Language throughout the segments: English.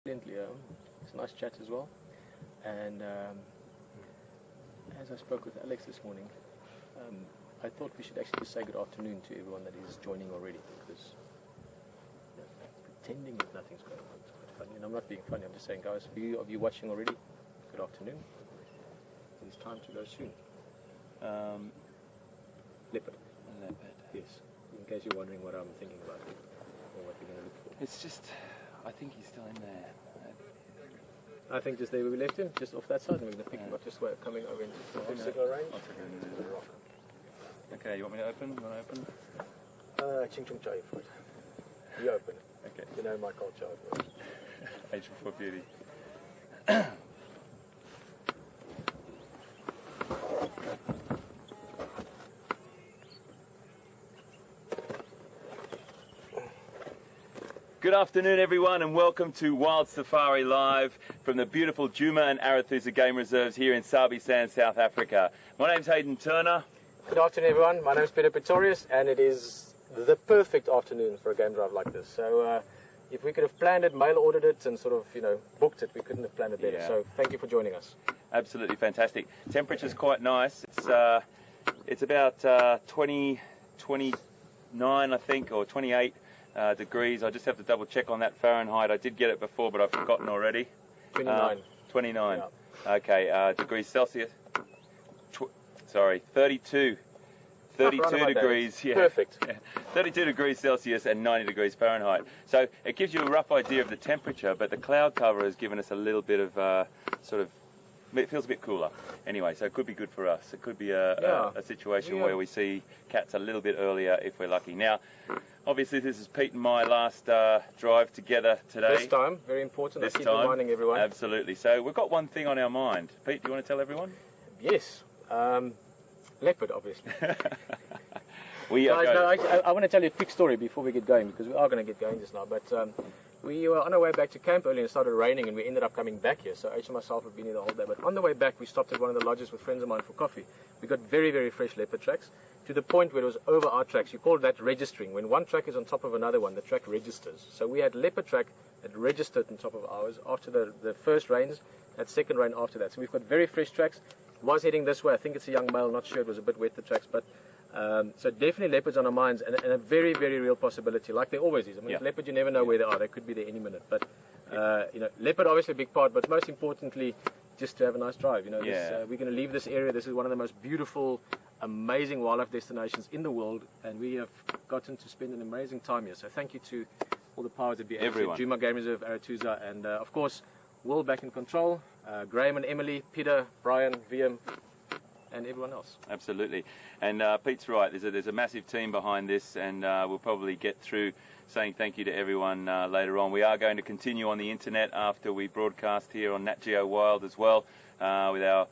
It's a nice chat as well. And as I spoke with Alex this morning, I thought we should actually just say good afternoon to everyone that is joining already, because pretending that nothing's going on is quite funny. And I'm not being funny, I'm just saying, guys, for you of you watching already, good afternoon. It's time to go soon. Leopard. Leopard. Yes. In case you're wondering what I'm thinking about or what we're going to look for. It's just, I think he's still in there. I think just there where we left him, just off that side, and we're going to pick him up just where coming over into the signal range. I'll take him into the rock. Okay, you want me to open? You want to open? Ching Chung Chai for it. You open it. Okay. You know my culture. Age before beauty. Good afternoon everyone, and welcome to Wild Safari Live from the beautiful Djuma and Arathusa Game Reserves here in Sabi Sand, South Africa. My name's Hayden Turner. Good afternoon everyone, my name's Peter Pretorius, and it is the perfect afternoon for a game drive like this. So if we could have planned it, mail ordered it and sort of, booked it, we couldn't have planned it better. Yeah. So thank you for joining us. Absolutely fantastic. Temperature's quite nice. It's about 29 I think, or 28 degrees. I just have to double check on that Fahrenheit. I did get it before, but I've forgotten already. 29. 29. Yeah. Okay, degrees Celsius. 32 degrees. Yeah. Perfect. 32 degrees Celsius and 90 degrees Fahrenheit. So it gives you a rough idea of the temperature, but the cloud cover has given us a little bit of it feels a bit cooler. Anyway, so it could be good for us. It could be a situation where we see cats a little bit earlier if we're lucky. Now, obviously this is Pete and my last drive together today. This time, very important. This I keep time, reminding everyone. Absolutely. So we've got one thing on our mind. Pete, do you want to tell everyone? Yes. Leopard, obviously. Guys, I want to tell you a quick story before we get going, because we are going to get going just now. But we were on our way back to camp early and it started raining, and we ended up coming back here. So H and myself have been here the whole day. But on the way back, we stopped at one of the lodges with friends of mine for coffee. We got very, very fresh leopard tracks, to the point where it was over our tracks. You call that registering. When one track is on top of another one, the track registers. So we had leopard track that registered on top of ours after the first rains, that second rain after that. So we've got very fresh tracks. Was heading this way. I think it's a young male, not sure, it was a bit wet, the tracks, but so definitely leopards on our minds, and a very, very real possibility, like there always is. I mean, with leopard you never know where they are. They could be there any minute. But leopard obviously a big part, but most importantly, just to have a nice drive. We're going to leave this area. This is one of the most beautiful, amazing wildlife destinations in the world, and we have gotten to spend an amazing time here. So thank you to all the powers that be, Djuma Game Reserve, Arathusa, and of course Will back in control, Graham and Emily, Peter, Brian, VM, and everyone else. Absolutely. And Pete's right, there's a massive team behind this, and we'll probably get through saying thank you to everyone later on. We are going to continue on the internet after we broadcast here on Nat Geo Wild as well, with our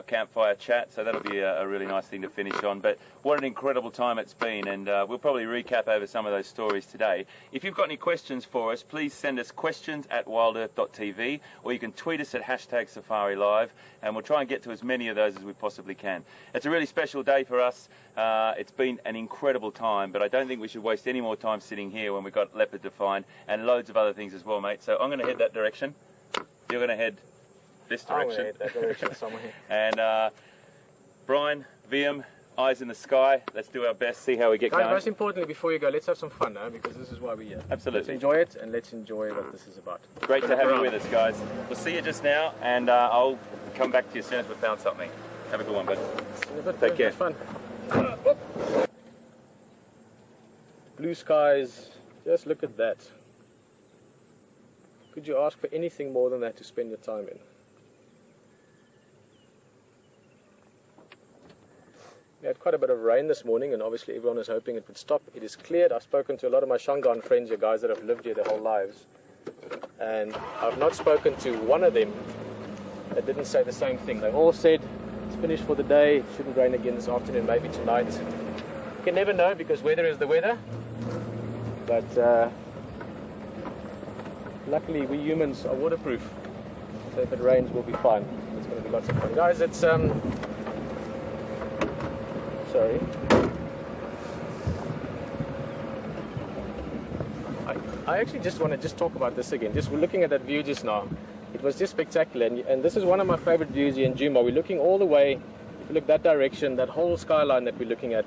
campfire chat, so that'll be a really nice thing to finish on. But what an incredible time it's been, and we'll probably recap over some of those stories today. If you've got any questions for us, please send us questions at WildEarthTV, or you can tweet us at #SafariLive, and we'll try and get to as many of those as we possibly can. It's a really special day for us. It's been an incredible time, but I don't think we should waste any more time sitting here when we've got leopard to find, and loads of other things as well, mate. So I'm going to head that direction. You're going to head this direction. That direction somewhere. And Brian, VM, eyes in the sky. Let's do our best, see how we get going. Most importantly, before you go, let's have some fun, because this is why we're here. Absolutely. Let's enjoy it, and let's enjoy what this is about. Great to have you with us, guys. We'll see you just now, and I'll come back to you as soon as we've found something. Have a good one, bud. Take care. Fun. Blue skies. Just look at that. Could you ask for anything more than that to spend your time in? We had quite a bit of rain this morning, and obviously everyone is hoping it would stop. It is cleared. I've spoken to a lot of my Shangaan friends here, guys that have lived here their whole lives, and I've not spoken to one of them that didn't say the same thing. They all said it's finished for the day, it shouldn't rain again this afternoon, maybe tonight. You can never know, because weather is the weather, but luckily we humans are waterproof, so if it rains we'll be fine. It's going to be lots of fun. Guys, it's sorry. Hi. I actually just want to talk about this again. Just looking at that view just now, it was just spectacular. And this is one of my favorite views here in Djuma. We're looking all the way, if you look that direction, that whole skyline that we're looking at,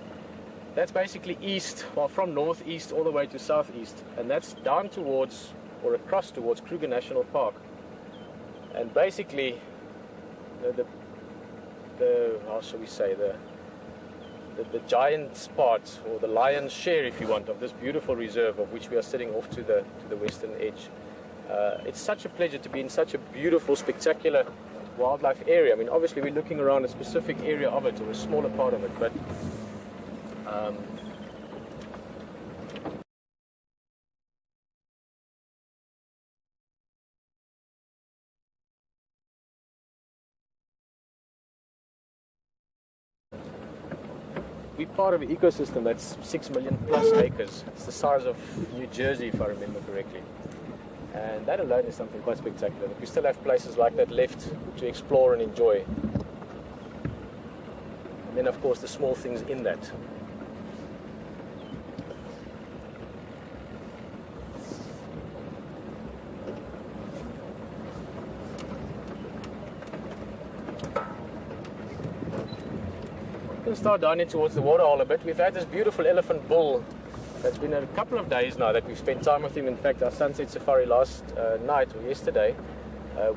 that's basically east, well, from northeast all the way to southeast. And that's down towards, or across towards Kruger National Park. And basically, how shall we say, the giant part, or the lion's share, if you want, of this beautiful reserve of which we are sitting off to the western edge. It's such a pleasure to be in such a beautiful, spectacular wildlife area. I mean, obviously we're looking around a specific area of it, or a smaller part of it, but we're part of an ecosystem that's 6 million plus acres. It's the size of New Jersey, if I remember correctly. And that alone is something quite spectacular. We still have places like that left to explore and enjoy. And then, of course, the small things in that. We can start down in towards the waterhole a bit. We've had this beautiful elephant bull. It's been a couple of days now that we've spent time with him. In fact, our sunset safari last night, or yesterday,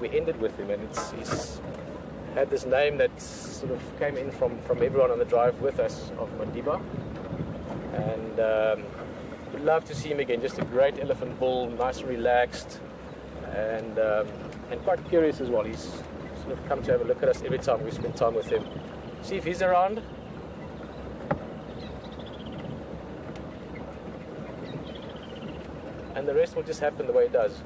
we ended with him, and he's had this name that sort of came in from everyone on the drive with us, of Madiba. And we'd love to see him again. Just a great elephant bull, nice and relaxed, and quite curious as well. He's sort of come to have a look at us every time we spend time with him. See if he's around. And the rest will just happen the way it does.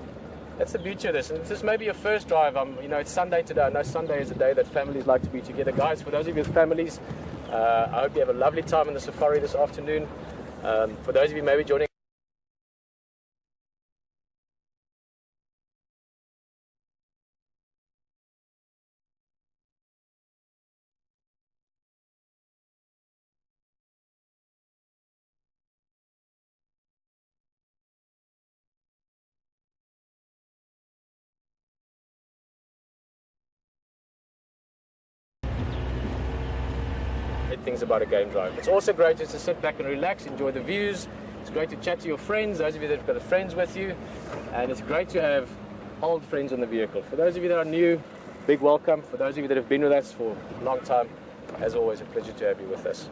That's the beauty of this. And this may be your first drive. You know, it's Sunday today. I know Sunday is a day that families like to be together. Guys, for those of you with families, I hope you have a lovely time in the safari this afternoon. For those of you maybe joining things about a game drive. It's also great just to sit back and relax, enjoy the views. It's great to chat to your friends, those of you that have got friends with you, and it's great to have old friends on the vehicle. For those of you that are new, big welcome. For those of you that have been with us for a long time, as always, a pleasure to have you with us.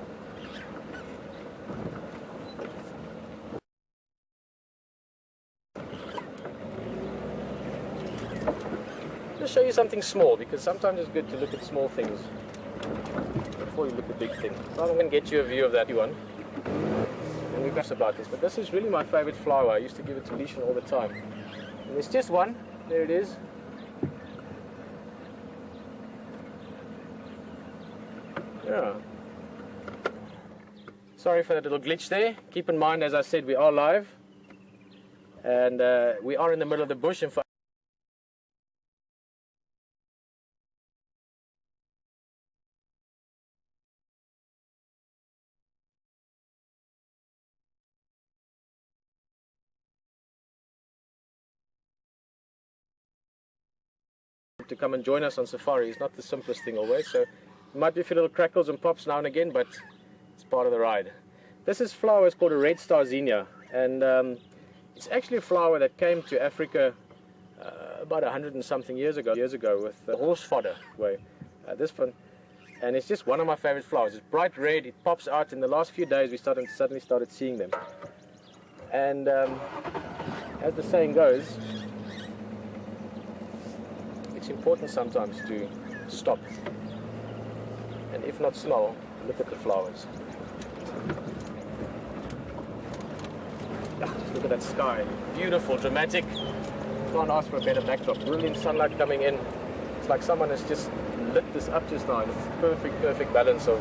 Just show you something small, because sometimes it's good to look at small things before you look at big things. So I'm going to get you a view of that one. And we've asked about this, but this is really my favorite flower. I used to give it to Leishan all the time. And there's just one. There it is. Yeah. Sorry for that little glitch there. Keep in mind, as I said, we are live. And we are in the middle of the bush. And for to come and join us on safari is not the simplest thing always, so you might be a few little crackles and pops now and again, but it's part of the ride. This flower is called a red star zinnia, and it's actually a flower that came to Africa about 100 and something years ago with horse fodder way. This one, and it's just one of my favorite flowers. It's bright red, it pops out. In the last few days we suddenly started seeing them, and as the saying goes, it's important sometimes to stop and, if not smell, look at the flowers. Just look at that sky. Beautiful, dramatic. Can't ask for a better backdrop. Brilliant sunlight coming in. It's like someone has just lit this up just now. It's perfect balance of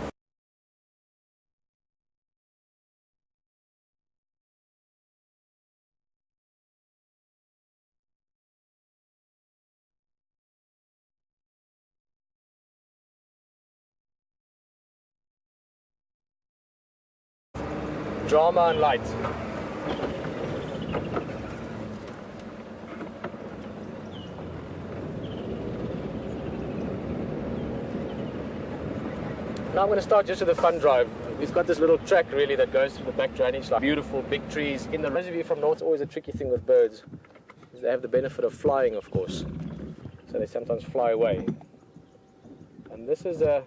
drama and light. Now I'm going to start just with a fun drive. We've got this little track really that goes through the back drainage, like beautiful big trees. In the reservoir from north, it's always a tricky thing with birds. Is they have the benefit of flying, of course. So they sometimes fly away. And this is a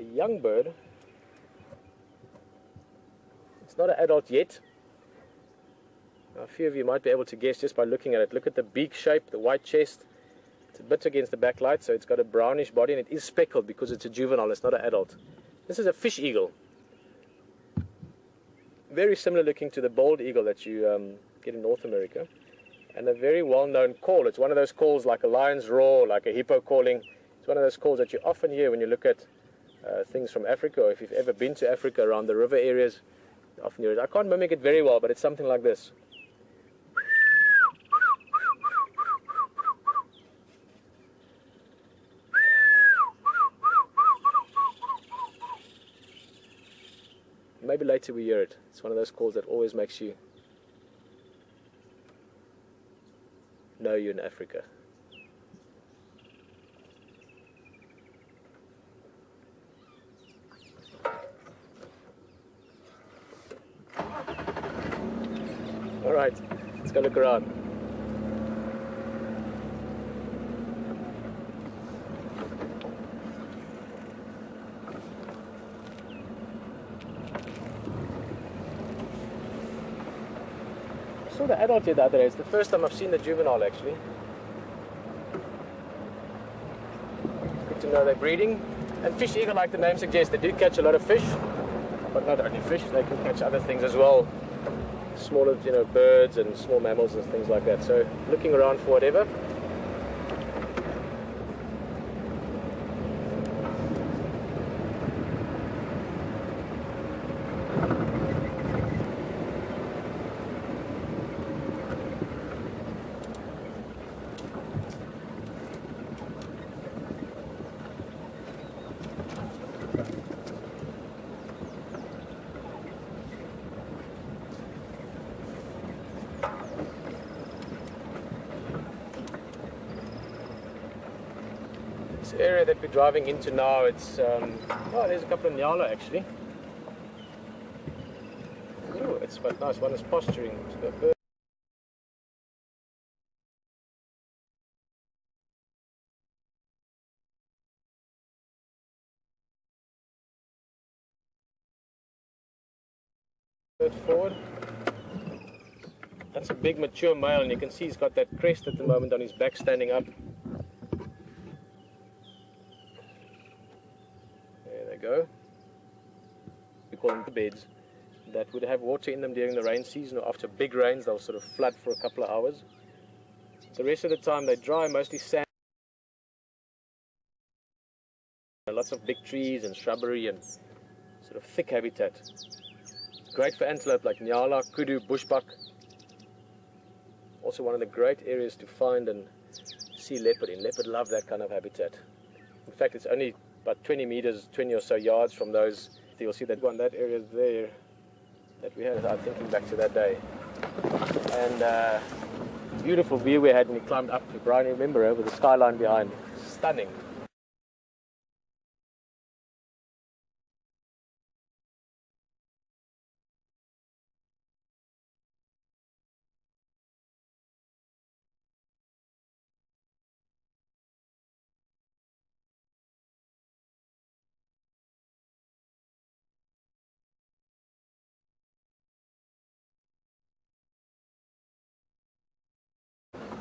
young bird. It's not an adult yet. Now, a few of you might be able to guess just by looking at it. Look at the beak shape, the white chest. It's a bit against the backlight, so it's got a brownish body, and it is speckled because it's a juvenile, it's not an adult. This is a fish eagle. Very similar looking to the bald eagle that you get in North America. And a very well-known call. It's one of those calls like a lion's roar, like a hippo calling. It's one of those calls that you often hear when you look at things from Africa, or if you've ever been to Africa around the river areas, you often hear it. I can't mimic it very well, but it's something like this. Maybe later we hear it. It's one of those calls that always makes you know you're in Africa. Alright, let's go look around. I saw the adult here the other day. It's the first time I've seen the juvenile actually. Good to know they're breeding. And fish eagle, like the name suggests, they do catch a lot of fish, but not only fish, they can catch other things as well. Smaller, birds and small mammals and things like that. So looking around for whatever. This area that we're driving into now, it's oh, there's a couple of nyala actually. Oh, it's quite nice. One is posturing. Forward. That's a big mature male, and you can see he's got that crest at the moment on his back standing up. There they go. We call them beds that would have water in them during the rain season, or after big rains they'll sort of flood for a couple of hours. The rest of the time they dry, mostly sand. Lots of big trees and shrubbery and sort of thick habitat. Great for antelope like nyala, kudu, bushbuck. Also one of the great areas to find and see leopard in. Leopard love that kind of habitat. In fact, it's only about 20 meters, 20 or so yards from those. You'll see that one, that area there that we had. I'm thinking back to that day. And beautiful view we had when we climbed up to Brian, remember, over the skyline behind. Stunning.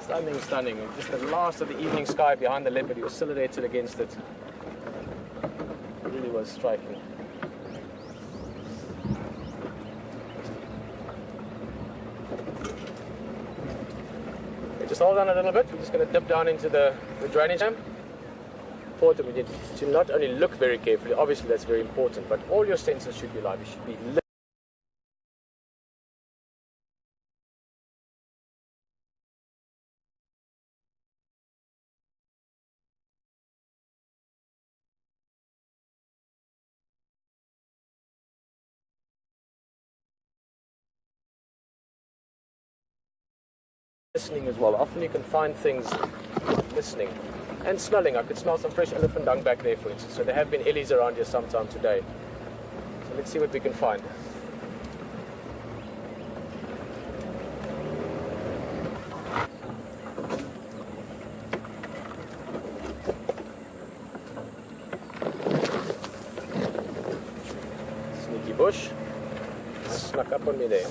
Stunning, stunning. Just the last of the evening sky behind the leopard. He was silhouetted against it. It really was striking. Okay, just hold on a little bit. We're just going to dip down into the drainage dam. Important, we need to not only look very carefully, obviously that's very important, but all your senses should be alive. You should be listening as well. Often you can find things listening. And smelling, I could smell some fresh elephant dung back there, for instance. So there have been ellies around here sometime today. So let's see what we can find. Sneaky bush. Snuck up on me there.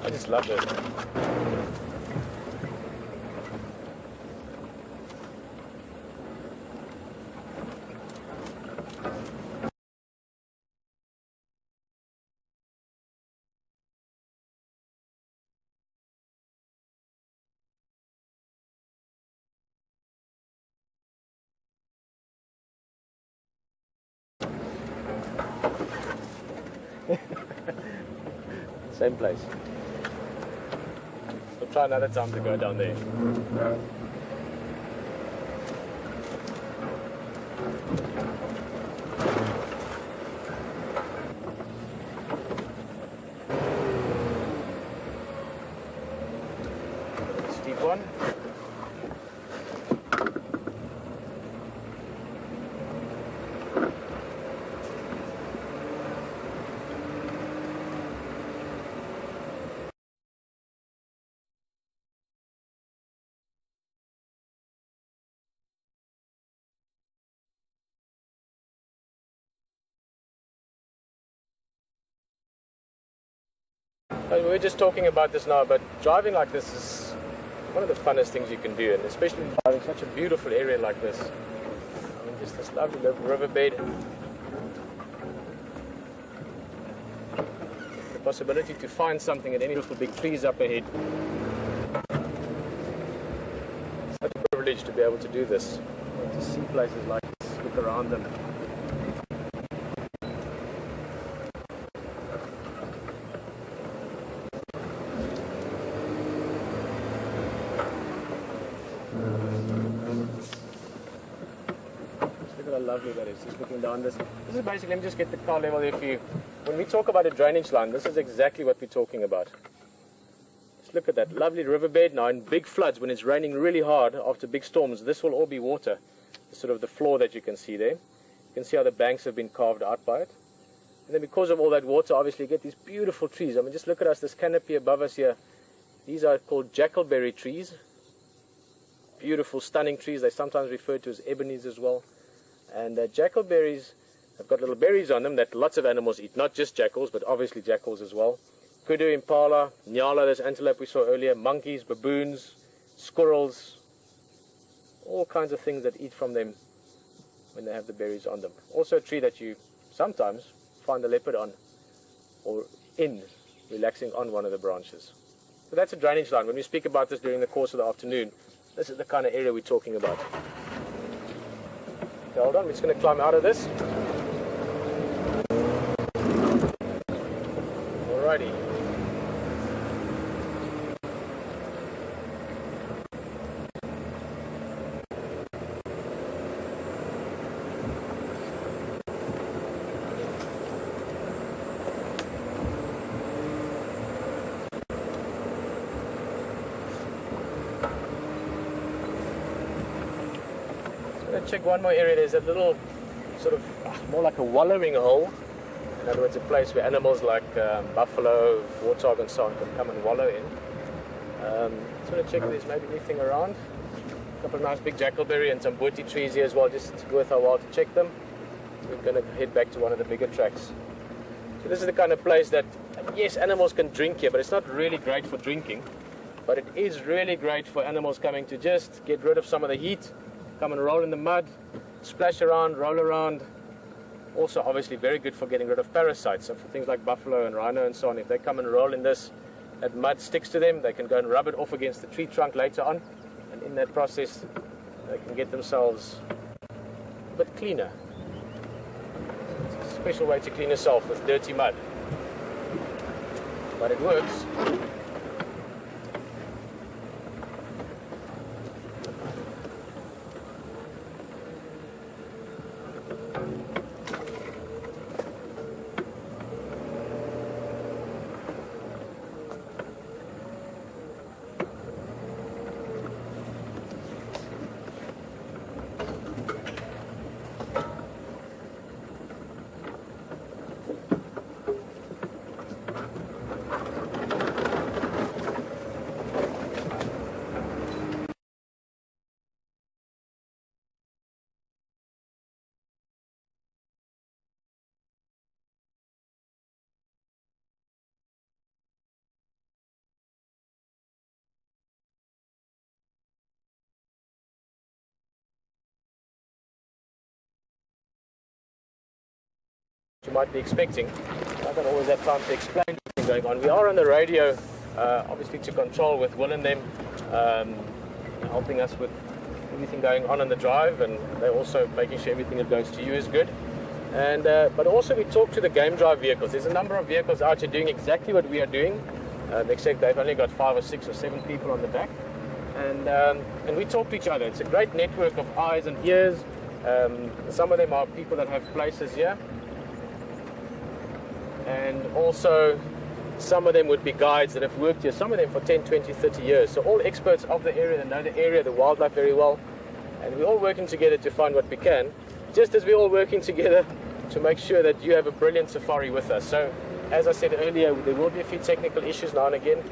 I just love it. Same place. We'll try another time to go down there. Steep one. We were just talking about this now, but driving like this is one of the funnest things you can do, and especially driving such a beautiful area like this. I mean, just this lovely little riverbed. The possibility to find something at any beautiful big trees up ahead. Such a privilege to be able to do this, to see places like this, look around them. How lovely that is, just looking down this. This is basically, let me just get the car level there for you. When we talk about a drainage line, this is exactly what we're talking about. Just look at that lovely riverbed. Now in big floods, when it's raining really hard after big storms, this will all be water. Sort of the floor that you can see there. You can see how the banks have been carved out by it. And then because of all that water, obviously you get these beautiful trees. I mean, just look at us, this canopy above us here. These are called jackalberry trees. Beautiful, stunning trees. They're sometimes referred to as ebonies as well. And jackalberries have got little berries on them that lots of animals eat, not just jackals, but obviously jackals as well. Kudu, impala, nyala, this antelope we saw earlier, monkeys, baboons, squirrels, all kinds of things that eat from them when they have the berries on them. Also a tree that you sometimes find a leopard on, or in, relaxing on one of the branches. So that's a drainage line. When we speak about this during the course of the afternoon, this is the kind of area we're talking about. Okay, hold on, we're just going to climb out of this. Alrighty. check one more area. There's a little sort of more like a wallowing hole. In other words, a place where animals like buffalo, warthog and so on can come and wallow in. Just want to check if there's maybe anything around. A couple of nice big jackalberry and some booty trees here as well, just worth our while to check them. We're going to head back to one of the bigger tracks. So this is the kind of place that, yes, animals can drink here, but it's not really great for drinking. But it is really great for animals coming to just get rid of some of the heat, come and roll in the mud, splash around, roll around. Also, obviously, very good for getting rid of parasites. So for things like buffalo and rhino and so on, if they come and roll in this, that mud sticks to them, they can go and rub it off against the tree trunk later on. And in that process, they can get themselves a bit cleaner. It's a special way to clean yourself with dirty mud. But it works. You might be expecting. I don't always have time to explain what's going on. We are on the radio, obviously to control with Will and them, helping us with everything going on the drive, and they're also making sure everything that goes to you is good. And but also we talk to the game drive vehicles. There's a number of vehicles out here doing exactly what we are doing, except they've only got 5 or 6 or 7 people on the back. And we talk to each other. It's a great network of eyes and ears. Some of them are people that have places here. And also some of them would be guides that have worked here, some of them for 10, 20, 30 years. So all experts of the area that know the area, the wildlife very well. And we're all working together to find what we can, just as we're all working together to make sure that you have a brilliant safari with us. So as I said earlier, there will be a few technical issues now and again.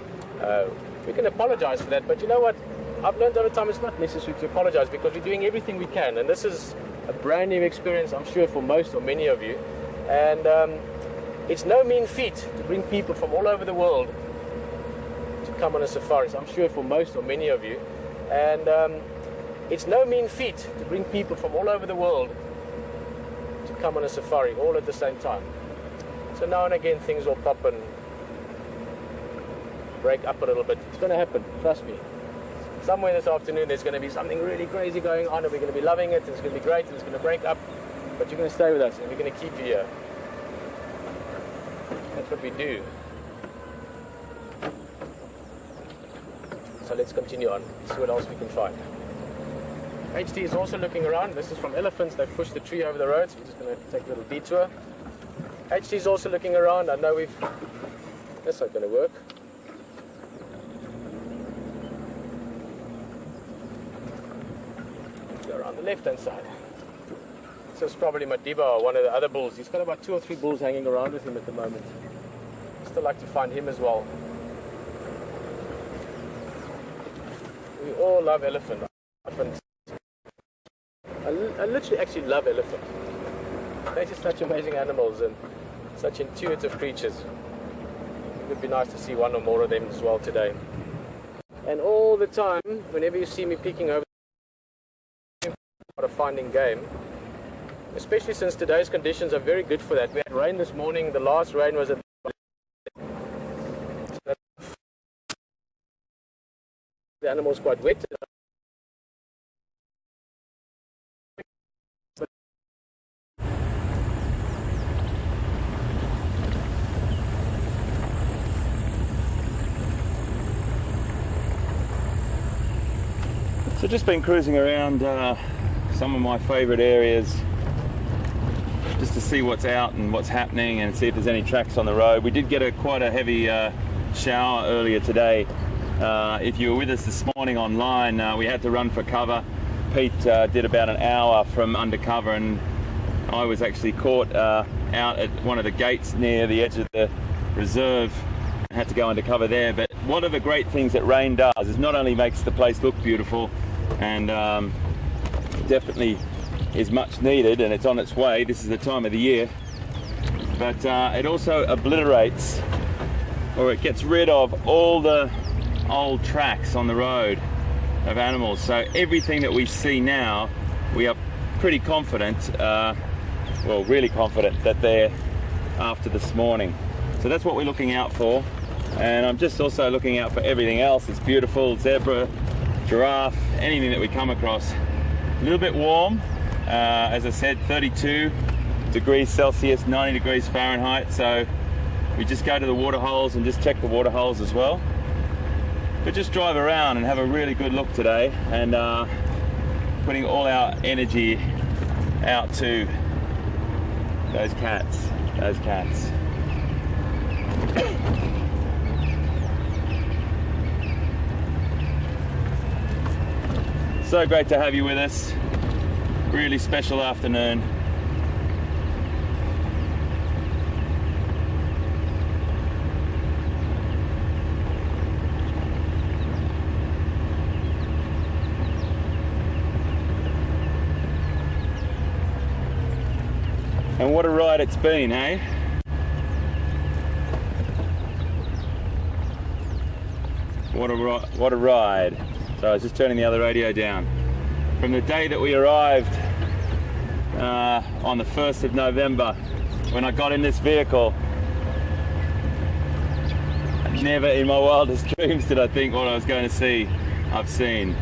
We can apologize for that, but you know what? I've learned over time it's not necessary to apologize because we're doing everything we can. And this is a brand new experience, I'm sure, for most or many of you. And it's no mean feat to bring people from all over the world to come on a safari. So I'm sure for most or many of you. And it's no mean feat to bring people from all over the world to come on a safari all at the same time. So now and again things will pop and break up a little bit. It's going to happen, trust me. Somewhere this afternoon there's going to be something really crazy going on and we're going to be loving it and it's going to be great and it's going to break up. But you're going to stay with us and we're going to keep you here. That's what we do. So let's continue on, see what else we can find. HT is also looking around. This is from elephants. They've pushed the tree over the road, so we're just going to take a little detour. HT is also looking around. I know that's not going to work. Let's go around the left-hand side. This is probably Madiba or one of the other bulls. He's got about 2 or 3 bulls hanging around with him at the moment. Still like to find him as well. We all love elephants. I literally actually love elephants. They're just such amazing animals and such intuitive creatures. It would be nice to see one or more of them as well today. And all the time, whenever you see me peeking over finding game, especially since today's conditions are very good for that. We had rain this morning. The last rain was at the animals quite wet. So just been cruising around some of my favourite areas just to see what's out and what's happening and see if there's any tracks on the road. We did get quite a heavy shower earlier today. If you were with us this morning online, we had to run for cover Pete did about an hour from undercover, and I was actually caught out at one of the gates near the edge of the reserve. I had to go undercover there. But one of the great things that rain does is not only makes the place look beautiful, and definitely is much needed, and it's on its way. This is the time of the year. But it also obliterates, or it gets rid of all the old tracks on the road of animals. So everything that we see now, we are pretty confident, well, really confident that they're after this morning. So that's what we're looking out for. And I'm just also looking out for everything else. It's beautiful, zebra, giraffe, anything that we come across. A little bit warm, as I said, 32 degrees Celsius, 90 degrees Fahrenheit. So we just go to the water holes and just check the water holes as well. But just drive around and have a really good look today, and putting all our energy out to those cats. So great to have you with us. Really special afternoon. And what a ride it's been, eh? What a ride. So I was just turning the other radio down. From the day that we arrived on the 1st of November, when I got in this vehicle, never in my wildest dreams did I think what I was going to see, I've seen.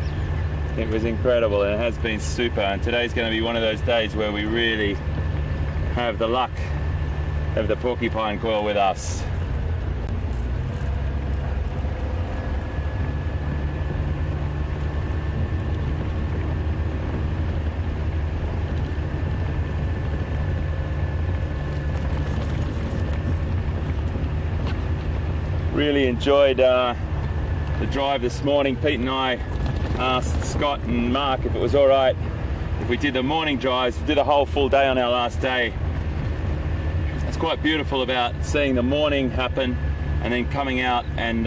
It was incredible, and it has been super. And today's going to be one of those days where we really have the luck of the porcupine quill with us. Really enjoyed the drive this morning. Pete and I asked Scott and Mark if it was all right if we did the morning drives. We did a whole full day on our last day. It's quite beautiful about seeing the morning happen and then coming out and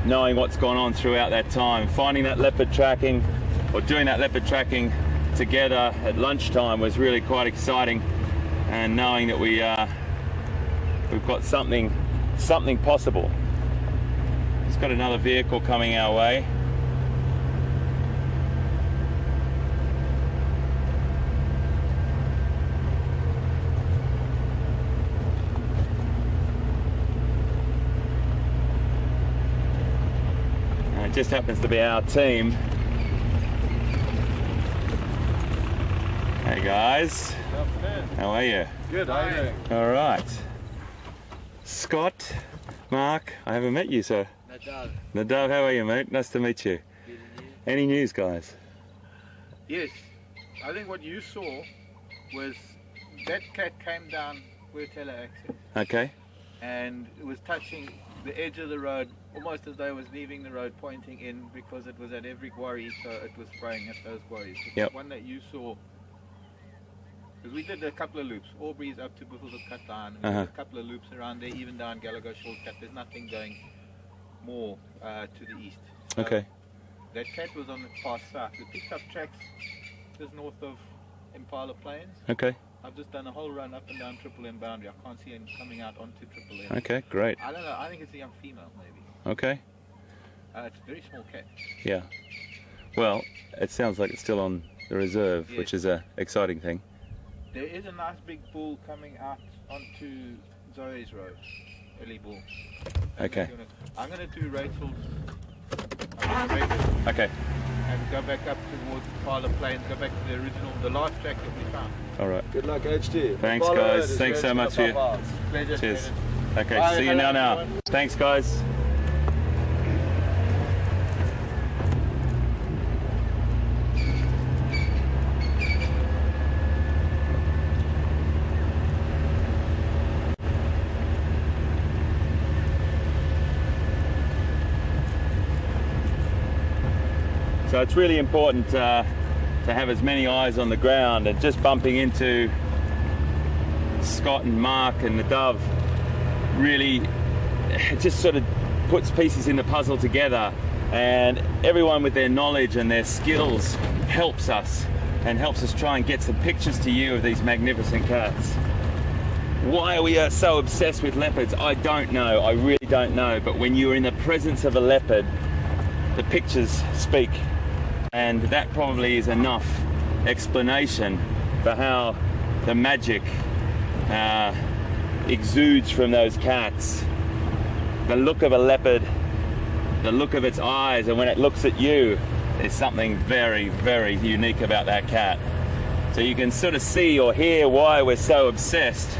knowing what's gone on throughout that time. Finding that leopard tracking, or doing that leopard tracking together at lunchtime, was really quite exciting, and knowing that we've got something possible. It's got another vehicle coming our way. And it just happens to be our team. Hey guys, how are you? Good, how are you doing? All right. Scott, Mark, I haven't met you, sir. Nadav, how are you, mate? Nice to meet you. Good, and you? Any news, guys? Yes, I think what you saw was that cat came down Wertella access, Okay. and it was touching the edge of the road almost as though it was leaving the road, pointing in, because it was at every quarry, so it was spraying at those quarries. Yep. The one that you saw, because we did a couple of loops, Aubrey's up to Buffalo Cut down, we did a couple of loops around there, even down Gallagher Shortcut. There's nothing going more to the east. So Okay. that cat was on the far south. We picked up tracks just north of Impala Plains. Okay. I've just done a whole run up and down Triple M boundary. I can't see him coming out onto Triple M. Okay, great. I don't know, I think it's a young female maybe. Okay. It's a very small cat. Yeah. Well, it sounds like it's still on the reserve, Yes. which is a exciting thing. There is a nice big bull coming out onto Zoe's Road, early bull. Okay. I'm going to do Rachel's Okay. and go back up towards Impala Plains, go back to the original, the last track that we found. All right. Good luck, HT. Thanks, Follow guys. it. Thanks It's so great much to for pop out. Pleasure. Cheers. Pleasure. Okay, Bye, see you hello, now. everyone. Thanks, guys. So it's really important to have as many eyes on the ground, and just bumping into Scott and Mark and the dove really, it just sort of puts pieces in the puzzle together, and everyone with their knowledge and their skills helps us try and get some pictures to you of these magnificent cats. Why we are so obsessed with leopards, I don't know. I really don't know. But when you're in the presence of a leopard, the pictures speak. And that probably is enough explanation for how the magic exudes from those cats. The look of a leopard, the look of its eyes, and when it looks at you, there's something very, very unique about that cat. So you can sort of see or hear why we're so obsessed.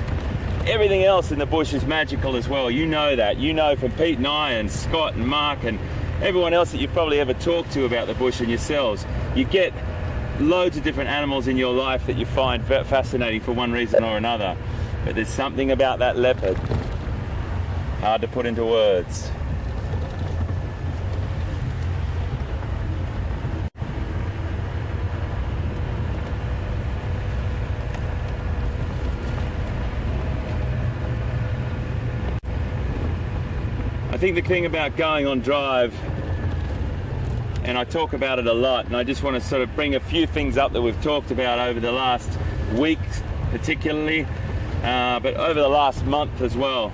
Everything else in the bush is magical as well. You know that. You know from Pete and I and Scott and Mark and everyone else that you've probably ever talked to about the bush and yourselves. You get loads of different animals in your life that you find fascinating for one reason or another. But there's something about that leopard, hard to put into words. I think the thing about going on drive, and I talk about it a lot, and I just want to sort of bring a few things up that we've talked about over the last week particularly, but over the last month as well.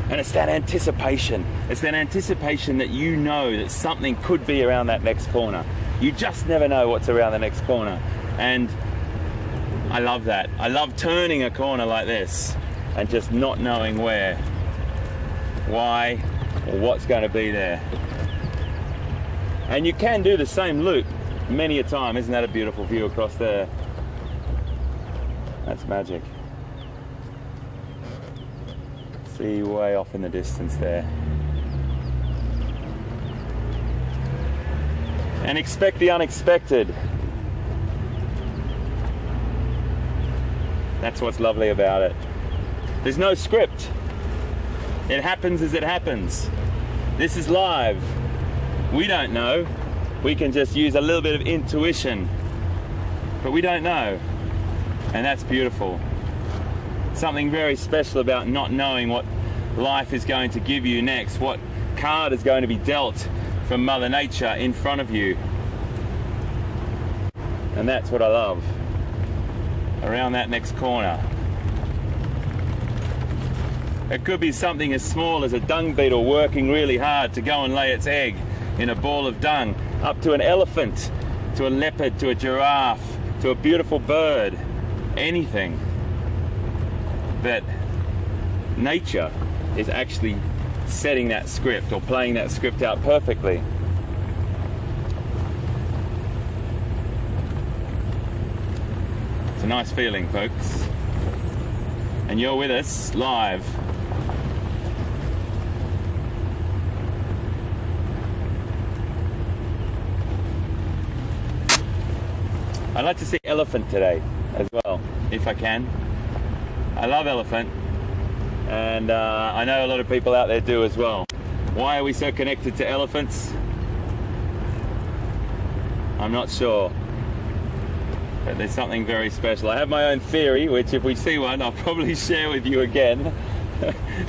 And it's that anticipation. It's that anticipation that you know that something could be around that next corner. You just never know what's around the next corner. And I love that. I love turning a corner like this and just not knowing where, why, or what's going to be there. And you can do the same loop many a time. Isn't that a beautiful view across there? That's magic. See way off in the distance there. And expect the unexpected. That's what's lovely about it. There's no script. It happens as it happens. This is live. We don't know. We can just use a little bit of intuition, but we don't know. And that's beautiful. Something very special about not knowing what life is going to give you next, what card is going to be dealt from Mother Nature in front of you. And that's what I love. Around that next corner. It could be something as small as a dung beetle working really hard to go and lay its egg in a ball of dung, up to an elephant, to a leopard, to a giraffe, to a beautiful bird, anything. That nature is actually setting that script or playing that script out perfectly. It's a nice feeling, folks. And you're with us live. I'd like to see elephant today as well, if I can. I love elephant, and I know a lot of people out there do as well. Why are we so connected to elephants? I'm not sure, but there's something very special. I have my own theory, which if we see one, I'll probably share with you again,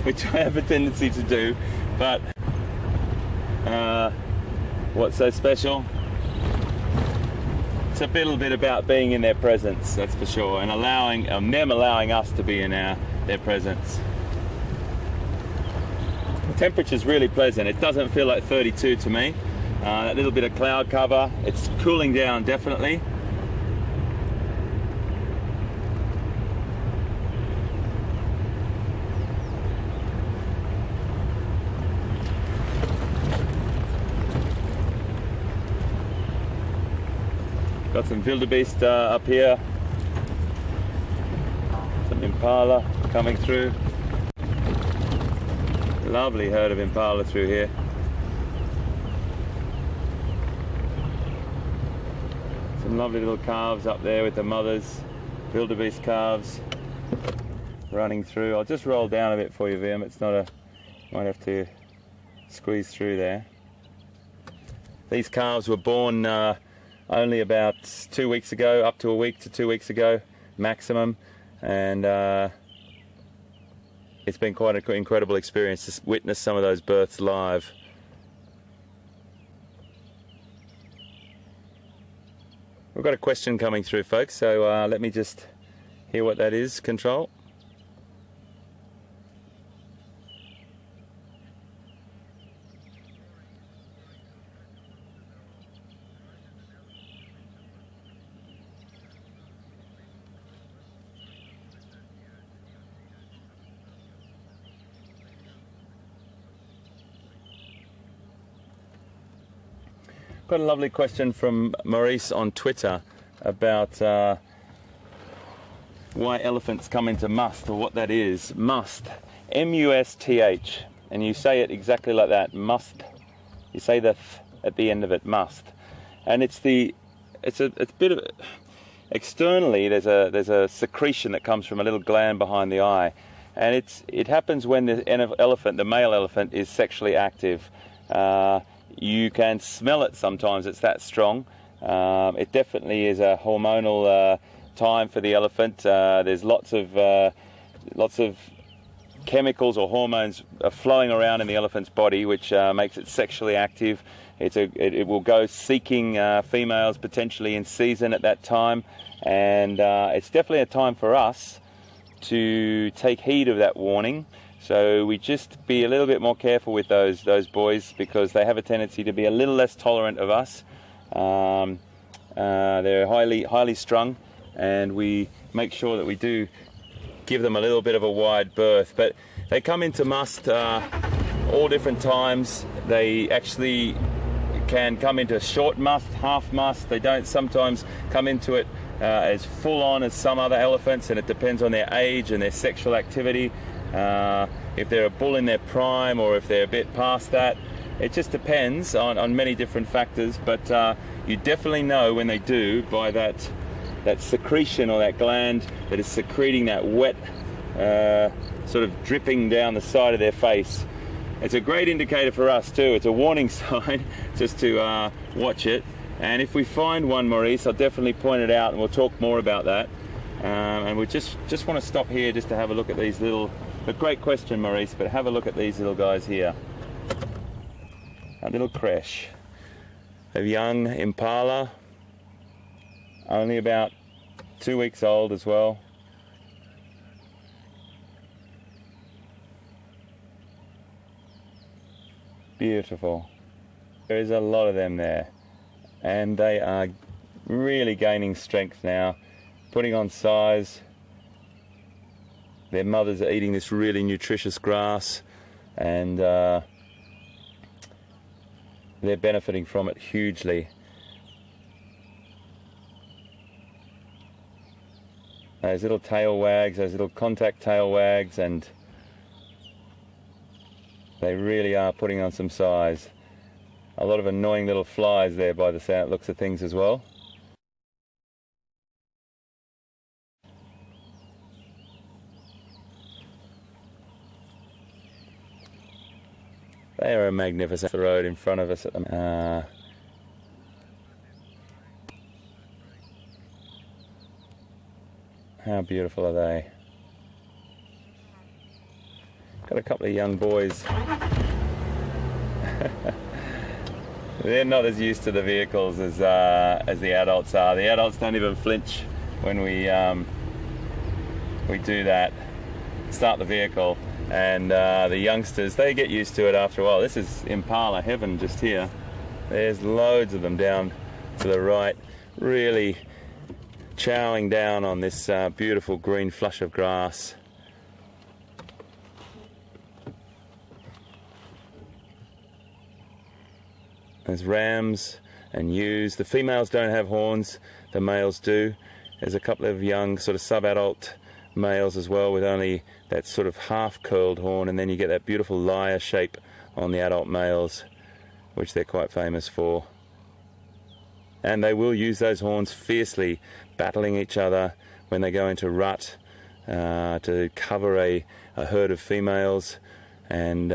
which I have a tendency to do. But what's so special? It's a little bit about being in their presence, that's for sure, and allowing them allowing us to be in their presence. The temperature's really pleasant. It doesn't feel like 32 to me. That little bit of cloud cover, it's cooling down definitely. Got some wildebeest up here, some impala coming through. Lovely herd of impala through here. Some lovely little calves up there with the mothers, wildebeest calves running through. I'll just roll down a bit for you, Vim. It's not a, might have to squeeze through there. These calves were born only about 2 weeks ago, up to a week to 2 weeks ago maximum, and it's been quite an incredible experience to witness some of those births live. We've got a question coming through, folks, so let me just hear what that is, Control. Got a lovely question from Maurice on Twitter about why elephants come into must, or what that is. Must, M-U-S-T-H, and you say it exactly like that, must. You say the th at the end of it, must, and it's a bit of externally. There's a secretion that comes from a little gland behind the eye, and it happens when the elephant, the male elephant, is sexually active. You can smell it sometimes, it's that strong. It definitely is a hormonal time for the elephant. There's lots of chemicals or hormones flowing around in the elephant's body, which makes it sexually active. It will go seeking females potentially in season at that time, and it's definitely a time for us to take heed of that warning. So we just be a little bit more careful with those boys, because they have a tendency to be a little less tolerant of us. They're highly strung, and we make sure that we do give them a little bit of a wide berth. But they come into must all different times. They actually can come into short must, half must. They don't sometimes come into it as full on as some other elephants, and it depends on their age and their sexual activity. If they're a bull in their prime, or if they're a bit past that. It just depends on many different factors, but you definitely know when they do by that secretion, or that gland that is secreting that wet sort of dripping down the side of their face. It's a great indicator for us too. It's a warning sign just to watch it, and if we find one, Maurice, I'll definitely point it out, and we'll talk more about that. And we just want to stop here just to have a look at these little, a great question, Maurice, but have a look at these little guys here. A little creche of young impala, only about 2 weeks old as well. Beautiful. There is a lot of them there, and they are really gaining strength now, putting on size. Their mothers are eating this really nutritious grass, and they're benefiting from it hugely. Those little tail wags, those little contact tail wags, and they really are putting on some size. A lot of annoying little flies there by the sound, looks of things as well. They are a magnificent road in front of us at the moment. How beautiful are they? Got a couple of young boys. They're not as used to the vehicles as the adults are. The adults don't even flinch when we do that, start the vehicle. And the youngsters, they get used to it after a while. This is impala heaven just here. There's loads of them down to the right, really chowing down on this beautiful green flush of grass. There's rams and ewes. The females don't have horns, the males do. There's a couple of young sort of sub-adult males as well, with only that sort of half-curled horn, and then you get that beautiful lyre shape on the adult males, which they're quite famous for. And they will use those horns fiercely, battling each other when they go into rut to cover a herd of females and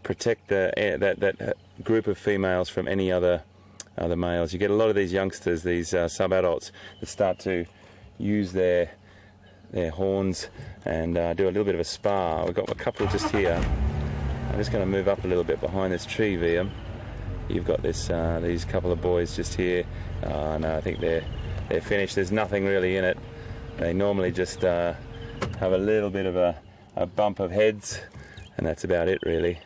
protect that group of females from any other the males. You get a lot of these youngsters, these sub-adults, that start to use their horns and do a little bit of a spar. We've got a couple just here. I'm just going to move up a little bit behind this tree, VM. You've got this these couple of boys just here. No, I think they're finished. There's nothing really in it. They normally just have a little bit of a bump of heads, and that's about it really.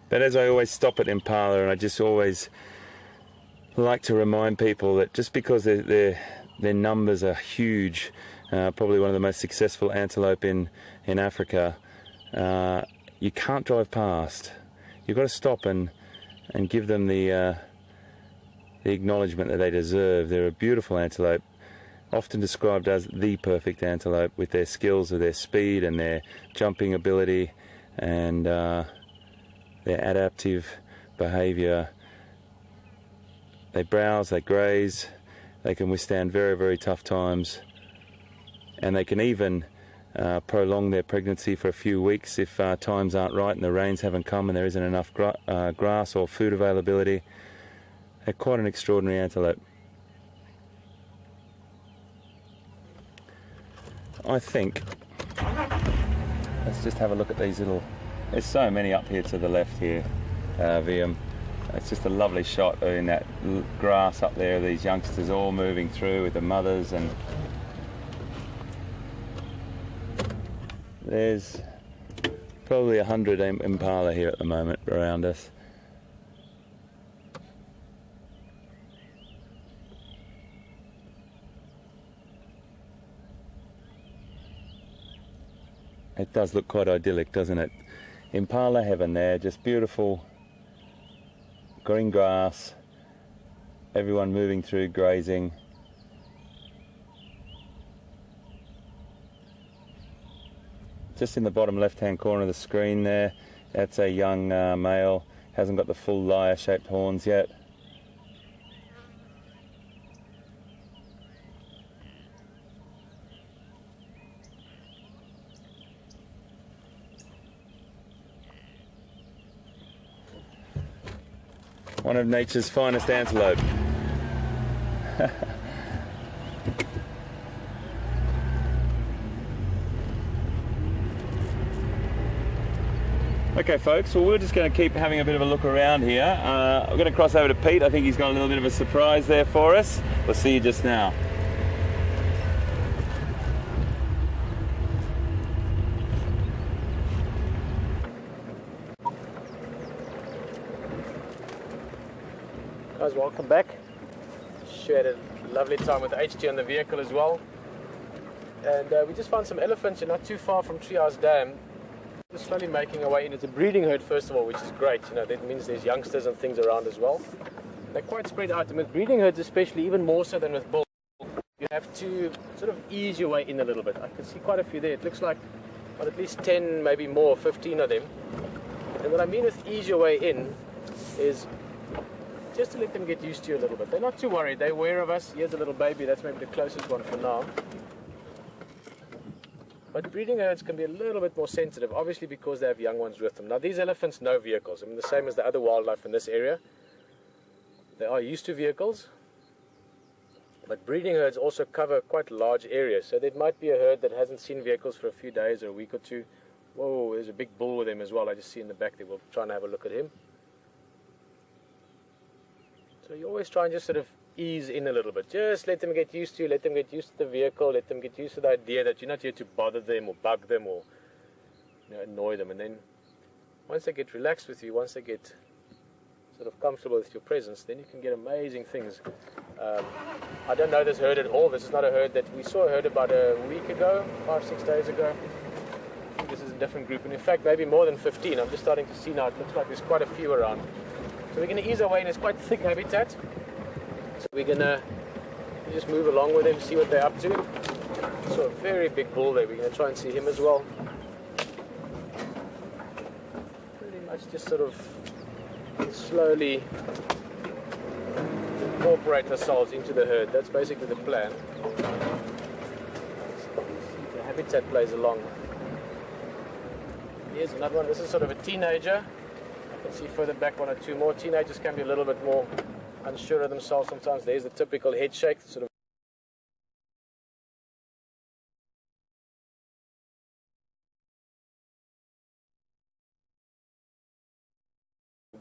But as I always stop at Impala, and I just always like to remind people that just because their numbers are huge, probably one of the most successful antelope in Africa, you can't drive past. You've got to stop and give them the acknowledgement that they deserve. They're a beautiful antelope, often described as the perfect antelope, with their skills, with their speed and their jumping ability and their adaptive behaviour. They browse, they graze, they can withstand very, very tough times, and they can even prolong their pregnancy for a few weeks if times aren't right and the rains haven't come and there isn't enough grass or food availability. They're quite an extraordinary antelope. I think, let's just have a look at these little, there's so many up here to the left here, VM. It's just a lovely shot in that grass up there, these youngsters all moving through with the mothers, and there's probably 100 impala here at the moment around us. It does look quite idyllic, doesn't it? Impala heaven there, just beautiful green grass, everyone moving through, grazing. Just in the bottom left-hand corner of the screen there, that's a young male, hasn't got the full lyre-shaped horns yet. One of nature's finest antelope. Okay folks, well we're just going to keep having a bit of a look around here. I'm going to cross over to Pete. I think he's got a little bit of a surprise there for us. We'll see you just now. Guys, welcome back. Sure had a lovely time with HT on the vehicle as well. And we just found some elephants not too far from Treehouse Dam. We're slowly making our way in. It's a breeding herd first of all, which is great. You know, that means there's youngsters and things around as well. They're quite spread out, and with breeding herds especially, even more so than with bulls, you have to sort of ease your way in a little bit. I can see quite a few there. It looks like well, at least 10, maybe more, 15 of them. And what I mean with ease your way in is just to let them get used to you a little bit. They're not too worried. They're aware of us. Here's a little baby. That's maybe the closest one for now. But breeding herds can be a little bit more sensitive, obviously because they have young ones with them. Now these elephants know vehicles. I mean, the same as the other wildlife in this area. They are used to vehicles. But breeding herds also cover quite large areas. So there might be a herd that hasn't seen vehicles for a few days or a week or two. Whoa, there's a big bull with him as well. I just see in the back there. We'll try and have a look at him. So you always try and just sort of ease in a little bit. Just let them get used to you, let them get used to the vehicle, let them get used to the idea that you're not here to bother them or bug them or annoy them. And then once they get relaxed with you, once they get sort of comfortable with your presence, then you can get amazing things. I don't know this herd at all. This is not a herd that we saw a herd about a week ago, 5-6 days ago. I think this is a different group, and in fact maybe more than 15. I'm just starting to see now, it looks like there's quite a few around. So we're going to ease our way in. It's quite thick habitat. So we're going to just move along with them, see what they're up to. So a very big bull there. We're going to try and see him as well. Pretty much just sort of slowly incorporate ourselves into the herd. That's basically the plan. The habitat plays along. Here's another one. This is sort of a teenager. I can see further back 1 or 2 more. Teenagers can be a little bit more unsure of themselves sometimes. There's the typical head shake, sort of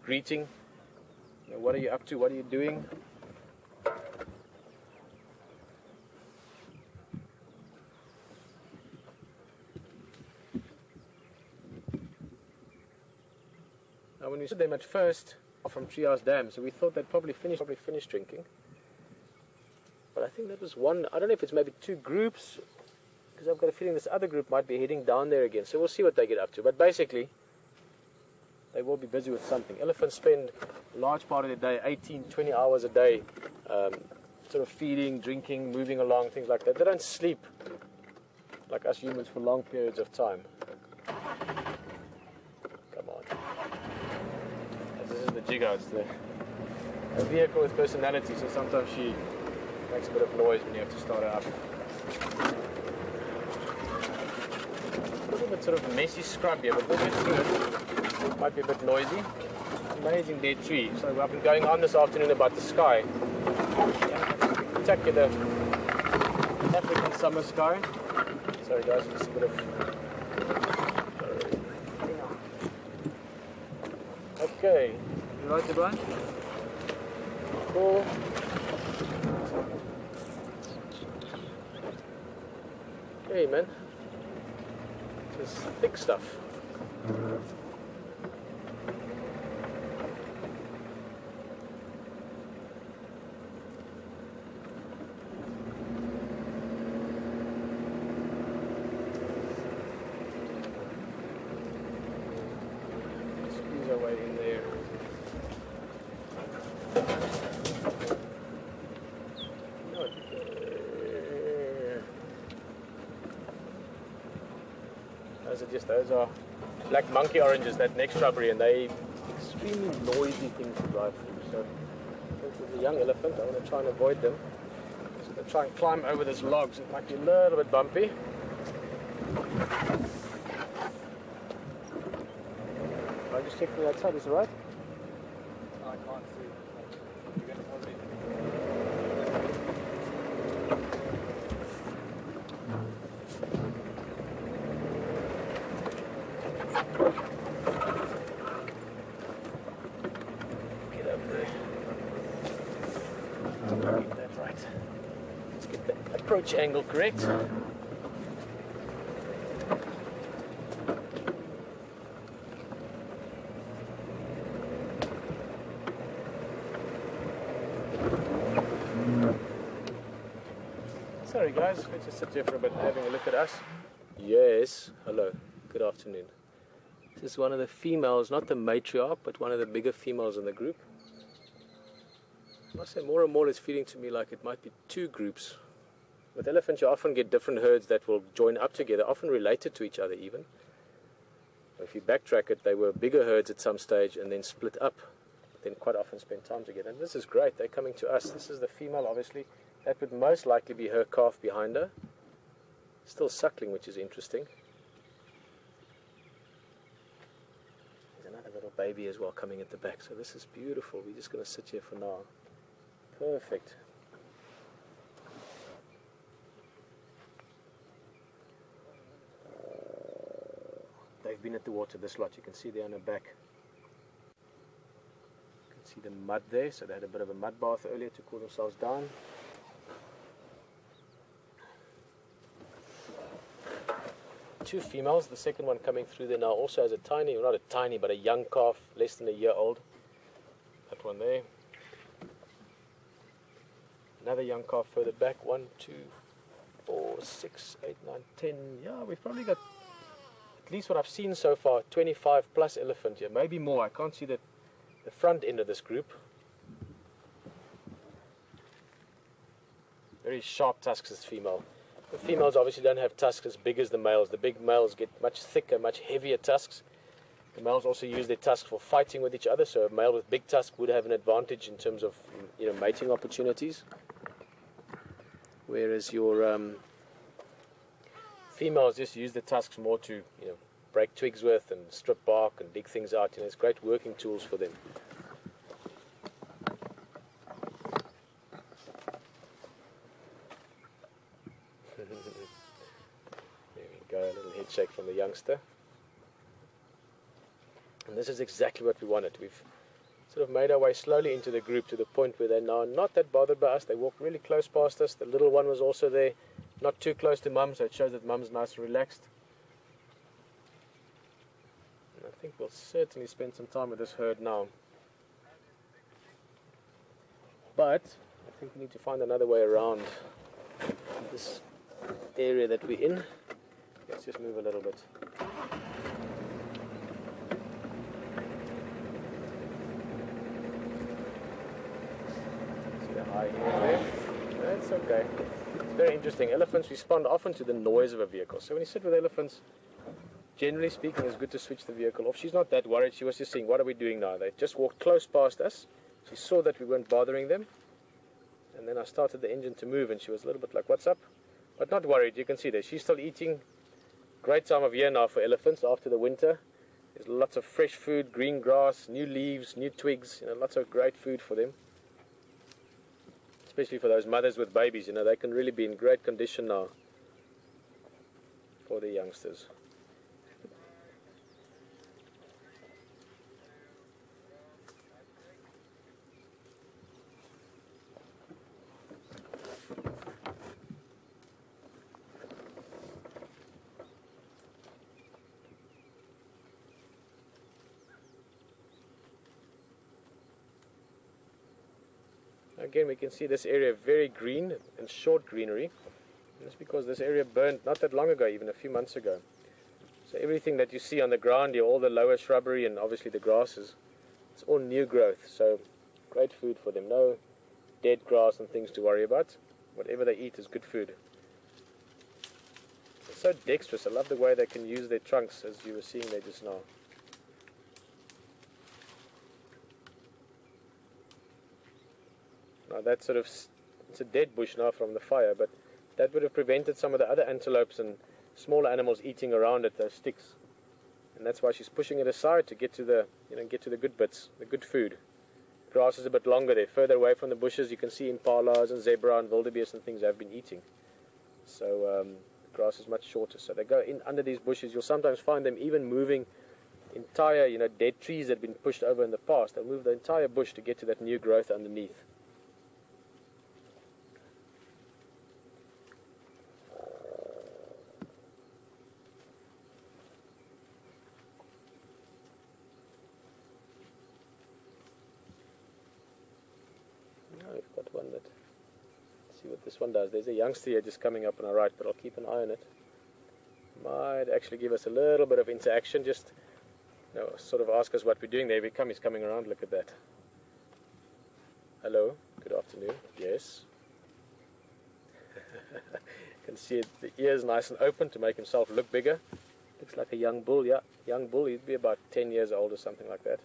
greeting. You know, what are you up to? What are you doing? Now, when we saw them at first from Treehouse Dam, so we thought they'd probably finish drinking. But I think that was one. I don't know if it's maybe 2 groups, because I've got a feeling this other group might be heading down there again. So we'll see what they get up to. But basically, they will be busy with something. Elephants spend a large part of their day, 18, 20 hours a day, sort of feeding, drinking, moving along, things like that. They don't sleep like us humans for long periods of time. Come on. And this is the Jigga. It's a vehicle with personality, so sometimes she makes a bit of noise when you have to start her up. A little bit sort of messy scrub here, but we'll get through it. Might be a bit noisy. Amazing dead tree. So I've been going on this afternoon about the sky. Spectacular African summer sky. Sorry guys, just a bit of... Okay, you right, Djuma? Cool. Hey man, this is thick stuff. Squeeze our way in there. Those are black monkey oranges, that next shrubbery, and they extremely noisy things to drive through. So since there's a young elephant, I want to try and avoid them. So I'm going to try and climb over this log, so it might be a little bit bumpy. I'll just check from the outside, is it right? I can't see. You're going to probably... Get over there. Get that right. Let's get the approach angle correct. Sorry guys, let's just sit here for a bit having a look at us. Yes, hello, good afternoon. This is one of the females, not the matriarch, but one of the bigger females in the group. I must say more and more it's feeling to me like it might be 2 groups. With elephants you often get different herds that will join up together, often related to each other even. If you backtrack it, they were bigger herds at some stage and then split up. Then quite often spend time together. And this is great, they're coming to us. This is the female obviously. That would most likely be her calf behind her. Still suckling, which is interesting. There's another little baby as well coming at the back. So this is beautiful. We're just going to sit here for now. Perfect. They've been at the water this lot. You can see there on the back. You can see the mud there. So they had a bit of a mud bath earlier to cool themselves down. Two females, the second one coming through there now also has a tiny, well not a tiny, but a young calf, less than a year old. That one there. Another young calf further back, 1, 2, 4, 6, 8, 9, 10. Yeah, we've probably got, at least what I've seen so far, 25 plus elephant here, maybe more. I can't see the front end of this group. Very sharp tusks, this female. The females obviously don't have tusks as big as the males. The big males get much thicker, much heavier tusks. The males also use their tusks for fighting with each other, so a male with big tusks would have an advantage in terms of, mating opportunities. Whereas your females just use the tusks more to, break twigs with and strip bark and dig things out. You know, it's great working tools for them. There we go, a little head shake from the youngster. And this is exactly what we wanted. We've sort of made our way slowly into the group to the point where they're now not that bothered by us. They walk really close past us. The little one was also there, not too close to mum, so it shows that mum's nice and relaxed. And I think we'll certainly spend some time with this herd now. But I think we need to find another way around this area that we're in. Let's just move a little bit. See the high heel there? That's okay. It's very interesting. Elephants respond often to the noise of a vehicle. So when you sit with elephants, generally speaking, it's good to switch the vehicle off. She's not that worried. She was just saying, what are we doing now? They just walked close past us. She saw that we weren't bothering them. And then I started the engine to move, and she was a little bit like, what's up? But not worried. You can see there. She's still eating. Great time of year now for elephants after the winter. There's lots of fresh food, green grass, new leaves, new twigs. You know, lots of great food for them. Especially for those mothers with babies. You know, they can really be in great condition now for the youngsters. Again, we can see this area very green and short greenery. And that's because this area burned not that long ago, even a few months ago. So everything that you see on the ground here, all the lower shrubbery and obviously the grasses, it's all new growth. So great food for them. No dead grass and things to worry about. Whatever they eat is good food. It's so dexterous. I love the way they can use their trunks, as you were seeing there just now. Now that sort of, it's a dead bush now from the fire, but that would have prevented some of the other antelopes and smaller animals eating around it, those sticks. And that's why she's pushing it aside to get to the, get to the good bits, the good food. Grass is a bit longer there, further away from the bushes. You can see impalas and zebra and wildebeest and things have been eating. So the grass is much shorter. So they go in under these bushes. You'll sometimes find them even moving entire, dead trees that have been pushed over in the past. They'll move the entire bush to get to that new growth underneath. This one does. There's a youngster here just coming up on our right, but I'll keep an eye on it. Might actually give us a little bit of interaction, just sort of ask us what we're doing. There we come, he's coming around, look at that. Hello, good afternoon, yes. You can see it, the ears nice and open to make himself look bigger. Looks like a young bull, yeah, young bull, he'd be about 10 years old or something like that.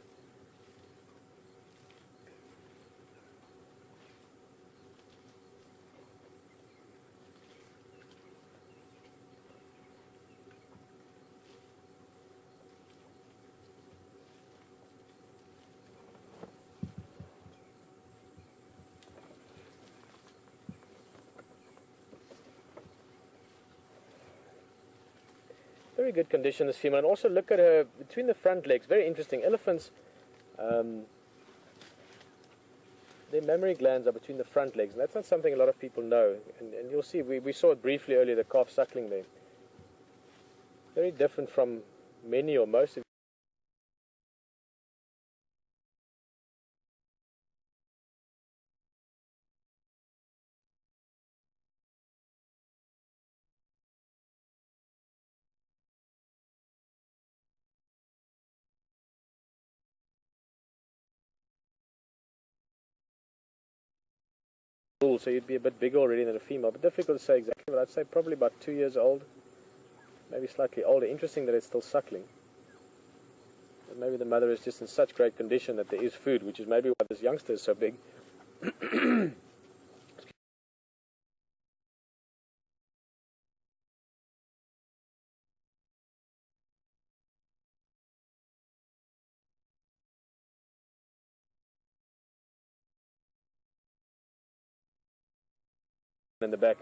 Very good condition, this female. And also look at her between the front legs. Very interesting. Elephants, their mammary glands are between the front legs. And that's not something a lot of people know. And you'll see, we saw it briefly earlier, the calf suckling there. Very different from many or most of bull, so you'd be a bit bigger already than a female, but difficult to say exactly, but I'd say probably about 2 years old, maybe slightly older. Interesting that it's still suckling. But maybe the mother is just in such great condition that there is food, which is maybe why this youngster is so big. in the back.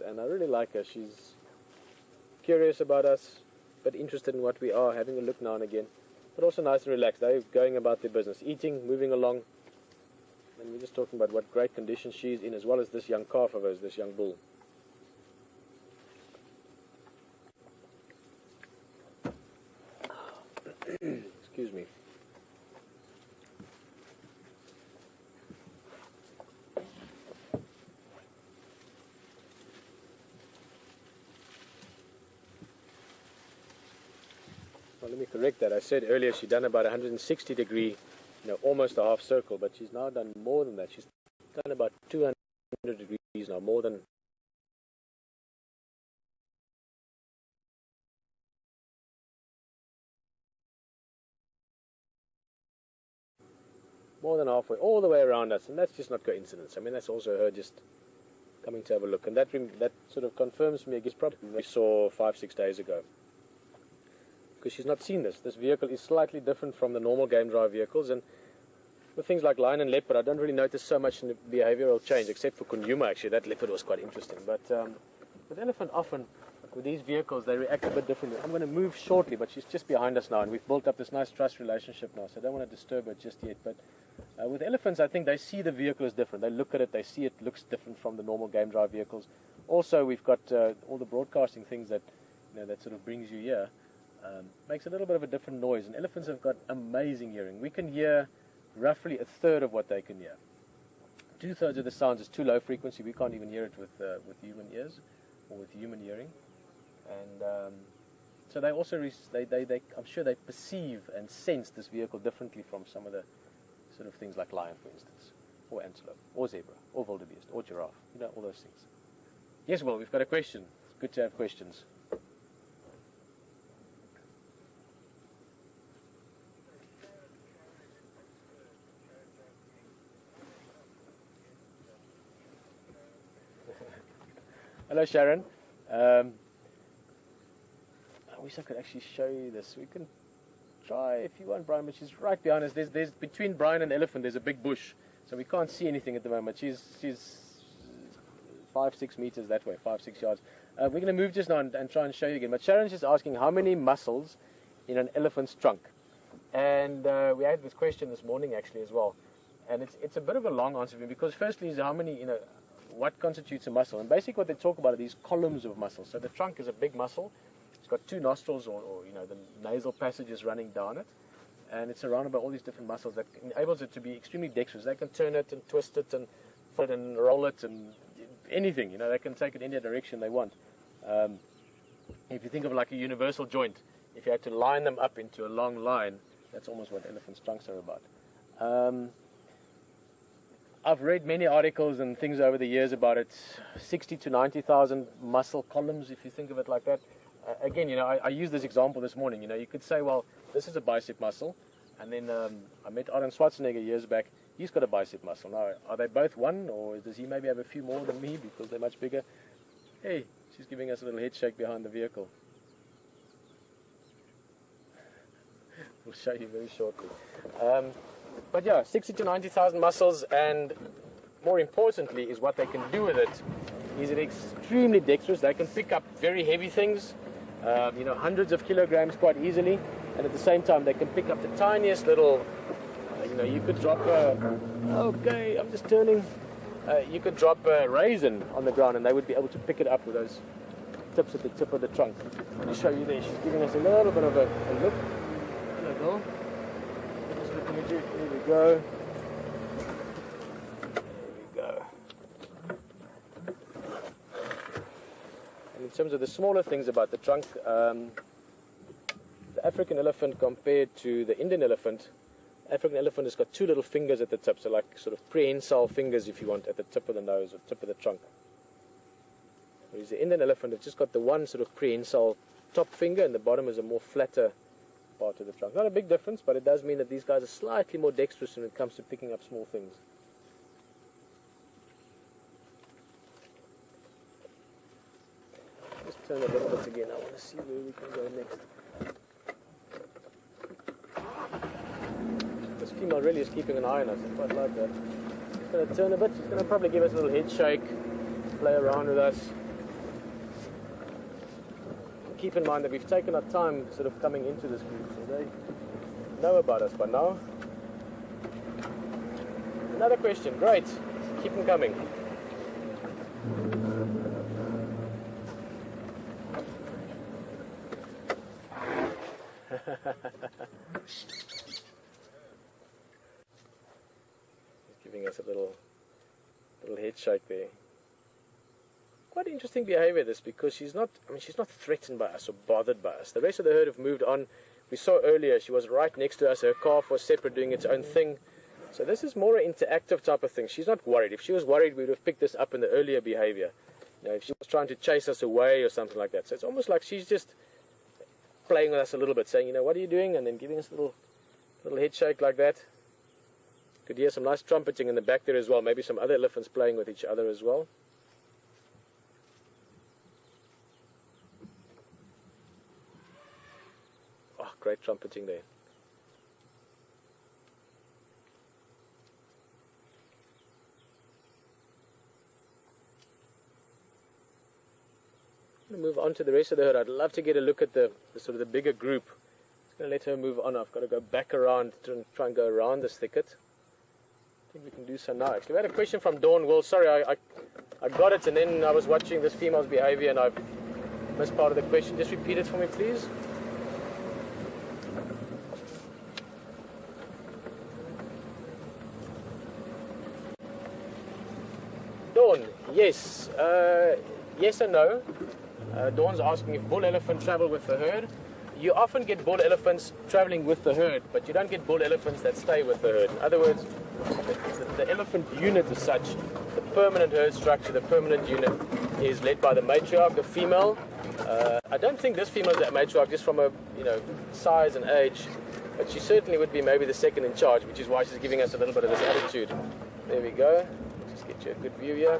And I really like her. She's curious about us, but interested in what we are, having a look now and again, but also nice and relaxed. They're going about their business, eating, moving along, and we're just talking about what great condition she's in, as well as this young calf of hers, this young bull. Excuse me. Well, let me correct that. I said earlier she'd done about 160 degree, almost a half circle, but she's now done more than that. She's done about 200 degrees now, more than halfway, all the way around us, and that's just not coincidence. I mean, that's also her just coming to have a look, and that sort of confirms for me, I guess, probably we saw 5-6 days ago, because she's not seen this. This vehicle is slightly different from the normal game drive vehicles, and with things like lion and leopard, I don't really notice so much in the behavioral change, except for Djuma, actually. That leopard was quite interesting, but with elephant, often with these vehicles, they react a bit differently. I'm going to move shortly, but she's just behind us now, and we've built up this nice trust relationship now, so I don't want to disturb her just yet. But with elephants, I think they see the vehicle as different. They look at it, they see it looks different from the normal game drive vehicles. Also, we've got all the broadcasting things that that sort of brings you here. Makes a little bit of a different noise, and elephants have got amazing hearing. We can hear roughly a third of what they can hear. 2/3 of the sounds is too low frequency. We can't even hear it with human ears or with human hearing. And so they also, I'm sure they perceive and sense this vehicle differently from some of the sort of things like lion, for instance, or antelope, or zebra, or wildebeest, or giraffe, all those things. Yes, well, we've got a question. It's good to have questions. Hello, Sharon. I wish I could actually show you this. We can try if you want, Brian, but she's right behind us. There's between Brian and elephant, there's a big bush, so we can't see anything at the moment. She's 5-6 meters that way, 5-6 yards. We're going to move just now and try and show you again. But Sharon's just asking how many muscles in an elephant's trunk. And we had this question this morning actually as well. And it's a bit of a long answer because firstly is how many, what constitutes a muscle. And basically what they talk about are these columns of muscle. So the trunk is a big muscle. It's got two nostrils or the nasal passages running down it. And it's surrounded by all these different muscles that enables it to be extremely dexterous. They can turn it and twist it and fold it and roll it and anything. They can take it in any direction they want. If you think of like a universal joint, if you had to line them up into a long line, that's almost what elephants' trunks are about. I've read many articles and things over the years about it, 60 to 90,000 muscle columns, if you think of it like that. Again, I used this example this morning. You could say, well, this is a bicep muscle, and then I met Arnold Schwarzenegger years back. He's got a bicep muscle. Now, are they both one, or does he maybe have a few more than me because they're much bigger? Hey, she's giving us a little head shake behind the vehicle. We'll show you very shortly. But yeah, 60 to 90,000 muscles, and more importantly is what they can do with it. Is it extremely dexterous? They can pick up very heavy things, hundreds of kilograms quite easily, and at the same time they can pick up the tiniest little, you could drop okay, I'm just turning, you could drop a raisin on the ground and they would be able to pick it up with those tips at the tip of the trunk. Let me show you there. She's giving us a little bit of a look. Hello, girl. Just looking at you. Here we go. In terms of the smaller things about the trunk, the African elephant compared to the Indian elephant, African elephant has got two little fingers at the tip, so like sort of prehensile fingers, if you want, at the tip of the nose or tip of the trunk. Whereas the Indian elephant has just got the one sort of prehensile top finger, and the bottom is a more flatter part of the trunk. Not a big difference, but it does mean that these guys are slightly more dexterous when it comes to picking up small things. Just turn a little bit again. I want to see where we can go next. This female really is keeping an eye on us. I quite like that. She's going to turn a bit. She's going to probably give us a little head shake, play around with us. Keep in mind that we've taken our time sort of coming into this group, so they know about us by now. Another question, great. Keep them coming. Giving us a little head shake there. Quite interesting behavior this, because she's not threatened by us or bothered by us. The rest of the herd have moved on. We saw earlier she was right next to us. Her calf was separate, doing its own thing. So this is more an interactive type of thing. She's not worried. If she was worried, we would have picked this up in the earlier behavior. You know, if she was trying to chase us away or something like that. So it's almost like she's just playing with us a little bit, saying, you know, what are you doing? And then giving us a little head shake like that. Could hear some nice trumpeting in the back there as well. Maybe some other elephants playing with each other as well. Oh, great trumpeting there. I'm going to move on to the rest of the herd. I'd love to get a look at the sort of the bigger group. I'm going to let her move on. I've got to go back around to try and go around this thicket. I think we can do so now. Actually, we had a question from Dawn. Well, sorry, I got it, and then I was watching this female's behavior and I've missed part of the question. Just repeat it for me, please. Dawn, yes. Yes and no. Dawn's asking if bull elephant travel with the herd. You often get bull elephants traveling with the herd, but you don't get bull elephants that stay with the herd. In other words, the elephant unit as such, the permanent herd structure, the permanent unit is led by the matriarch, the female. I don't think this female is that matriarch just from a size and age, but she certainly would be maybe the second in charge, which is why she's giving us a little bit of this attitude. There we go. Just get you a good view here.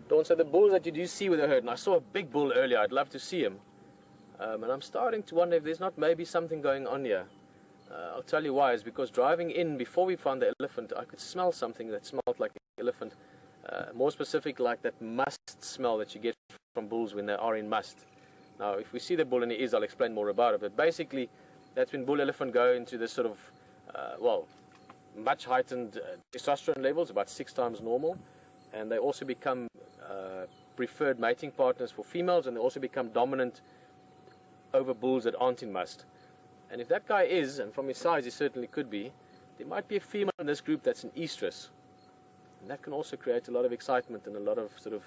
Dawn, so the bulls that you do see with the herd, and I saw a big bull earlier, I'd love to see him. And I'm starting to wonder if there's not maybe something going on here. I'll tell you why. Is because driving in before we found the elephant, I could smell something that smelled like the elephant. More specific, like that must smell that you get from bulls when they are in must. Now, if we see the bull in the ears, I'll explain more about it. But basically, that's when bull elephant go into this sort of, much heightened testosterone levels, about 6 times normal. And they also become preferred mating partners for females, and they also become dominant over bulls that aren't in must. And if that guy is, and from his size he certainly could be, there might be a female in this group that's an estrus. And that can also create a lot of excitement and a lot of sort of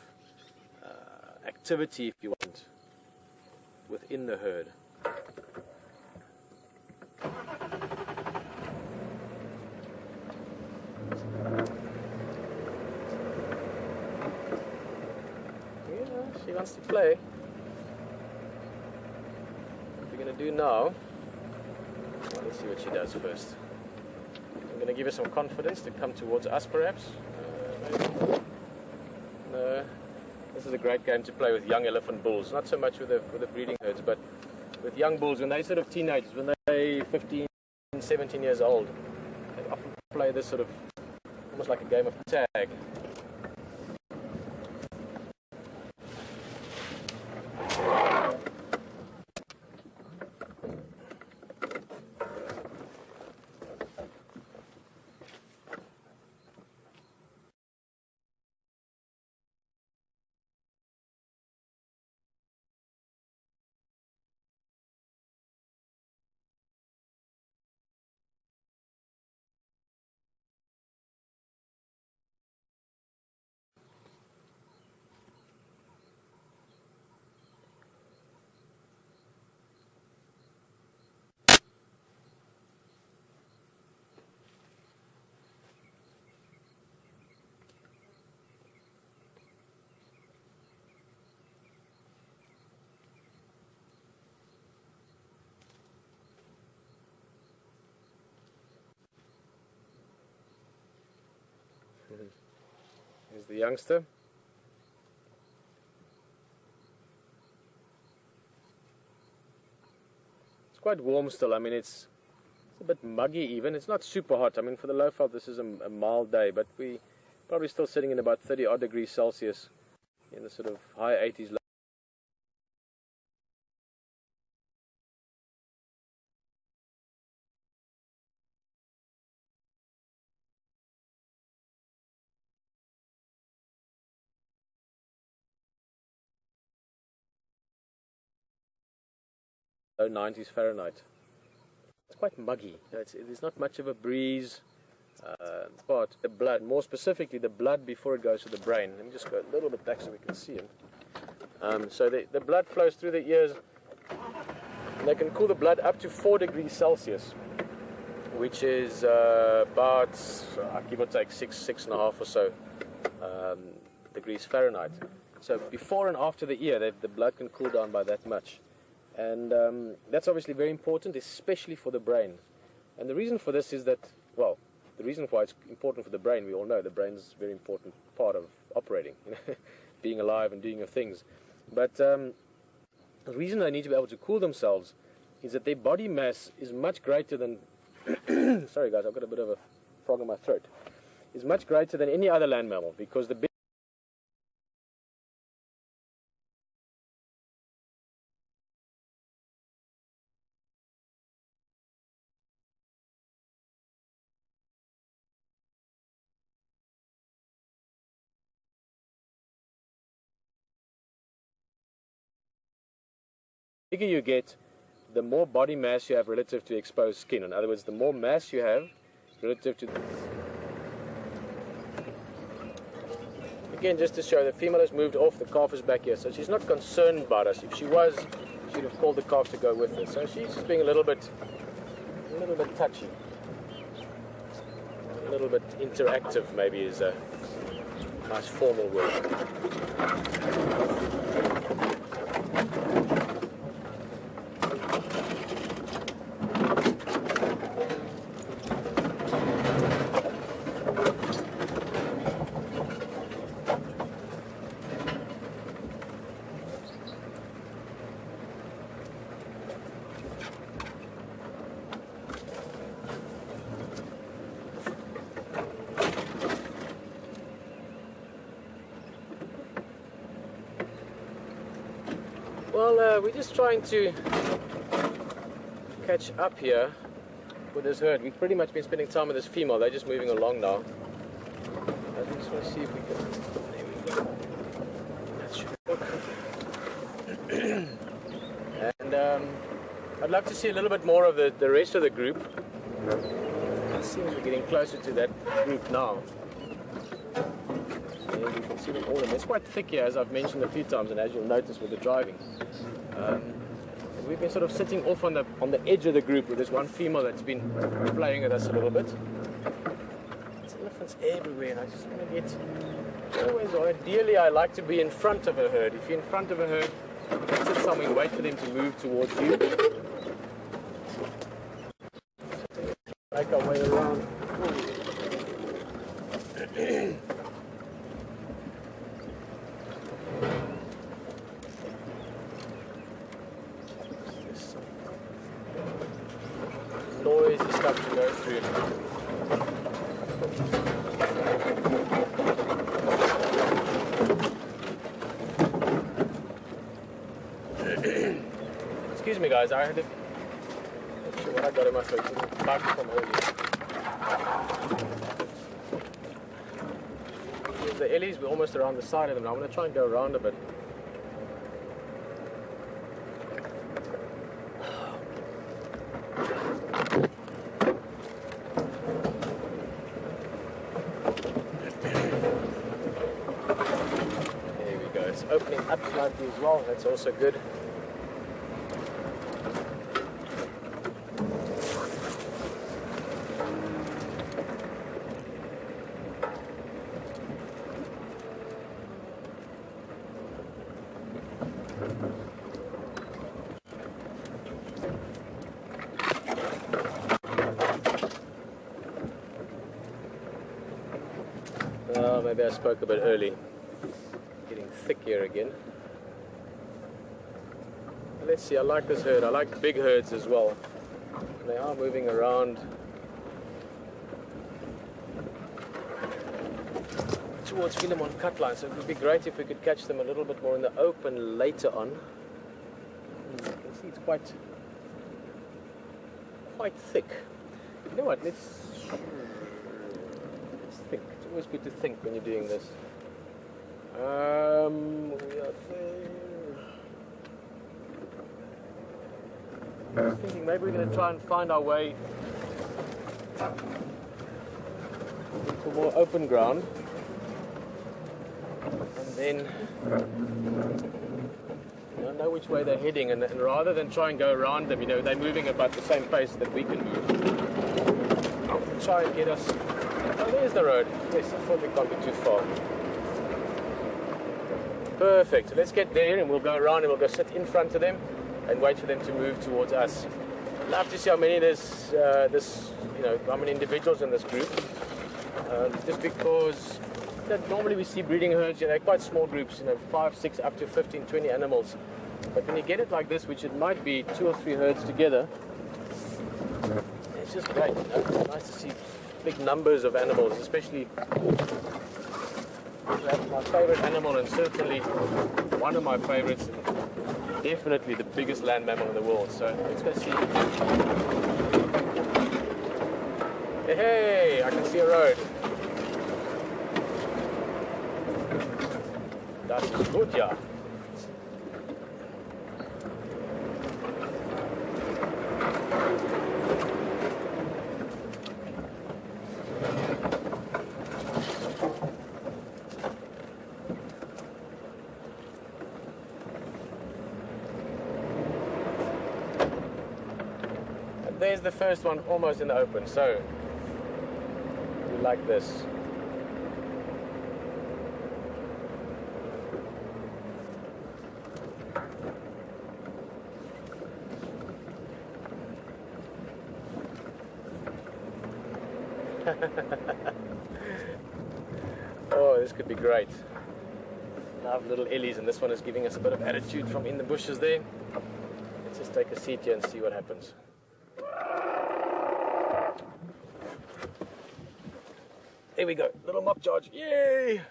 activity, if you want, within the herd. Yeah, she wants to play. What we're going to do now, well, let's see what she does first. I'm going to give her some confidence to come towards us, perhaps. No. This is a great game to play with young elephant bulls. Not so much with the breeding herds, but with young bulls when they're sort of teenagers, when they're 15, 17 years old. They often play this sort of almost like a game of tag. Here's the youngster. It's quite warm still. I mean, it's It's a bit muggy even. It's not super hot. I mean, for the low veld, this is a mild day, but we probably still sitting in about 30 odd degrees Celsius in the sort of high 80s. Low 90s Fahrenheit. It's quite muggy. There's not much of a breeze. But the blood, more specifically the blood before it goes to the brain. Let me just go a little bit back so we can see him. So the blood flows through the ears. And they can cool the blood up to 4 degrees Celsius, which is about, give or take, 6.5 or so degrees Fahrenheit. So before and after the ear, the blood can cool down by that much. And that's obviously very important, especially for the brain. And the reason for this is that, well, the reason why it's important for the brain, we all know the brain is a very important part of operating, being alive and doing your things. But the reason they need to be able to cool themselves is that their body mass is much greater than, sorry guys, I've got a bit of a frog in my throat, is much greater than any other land mammal, because the bigger you get, the more body mass you have relative to exposed skin. In other words, the more mass you have relative to... Again, just to show, the female has moved off, the calf is back here, so she's not concerned about us. If she was, she'd have called the calf to go with her. So she's just being a little bit touchy. A little bit interactive, maybe, is a nice formal word. Well, we're just trying to catch up here with this herd. We've pretty much been spending time with this female. They're just moving along now. I just want to see if we can... There we go. That should work. And I'd love to see a little bit more of the rest of the group. It seems we're getting closer to that group now. And you can see them all. It's quite thick here, as I've mentioned a few times, and as you'll notice with the driving. We've been sort of sitting off on the edge of the group with this one female that's been playing with us a little bit. There's elephants everywhere, and I just want to get... Always, ideally, I like to be in front of a herd. If you're in front of a herd, sit somewhere and wait for them to move towards you. Make our way around. Noisy stuff to go through. Excuse me guys, I had to... Not sure what I got in my throat. Microphone earlier. Here's the Ellies, we're almost around the side of them now. I'm going to try and go around a bit. Opening up slightly as well, that's also good. Maybe I spoke a bit early. Thick here again. Let's see, I like this herd. I like big herds as well. They are moving around towards Philemon Cutline, so it would be great if we could catch them a little bit more in the open later on. You can see it's quite thick. You know what, let's think. It's always good to think when you're doing this. We are there. I was thinking maybe we're going to try and find our way into more open ground, and then know which way they're heading, and rather than try and go around them, they're moving about the same pace that we can move. I'll try and get us. Oh, there's the road. Yes, I thought we can't be too far. Perfect. So let's get there, and we'll go around, and we'll go sit in front of them and wait for them to move towards us. I'd love to see how many there's, how many individuals in this group. Just because normally we see breeding herds, they're quite small groups, 5, 6, up to 15, 20 animals. But when you get it like this, which it might be 2 or 3 herds together, it's just great. It's nice to see big numbers of animals, especially my favorite animal, and certainly one of my favorites, definitely the biggest land mammal in the world. So let's go see. Hey, I can see a road. That's good, yeah. There's the first one almost in the open, so we like this. Oh, this could be great. Love little Ellies, and this one is giving us a bit of attitude from in the bushes there. Let's just take a seat here and see what happens. There we go, little mock charge, yay!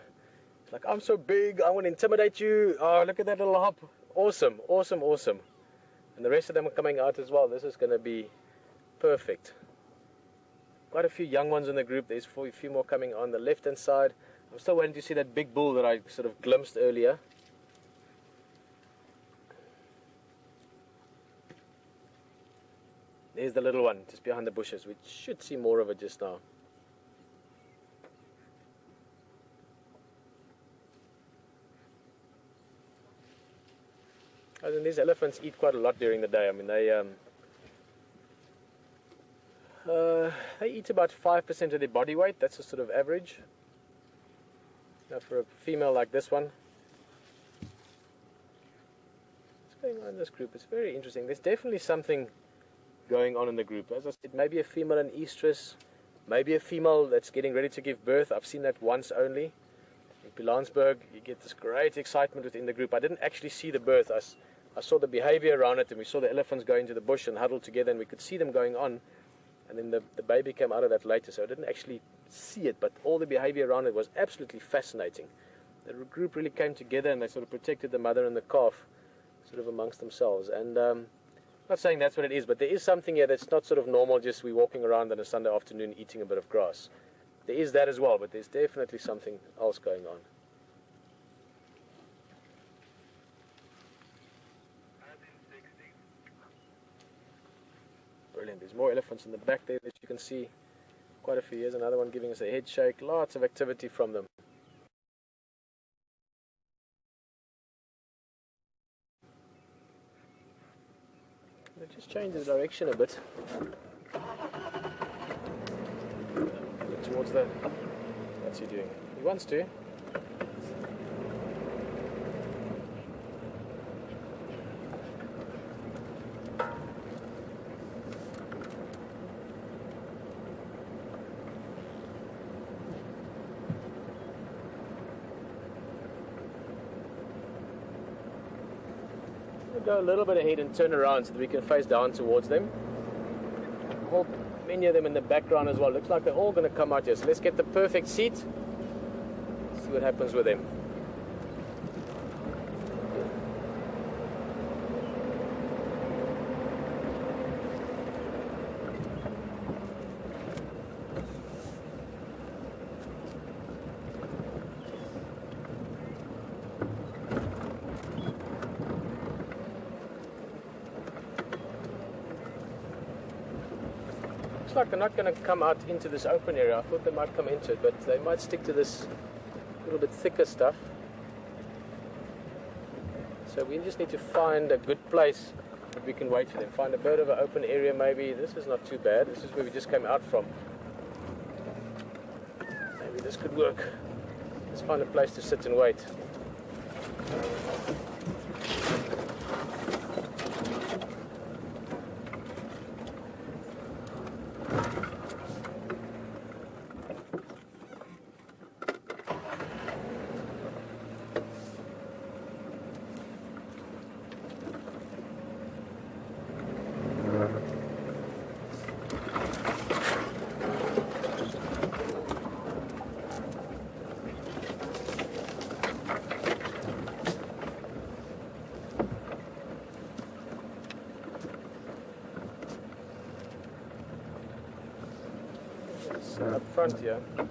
Like, I'm so big, I want to intimidate you. Oh, look at that little hop. Awesome, awesome, awesome. And the rest of them are coming out as well. This is going to be perfect. Quite a few young ones in the group. There's a few more coming on the left-hand side. I'm still waiting to see that big bull that I sort of glimpsed earlier. There's the little one just behind the bushes. We should see more of it just now. And these elephants eat quite a lot during the day. I mean, they eat about 5% of their body weight. That's a sort of average. Now for a female like this one. What's going on in this group? It's very interesting. There's definitely something going on in the group. As I said, maybe a female in estrus, maybe a female that's getting ready to give birth. I've seen that once only. In Pilanesberg, you get this great excitement within the group. I didn't actually see the birth. I saw the behavior around it, and we saw the elephants go into the bush and huddle together, and we could see them going on. And then the baby came out of that later, so I didn't actually see it, but all the behavior around it was absolutely fascinating. The group really came together, and they sort of protected the mother and the calf sort of amongst themselves. And I'm not saying that's what it is, but there is something here that's not sort of normal, just we walking around on a Sunday afternoon eating a bit of grass. There is that as well, but there's definitely something else going on. Brilliant. There's more elephants in the back there that you can see. Quite a few. Here's another one giving us a head shake. Lots of activity from them. They just change the direction a bit. Towards the... What's he doing? He wants to. Go a little bit ahead and turn around so that we can face down towards them. whole many of them in the background as well. Looks like they're all going to come out here. So let's get the perfect seat. See what happens with them. Like they're not going to come out into this open area. I thought they might come into it, but they might stick to this little bit thicker stuff. So we just need to find a good place that we can wait for them. Find a bit of an open area maybe. This is not too bad. This is where we just came out from. Maybe this could work. Let's find a place to sit and wait. Up front here. I'm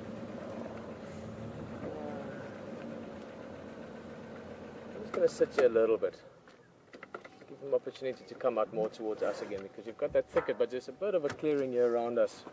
just going to sit here a little bit. Give them opportunity to come out more towards us again, because you've got that thicket, but there's a bit of a clearing here around us.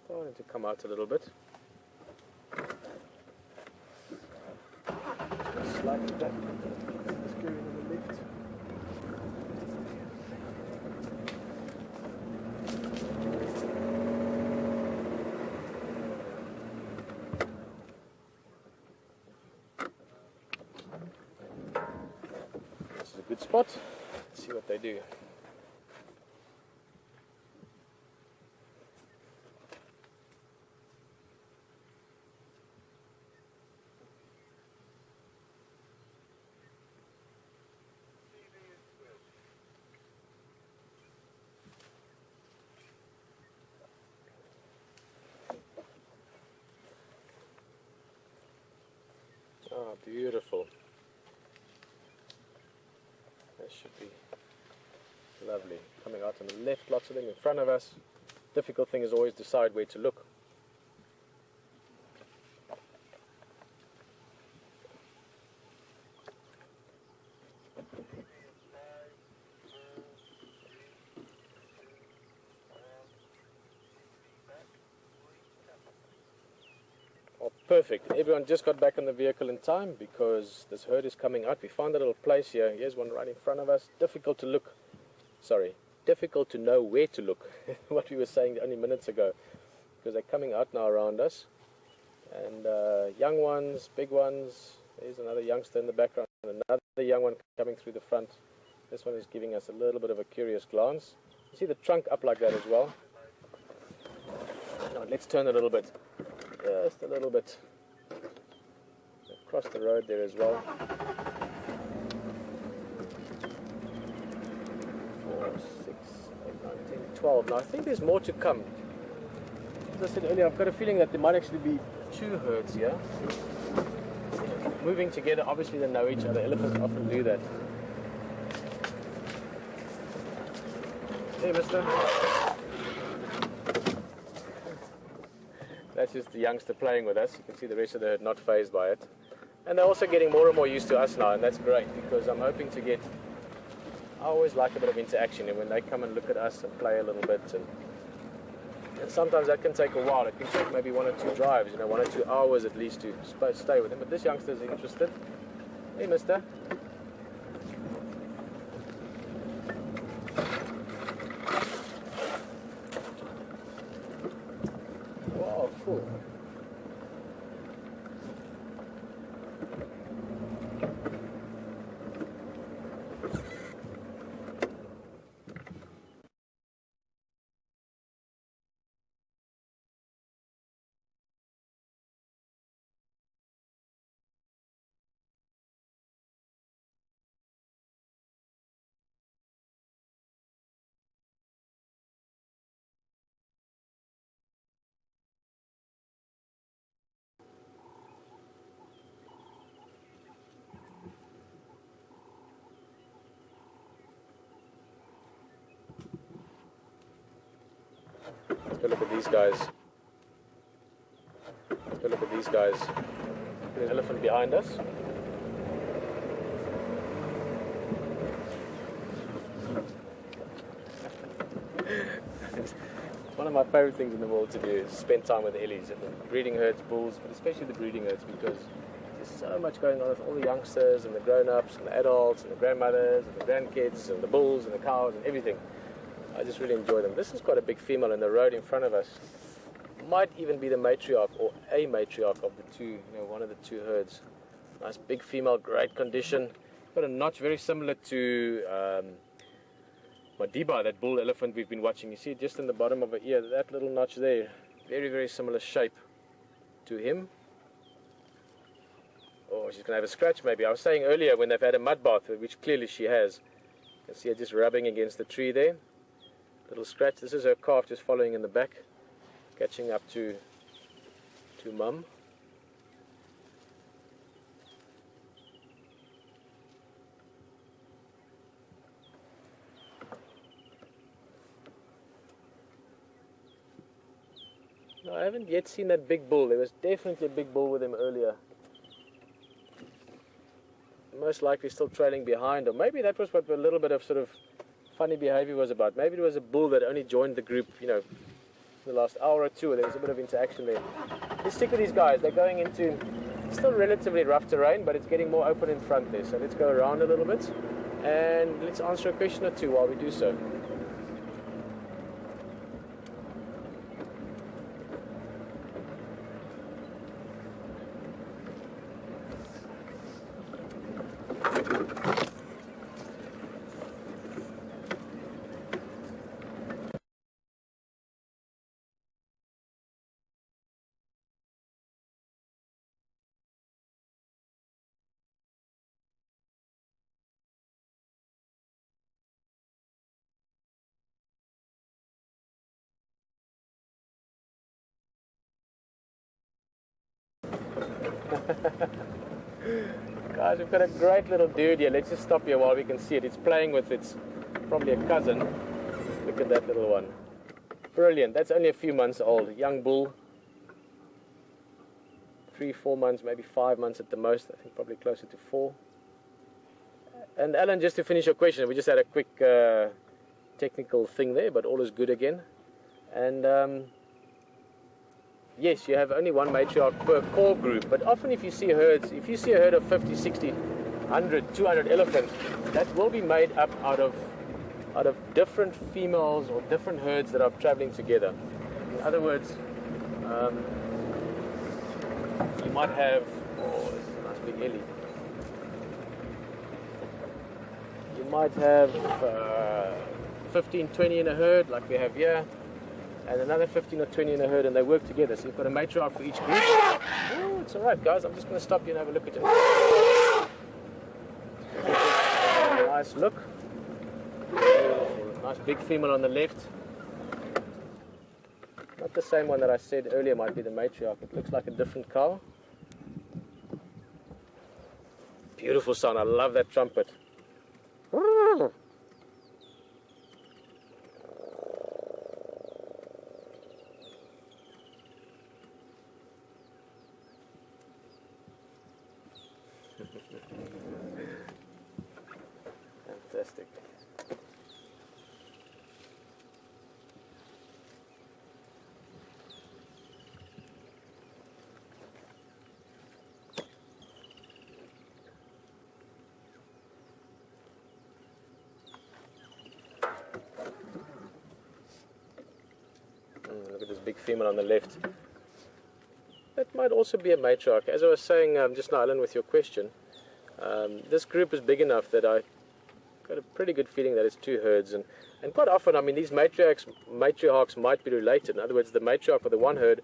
Starting to come out a little bit. Slightly back. Screwing in the lift. This is a good spot. Let's see what they do. Ah, beautiful. That should be lovely. Coming out on the left, lots of them in front of us. Difficult thing is always decide where to look. Perfect. Everyone just got back in the vehicle in time because this herd is coming out. We found a little place here. Here's one right in front of us. Difficult to look. Sorry. Difficult to know where to look. What we were saying only minutes ago. Because they're coming out now around us. And young ones, big ones. There's another youngster in the background. Another young one coming through the front. This one is giving us a little bit of a curious glance. You see the trunk up like that as well. Now let's turn a little bit. Just a little bit. Across the road there as well. 4, 6, 8, 9, 10, 12. Now I think there's more to come. As I said earlier, I've got a feeling that there might actually be 2 herds here. Moving together, obviously they know each other. Elephants often do that. Hey, mister. That's just the youngster playing with us. You can see the rest of the herd not fazed by it. And they're also getting more and more used to us now, and that's great because I'm hoping to get... I always like a bit of interaction, and when they come and look at us and play a little bit, and sometimes that can take a while. It can take maybe 1 or 2 drives, 1 or 2 hours at least to stay with them. But this youngster's interested. Hey, mister. Wow, cool. Let's go look at these guys. Let's go look at these guys. There's an elephant behind us. One of my favorite things in the world to do is spend time with the Ellies and the breeding herds, bulls, but especially the breeding herds, because there's so much going on with all the youngsters and the grown-ups and the adults and the grandmothers and the grandkids and the bulls and the cows and everything. I just really enjoy them. This is quite a big female in the road in front of us. Might even be the matriarch or a matriarch of the two, one of the two herds. Nice big female, great condition. Got a notch very similar to Madiba, that bull elephant we've been watching. You see it just in the bottom of her ear, that little notch there. Very, very similar shape to him. Oh, she's going to have a scratch maybe. I was saying earlier when they've had a mud bath, which clearly she has. You can see her just rubbing against the tree there. Little scratch. This is her calf just following in the back, catching up to mum. No, I haven't yet seen that big bull. There was definitely a big bull with him earlier. Most likely still trailing behind, or maybe that was what a little bit of sort of funny behavior was about. Maybe it was a bull that only joined the group, the last hour or two. There was a bit of interaction there. Let's stick with these guys. They're going into still relatively rough terrain, but it's getting more open in front there. So let's go around a little bit and let's answer a question or two while we do so. Guys, we've got a great little dude here. Let's just stop here while we can see it. It's playing with its, probably a cousin. Look at that little one. Brilliant. That's only a few months old. A young bull. 3, 4 months, maybe 5 months at the most. I think probably closer to 4. And Alan, just to finish your question, we just had a quick technical thing there, but all is good again. And yes, you have only one matriarch per core group, but often if you see herds, if you see a herd of 50, 60, 100, 200 elephants, that will be made up out of different females or different herds that are traveling together. In other words, you might have, oh, this is a nice big ellie. You might have 15, 20 in a herd like we have here, and another 15 or 20 in a herd, and they work together. So you've got a matriarch for each group. Oh, it's all right, guys. I'm just going to stop you and have a look at you. Nice look. Nice big female on the left. Not the same one that I said earlier might be the matriarch. It looks like a different cow. Beautiful sound. I love that trumpet. Fantastic. Look at this big female on the left. That might also be a matriarch. As I was saying just now, Alan, with your question, this group is big enough that I got a pretty good feeling that it's two herds. And quite often, I mean, these matriarchs might be related. In other words, the matriarch for the one herd,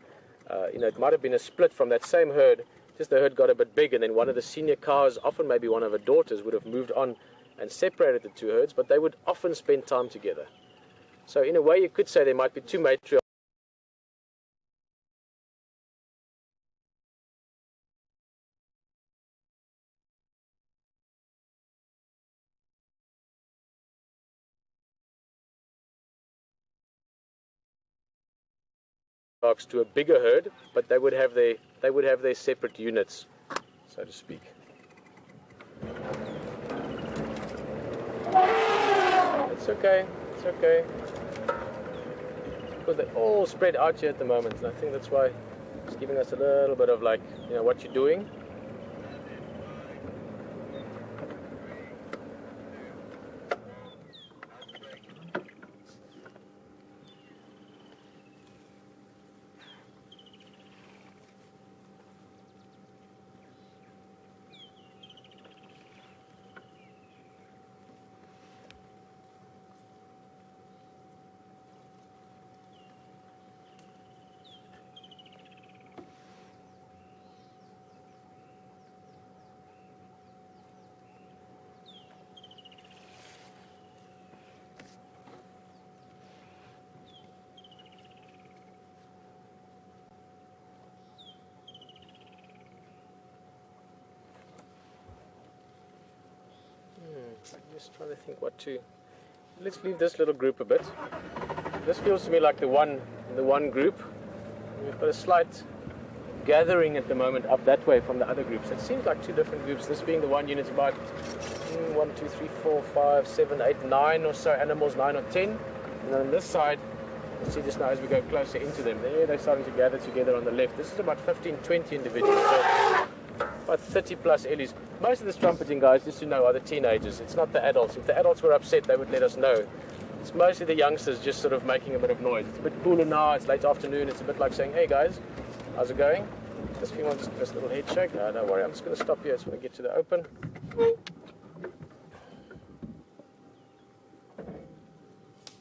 it might have been a split from that same herd, just the herd got a bit big, and then one of the senior cows, often maybe one of her daughters, would have moved on and separated the two herds, but they would often spend time together. So in a way, you could say there might be two matriarchs to a bigger herd, but they would have their separate units, so to speak. It's okay, it's okay. Because they're all spread out here at the moment, and I think that's why it's giving us a little bit of like, what you're doing. I'm just trying to think what to. Let's leave this little group a bit. This feels to me like the one group. We've got a slight gathering at the moment up that way from the other groups. It seems like two different groups. This being the one unit, about 1, 2, 3, 4, 5, 7, 8, 9 or so animals, 9 or 10. And then on this side, you see just now as we go closer into them, there they're starting to gather together on the left. This is about 15, 20 individuals. So about 30 plus ellies. Most of this trumpeting, guys, just to know, are the teenagers. It's not the adults. If the adults were upset, they would let us know. It's mostly the youngsters just sort of making a bit of noise. It's a bit cooler now. It's late afternoon. It's a bit like saying, hey, guys, how's it going? This female just give us a little head shake. No, don't worry. I'm just going to stop here. I just want to get to the open.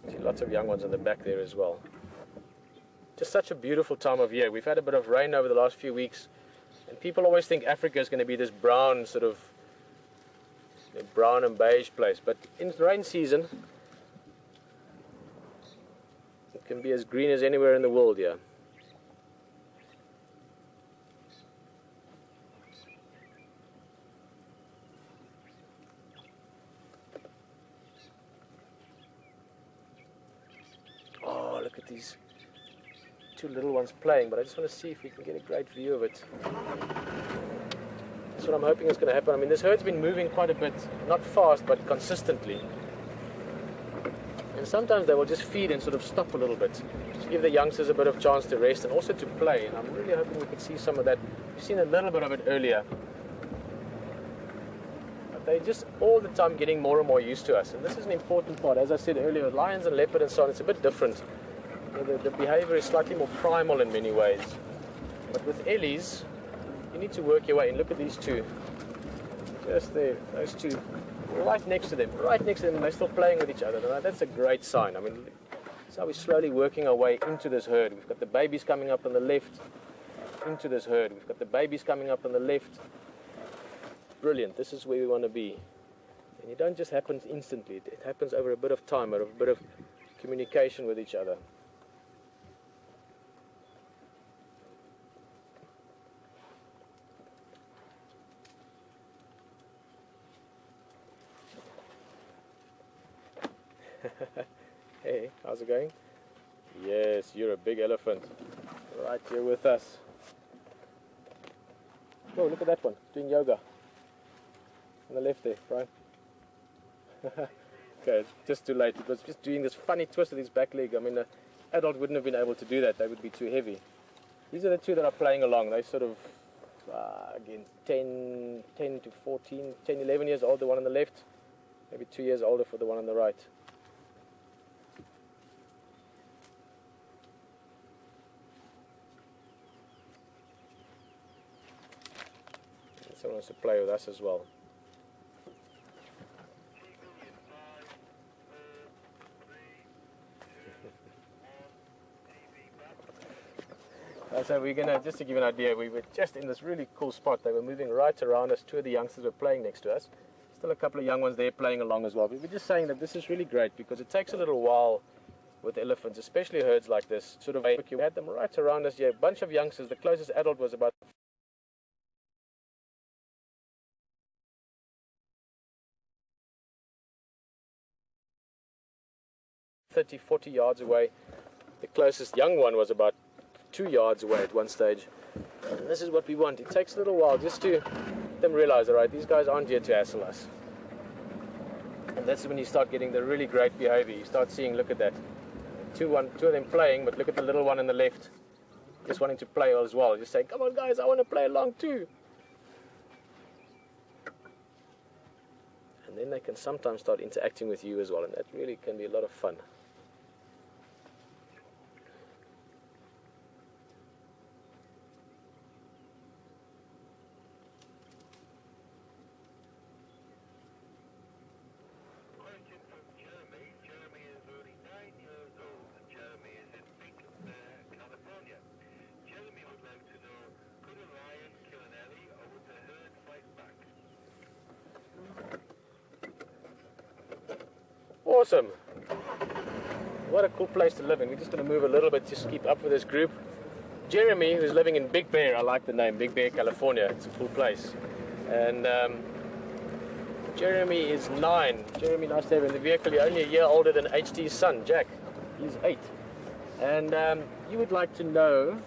See lots of young ones in the back there as well. Just such a beautiful time of year. We've had a bit of rain over the last few weeks. And people always think Africa is going to be this brown, sort of brown and beige place. But in rain season, it can be as green as anywhere in the world, yeah. Oh, look at these two little ones playing, but I just want to see if we can get a great view of it. That's what I'm hoping is going to happen. I mean, this herd's been moving quite a bit, not fast, but consistently. And sometimes they will just feed and sort of stop a little bit, to give the youngsters a bit of chance to rest and also to play. And I'm really hoping we can see some of that. We've seen a little bit of it earlier. But they're just all the time getting more and more used to us. And this is an important part. As I said earlier, with lions and leopard and so on, it's a bit different. The behavior is slightly more primal in many ways. But with ellies, you need to work your way in. Look at these two. Just there, those two. Right next to them, and they're still playing with each other. That's a great sign. I mean, that's how we're slowly working our way into this herd. We've got the babies coming up on the left into this herd. We've got the babies coming up on the left. Brilliant. This is where we want to be. And it don't just happen instantly. It happens over a bit of time, over a bit of communication with each other. Hey, how's it going? Yes, you're a big elephant. Right here with us. Oh, look at that one, doing yoga. On the left there, Brian. Okay, just too late. It was just doing this funny twist with his back leg. I mean, an adult wouldn't have been able to do that. They would be too heavy. These are the two that are playing along. They're sort of, again, 10 to 14, 10, 11 years old, the one on the left. Maybe 2 years older for the one on the right. Someone wants to play with us as well. So we're gonna, just to give you an idea, we were just in this really cool spot. They were moving right around us. Two of the youngsters were playing next to us. Still a couple of young ones there playing along as well. We were just saying that this is really great because it takes a little while with elephants, especially herds like this. Sort of, you had them right around us. Yeah, a bunch of youngsters. The closest adult was about 30, 40 yards away. The closest young one was about 2 yards away at one stage. And this is what we want. It takes a little while just to let them realize, all right, these guys aren't here to hassle us. And that's when you start getting the really great behavior. You start seeing, look at that. Two of them playing, but look at the little one on the left, just wanting to play as well. Just say, come on guys, I want to play along too. And then they can sometimes start interacting with you as well, and that really can be a lot of fun. Awesome. What a cool place to live in. We're just going to move a little bit to keep up with this group. Jeremy, who's living in Big Bear, I like the name, Big Bear, California. It's a cool place. And Jeremy is 9. Jeremy, nice to have him in the vehicle. You're only a year older than HD's son, Jack. He's 8. And you would like to know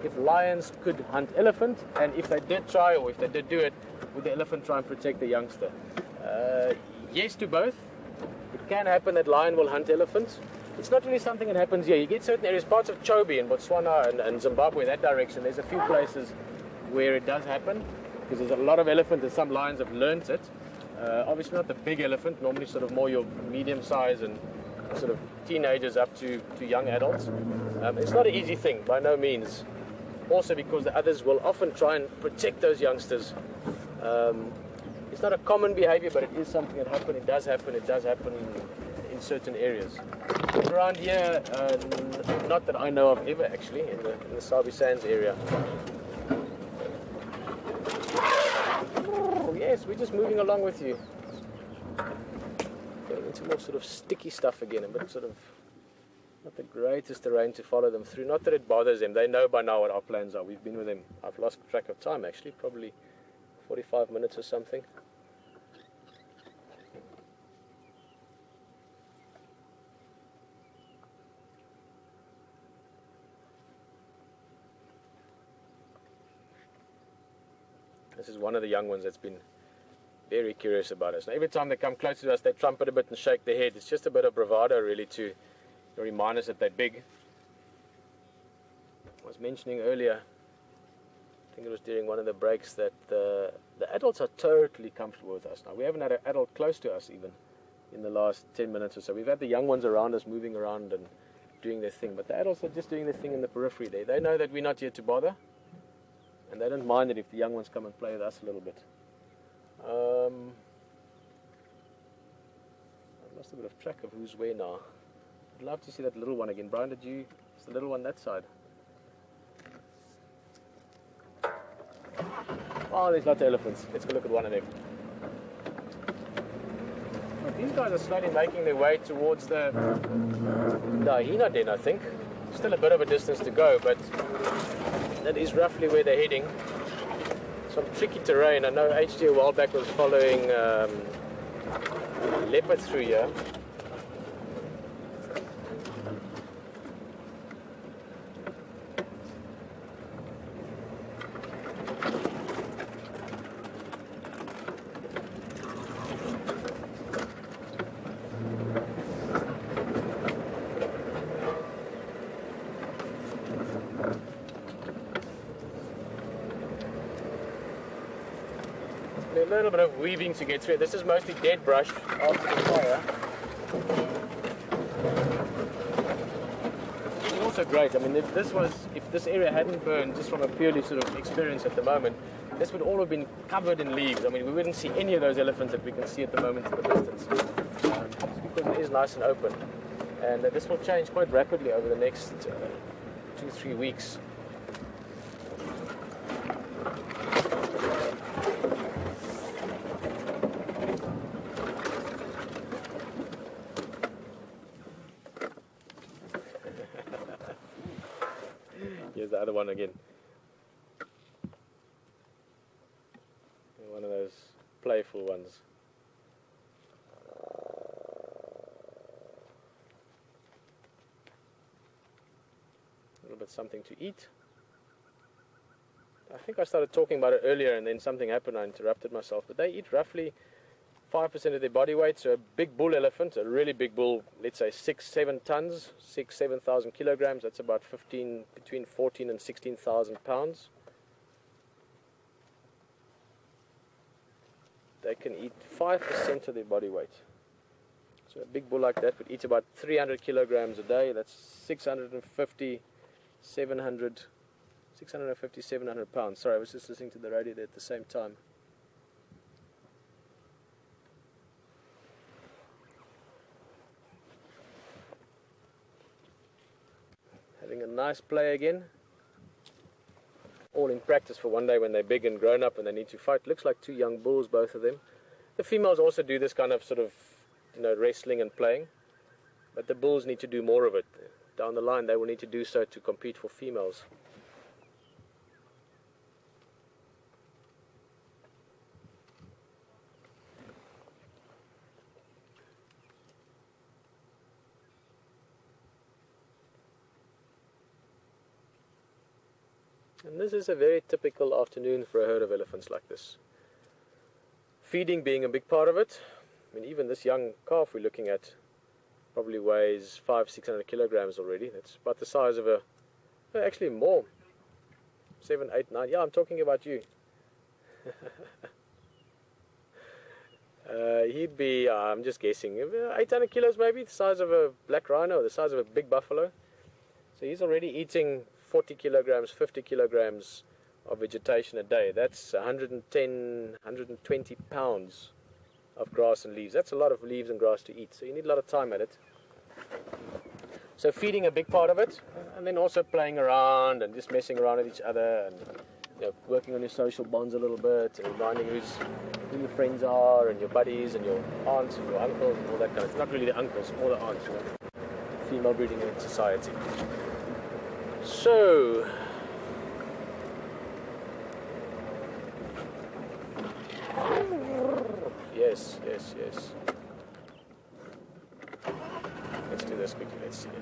if lions could hunt elephant, and if they did try, or if they did do it, would the elephant try and protect the youngster? Yes to both. It can happen that lion will hunt elephants. It's not really something that happens here. You get certain areas, parts of Chobe in Botswana and Zimbabwe, that direction, there's a few places where it does happen, because there's a lot of elephant and some lions have learnt it. Obviously not the big elephant, normally sort of more your medium size and sort of teenagers up to young adults. It's not an easy thing, by no means. Also because the others will often try and protect those youngsters. It's not a common behavior, but it is something that happens. It does happen in certain areas. Around here, not that I know of ever actually, in the Sabi Sands area. Oh, yes, we're just moving along with you. Getting into more sort of sticky stuff again, but sort of not the greatest terrain to follow them through. Not that it bothers them. They know by now what our plans are. We've been with them. I've lost track of time actually, probably 45 minutes or something. This is one of the young ones that's been very curious about us. Now, every time they come close to us, they trumpet a bit and shake their head. It's just a bit of bravado, really, to remind us that they're big. I was mentioning earlier, I think it was during one of the breaks, that the adults are totally comfortable with us. Now, we haven't had an adult close to us even in the last 10 minutes or so. We've had the young ones around us moving around and doing their thing, but the adults are just doing their thing in the periphery there. They know that we're not here to bother. And they don't mind it if the young ones come and play with us a little bit. I've lost a bit of track of who's where now. I'd love to see that little one again. Brian, is the little one that side? Oh, there's lots of elephants. Let's go look at one of them. But these guys are slowly making their way towards the hyena den, I think. Still a bit of a distance to go, but that is roughly where they're heading. Some tricky terrain. I know HD a while back was following leopard through here. A little bit of weaving to get through. This is mostly dead brush after the fire. It's also great. I mean, if this area hadn't burned, just from a purely sort of experience at the moment, this would all have been covered in leaves. I mean, we wouldn't see any of those elephants that we can see at the moment in the distance. Because it is nice and open. And this will change quite rapidly over the next 2-3 weeks. Here's the other one again. One of those playful ones. A little bit something to eat. I think I started talking about it earlier and then something happened. I interrupted myself. But they eat roughly 5% of their body weight. So a big bull elephant, a really big bull, let's say 6-7 tons, 6,000-7,000 kilograms. That's about between 14 and 16,000 pounds. They can eat 5% of their body weight. So a big bull like that would eat about 300 kilograms a day. That's 650, 700 pounds. Sorry, I was just listening to the radio there at the same time. Having a nice play again. All in practice for one day when they're big and grown up and they need to fight. Looks like two young bulls, both of them. The females also do this kind of sort of, wrestling and playing. But the bulls need to do more of it. Down the line, they will need to do so to compete for females. And this is a very typical afternoon for a herd of elephants like this. Feeding being a big part of it. I mean, even this young calf we're looking at probably weighs 500-600 kilograms already. That's about the size of a, actually more, 7, 8, 9. Yeah, I'm talking about you. He'd be, I'm just guessing, 800 kilos maybe, the size of a black rhino, or the size of a big buffalo. So he's already eating 40 kilograms, 50 kilograms of vegetation a day. That's 110, 120 pounds of grass and leaves. That's a lot of leaves and grass to eat, so you need a lot of time at it. So feeding a big part of it, and then also playing around and just messing around with each other, and working on your social bonds a little bit, and reminding who your friends are, and your buddies, and your aunts, and your uncles, and all that kind of. It's not really the uncles, more the aunts, Female breeding in society. So, yes. Let's do this quickly, let's see it.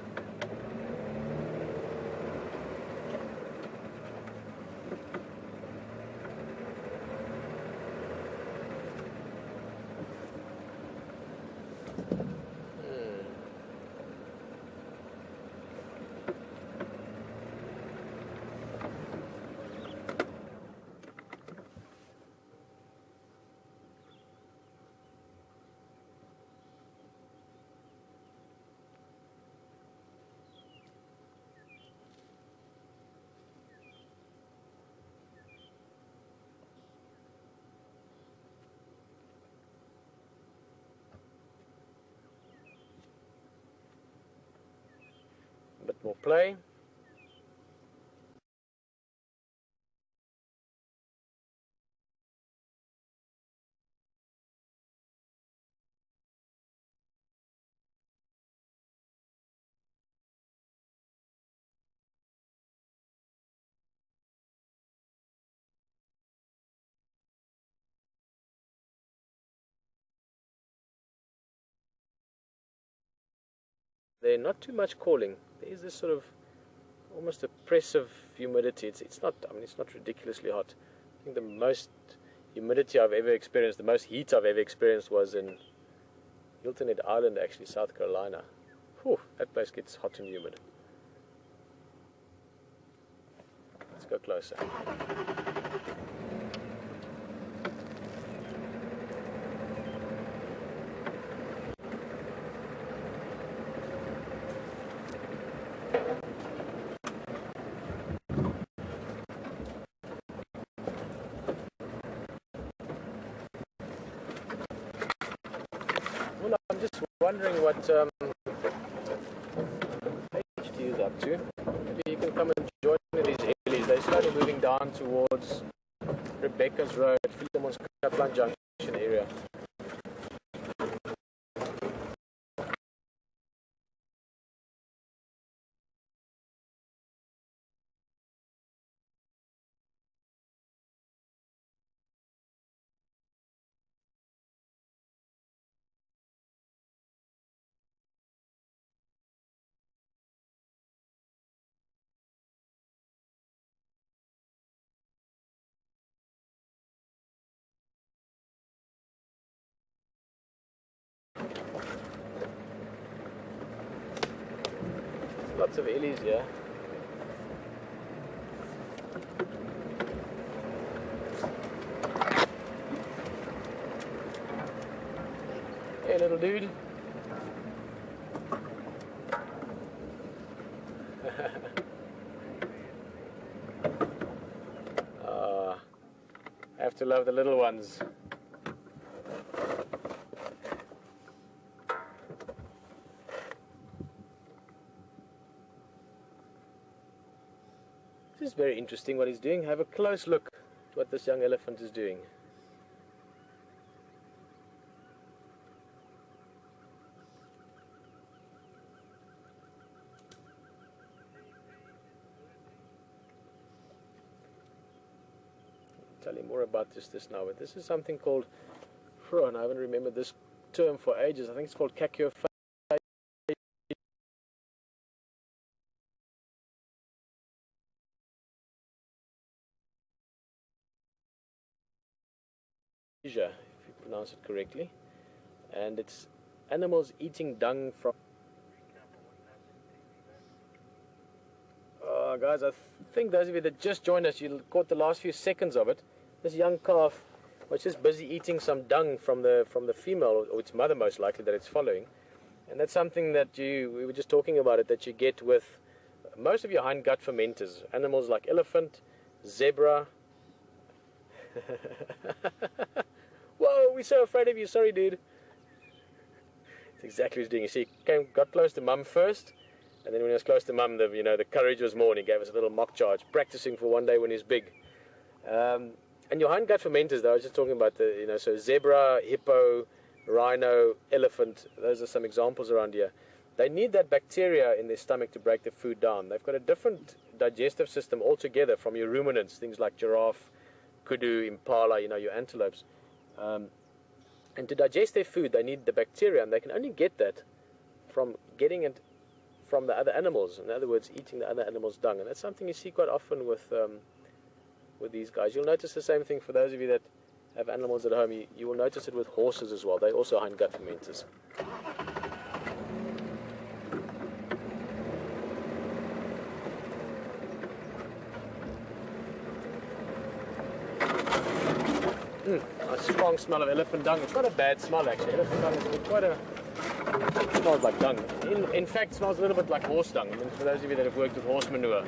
Bit more play. There's not too much calling. There is this sort of almost oppressive humidity. It's not, I mean, it's not ridiculously hot. I think the most humidity I've ever experienced, the most heat I've ever experienced was in Hilton Head Island, actually, South Carolina. Whew, that place gets hot and humid. Let's go closer. wondering what HT is up to, maybe you can come and join me these ellies. They're slowly moving down towards Rebecca's Road, Philemon's Kaplan Junction area. Lots of ellies here. Hey little dude. I have to love the little ones. This is very interesting what he's doing. Have a close look at what this young elephant is doing. I'll tell you more about this now, but this is something called, and I haven't remembered this term for ages. I think it's called cachyophagia. If you pronounce it correctly, and it's animals eating dung from. Guys, I think those of you that just joined us, you caught the last few seconds of it. This young calf was just busy eating some dung from the female, or its mother most likely, that it's following, and that's something that we were just talking about it, that you get with most of your hindgut fermenters, animals like elephant, zebra. Whoa, we're so afraid of you. Sorry, dude. That's exactly what he's doing. You see, he got close to mum first, and then when he was close to mum, the courage was more, and he gave us a little mock charge, practicing for one day when he's big. And your hindgut fermenters, though, I was just talking about so zebra, hippo, rhino, elephant. Those are some examples around here. They need that bacteria in their stomach to break the food down. They've got a different digestive system altogether from your ruminants, things like giraffe, kudu, impala, your antelopes. And to digest their food, they need the bacteria, and they can only get that from getting it from the other animals. In other words, eating the other animals' dung. And that's something you see quite often with these guys. You'll notice the same thing for those of you that have animals at home. You will notice it with horses as well. They also hindgut fermenters. A strong smell of elephant dung. It's not a bad smell, actually. Elephant dung is it smells like dung. In fact, it smells a little bit like horse dung. I mean, for those of you that have worked with horse manure,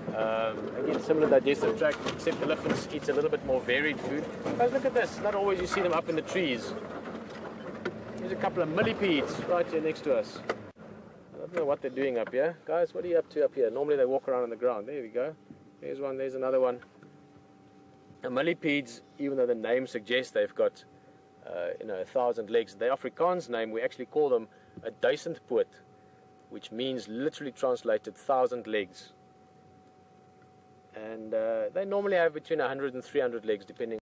again, similar digestive tract, except elephants eat a little bit more varied food. Guys, look at this. Not always you see them up in the trees. There's a couple of millipedes right here next to us. I don't know what they're doing up here. Guys, what are you up to up here? Normally they walk around on the ground. There we go. There's one, there's another one. The millipedes, even though the name suggests they've got 1,000 legs, the Afrikaans name, we actually call them a duisendpoot, which means literally translated 1,000 legs. And they normally have between 100 and 300 legs, depending.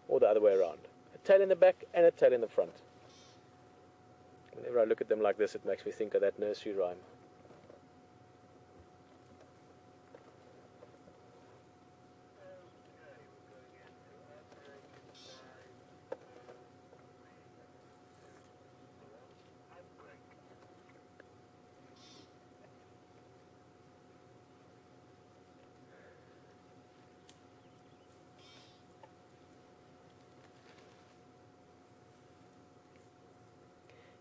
or the other way around. A tail in the back and a tail in the front. Whenever I look at them like this, it makes me think of that nursery rhyme.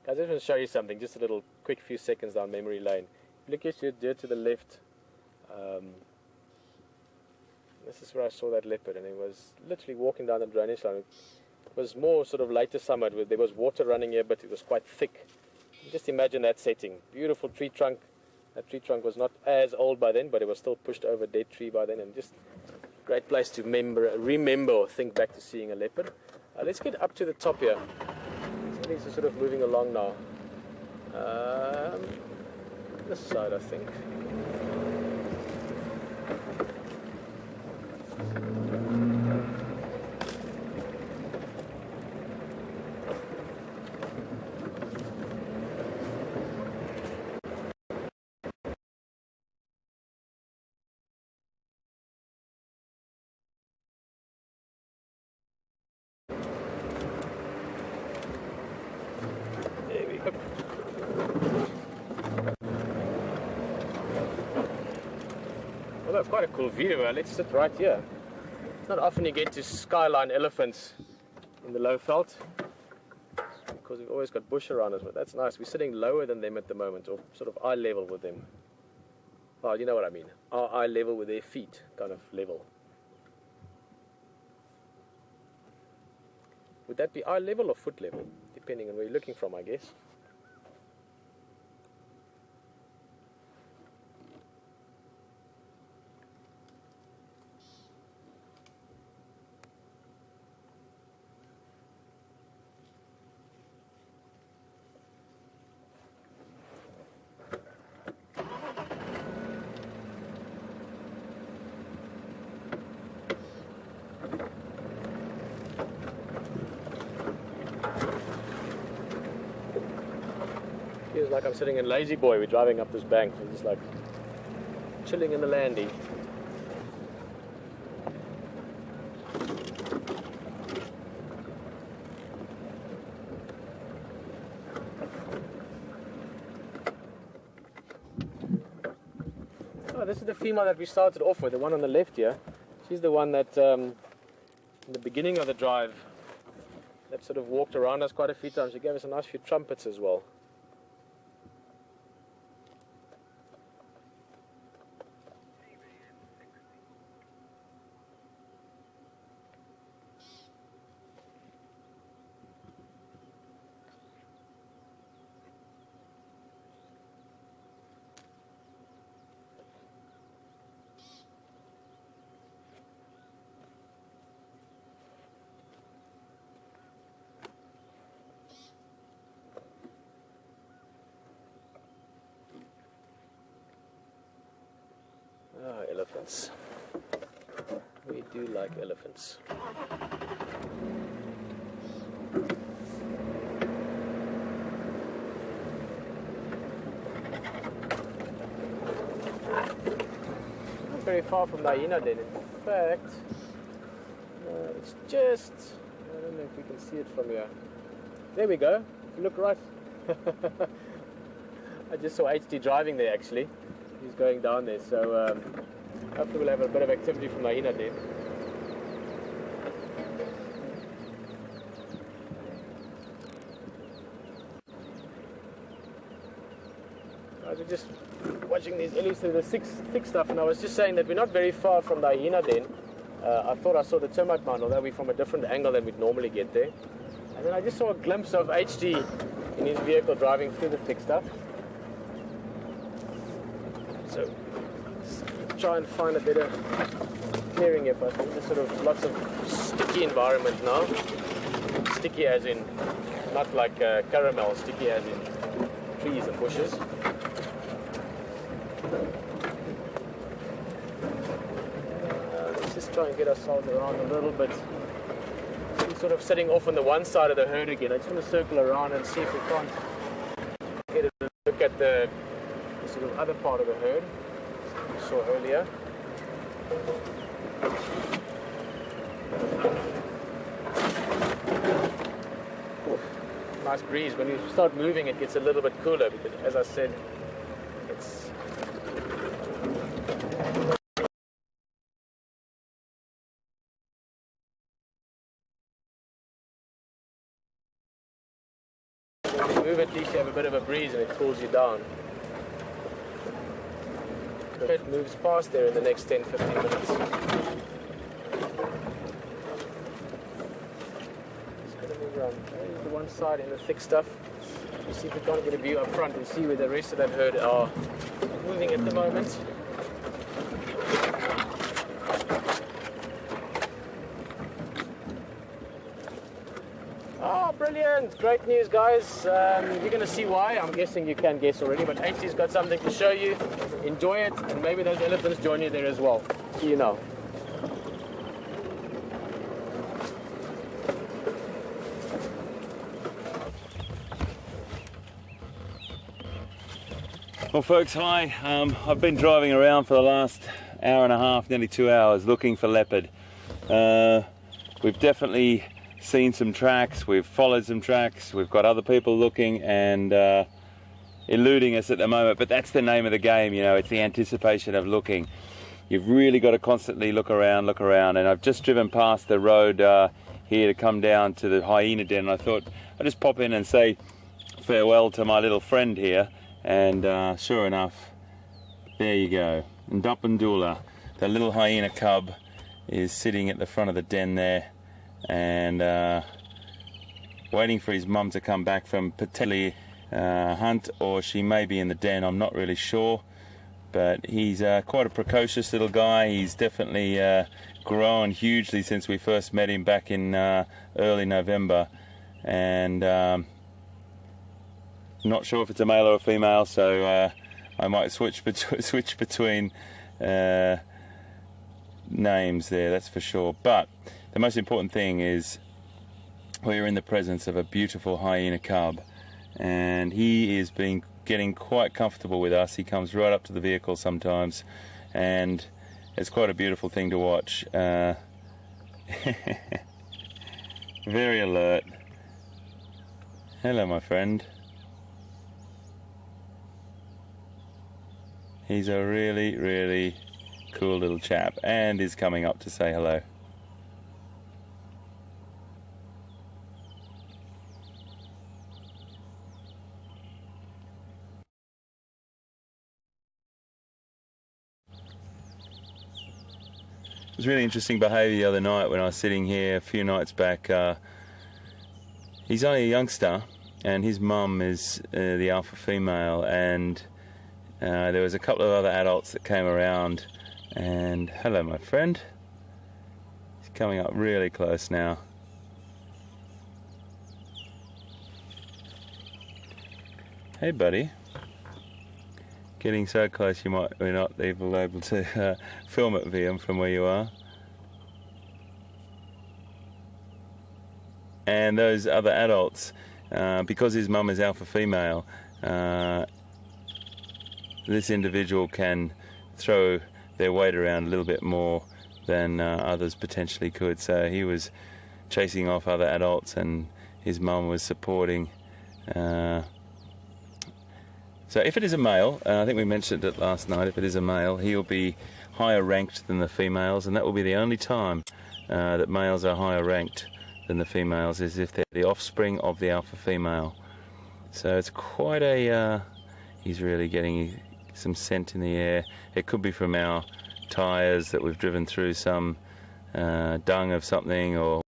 Guys, I just want to show you something, just a little quick few seconds down memory lane. Look at your deer to the left. This is where I saw that leopard, and it was literally walking down the drainage line. It was more sort of later summer, there was water running here, but it was quite thick. Just imagine that setting. Beautiful tree trunk. That tree trunk was not as old by then, but it was still pushed over a dead tree by then, and just a great place to remember or think back to seeing a leopard. Let's get up to the top here. These are sort of moving along now. This side, I think. Well, that's quite a cool view. Let's sit right here. It's not often you get to skyline elephants in the low veld, because we've always got bush around us, but that's nice. We're sitting lower than them at the moment, or sort of eye level with them. Oh, you know what I mean. Our eye level with their feet, kind of level. Would that be eye level or foot level? Depending on where you're looking from, I guess. Feels like I'm sitting in Lazy Boy. We're driving up this bank. We're just like chilling in the landy. Oh, this is the female that we started off with, the one on the left here. She's the one that, in the beginning of the drive, that sort of walked around us quite a few times. She gave us a nice few trumpets as well. Ah, elephants. We do like elephants. Not very far from the hyena then. In fact, it's just, I don't know if we can see it from here. There we go. If you look right. I just saw HD driving there actually. He's going down there, so hopefully we'll have a bit of activity from the hyena then. Guys, we're just watching these ellies through the thick stuff, and I was just saying that we're not very far from the hyena den. I thought I saw the termite mound, although we're from a different angle than we'd normally get there. And then I just saw a glimpse of HD in his vehicle driving through the thick stuff. So let's try and find a better clearing here first. There's sort of lots of sticky environment now. Sticky as in, not like caramel, sticky as in trees and bushes. Let's just try and get ourselves around a little bit. sort of sitting off on the one side of the herd again. I just want to circle around and see if we can't get a look at the sort of other part of the herd we saw earlier. Nice breeze. When you start moving, it gets a little bit cooler because, as I said, it's when you move, at least you have a bit of a breeze and it cools you down. It moves past there in the next 10-15 minutes. There's the one side in the thick stuff. You see if we can't get a view up front and see where the rest of that herd are moving at the moment. Oh, brilliant! Great news, guys. You're going to see why. I'm guessing you can guess already, but HT's got something to show you. Enjoy it, and maybe those elephants join you there as well. See you now. Well folks, hi. I've been driving around for the last hour and a half, nearly 2 hours, looking for leopard. We've definitely seen some tracks, we've followed some tracks, we've got other people looking and eluding us at the moment, but that's the name of the game, you know, it's the anticipation of looking. You've really got to constantly look around, and I've just driven past the road here to come down to the hyena den, and I thought I'd just pop in and say farewell to my little friend here. And sure enough, there you go. Ndapandula, the little hyena cub, is sitting at the front of the den there and waiting for his mum to come back from potentially hunt, or she may be in the den, I'm not really sure. But he's quite a precocious little guy. He's definitely grown hugely since we first met him back in early November. And not sure if it's a male or a female, so I might switch between names there, that's for sure. But the most important thing is we're in the presence of a beautiful hyena cub, and he is getting quite comfortable with us. He comes right up to the vehicle sometimes, and it's quite a beautiful thing to watch. Very alert. Hello, my friend. He's a really, really cool little chap and is coming up to say hello. It was really interesting behaviour the other night when I was sitting here a few nights back. He's only a youngster and his mum is the alpha female, and there was a couple of other adults that came around, and hello my friend. He's coming up really close now. Hey buddy. Getting so close we're not even able to film it, VM, from where you are. And those other adults, because his mum is alpha female, this individual can throw their weight around a little bit more than others potentially could. So he was chasing off other adults and his mum was supporting. So if it is a male, I think we mentioned it last night, if it is a male, he'll be higher ranked than the females, and that will be the only time that males are higher ranked than the females, is if they're the offspring of the alpha female. So it's quite a... he's really getting some scent in the air. It could be from our tyres that we've driven through some dung of something, or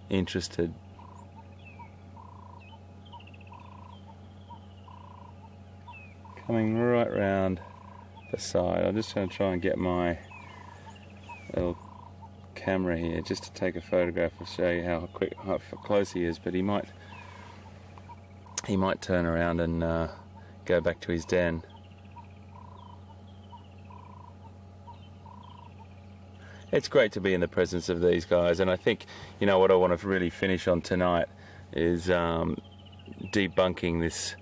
interested. Coming right round. the side. I'm just going to try and get my little camera here just to take a photograph and show you how close he is, but he might turn around and go back to his den. It's great to be in the presence of these guys, and I think, you know, what I want to really finish on tonight is debunking this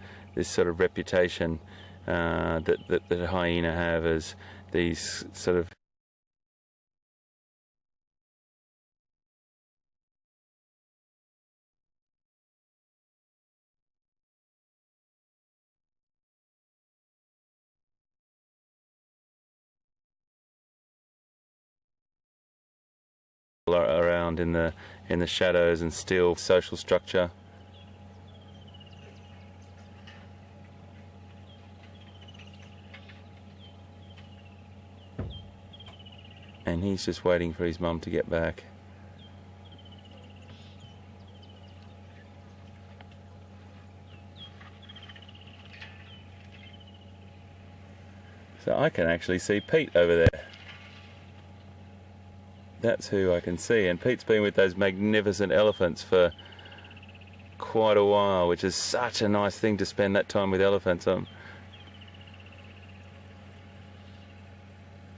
sort of reputation that hyena have as these sort of around in the shadows and steal social structure. And he's just waiting for his mum to get back. So I can actually see Pete over there. That's who I can see, and Pete's been with those magnificent elephants for quite a while, which is such a nice thing to spend that time with elephants.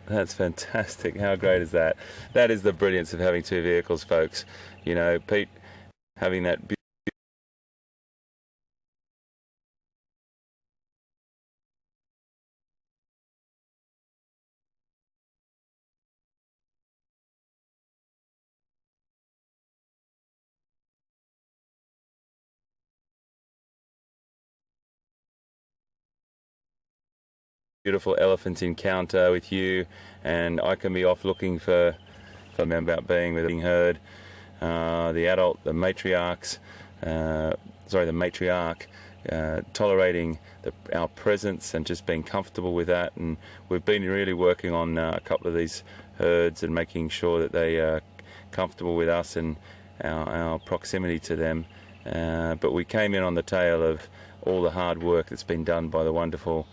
That's fantastic. How great is that? That is the brilliance of having two vehicles, folks. You know, Pete having that beautiful elephant encounter with you, and I can be off looking for about being with being herd. The matriarch, tolerating our presence and just being comfortable with that. And we've been really working on a couple of these herds and making sure that they are comfortable with us and our proximity to them. But we came in on the tail of all the hard work that's been done by the wonderful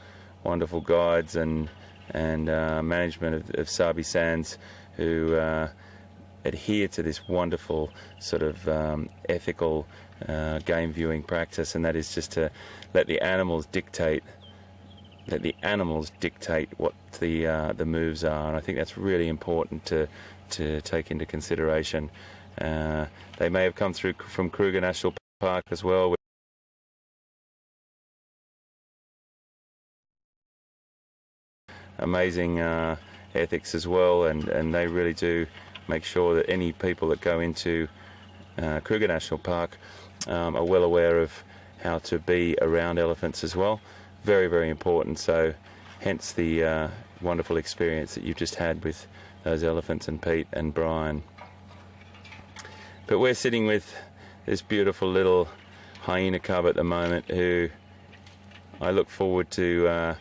guides and management of Sabi Sands, who adhere to this wonderful sort of ethical game viewing practice, and that is just to let the animals dictate what the moves are. And I think that's really important to take into consideration. They may have come through from Kruger National Park as well. Amazing ethics as well, and they really do make sure that any people that go into Kruger National Park are well aware of how to be around elephants as well. Very, very important. So hence the wonderful experience that you've just had with those elephants and Pete and Brian. But we're sitting with this beautiful little hyena cub at the moment, who I look forward to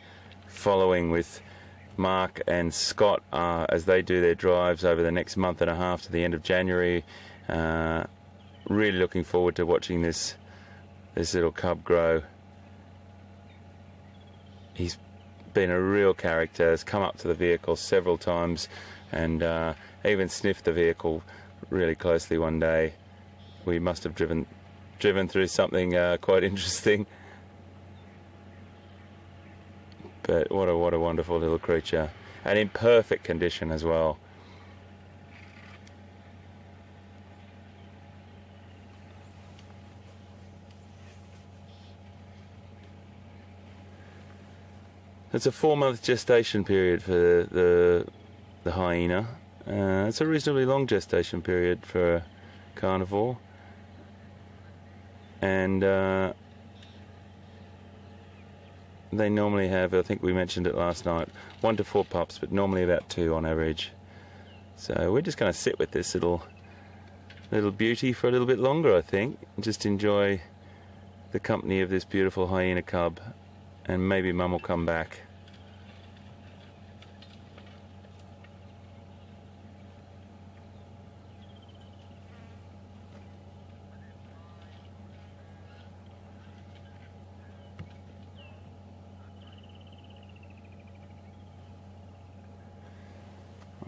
following with Mark and Scott as they do their drives over the next month and a half to the end of January. Really looking forward to watching this little cub grow. He's been a real character, has come up to the vehicle several times, and even sniffed the vehicle really closely one day. We must have driven through something quite interesting. But what a wonderful little creature, and in perfect condition as well. It's a 4-month gestation period for the hyena. It's a reasonably long gestation period for a carnivore, and they normally have, I think we mentioned it last night, 1 to 4 pups, but normally about 2 on average. So we're just going to sit with this little beauty for a little bit longer, I think, and just enjoy the company of this beautiful hyena cub, and maybe Mum will come back.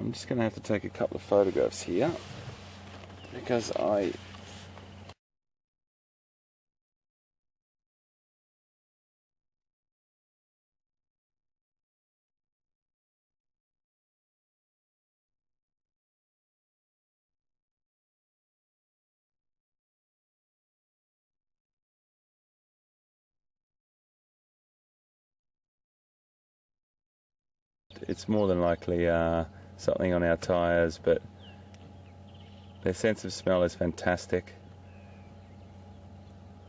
I'm just going to have to take a couple of photographs here because it's more than likely something on our tyres, but their sense of smell is fantastic.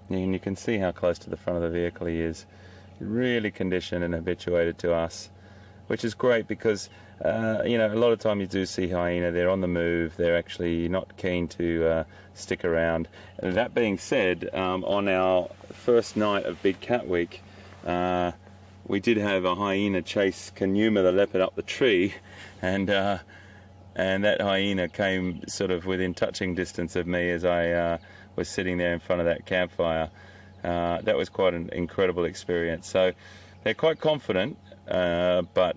And you can see how close to the front of the vehicle he is. Really conditioned and habituated to us, which is great because you know, a lot of time you do see hyena, they're on the move, they're actually not keen to stick around. And that being said, on our first night of Big Cat Week, we did have a hyena chase Djuma the leopard up the tree, and that hyena came sort of within touching distance of me as I was sitting there in front of that campfire. That was quite an incredible experience. So they're quite confident, but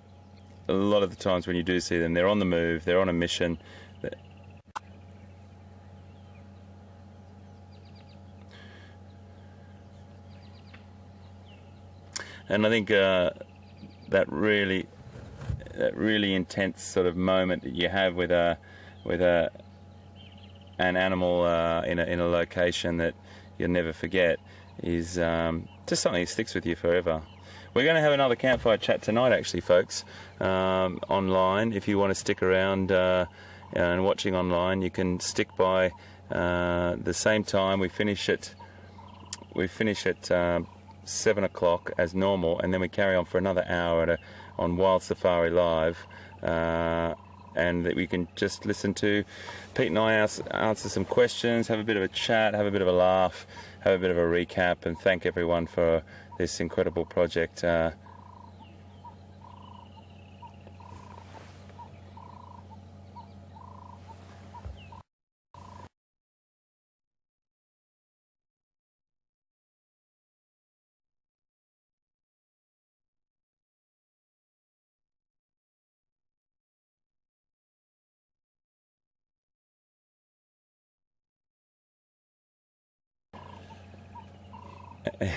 a lot of the times when you do see them, they're on the move, they're on a mission. And I think that really intense sort of moment that you have with an animal in a location that you'll never forget is just something that sticks with you forever. We're going to have another campfire chat tonight, actually, folks, online. If you want to stick around and watching online, you can stick by the same time. We finish at 7 o'clock as normal, and then we carry on for another hour on Wild Safari Live, and that we can just listen to Pete and I answer some questions, have a bit of a chat, have a bit of a laugh, have a bit of a recap, and thank everyone for this incredible project.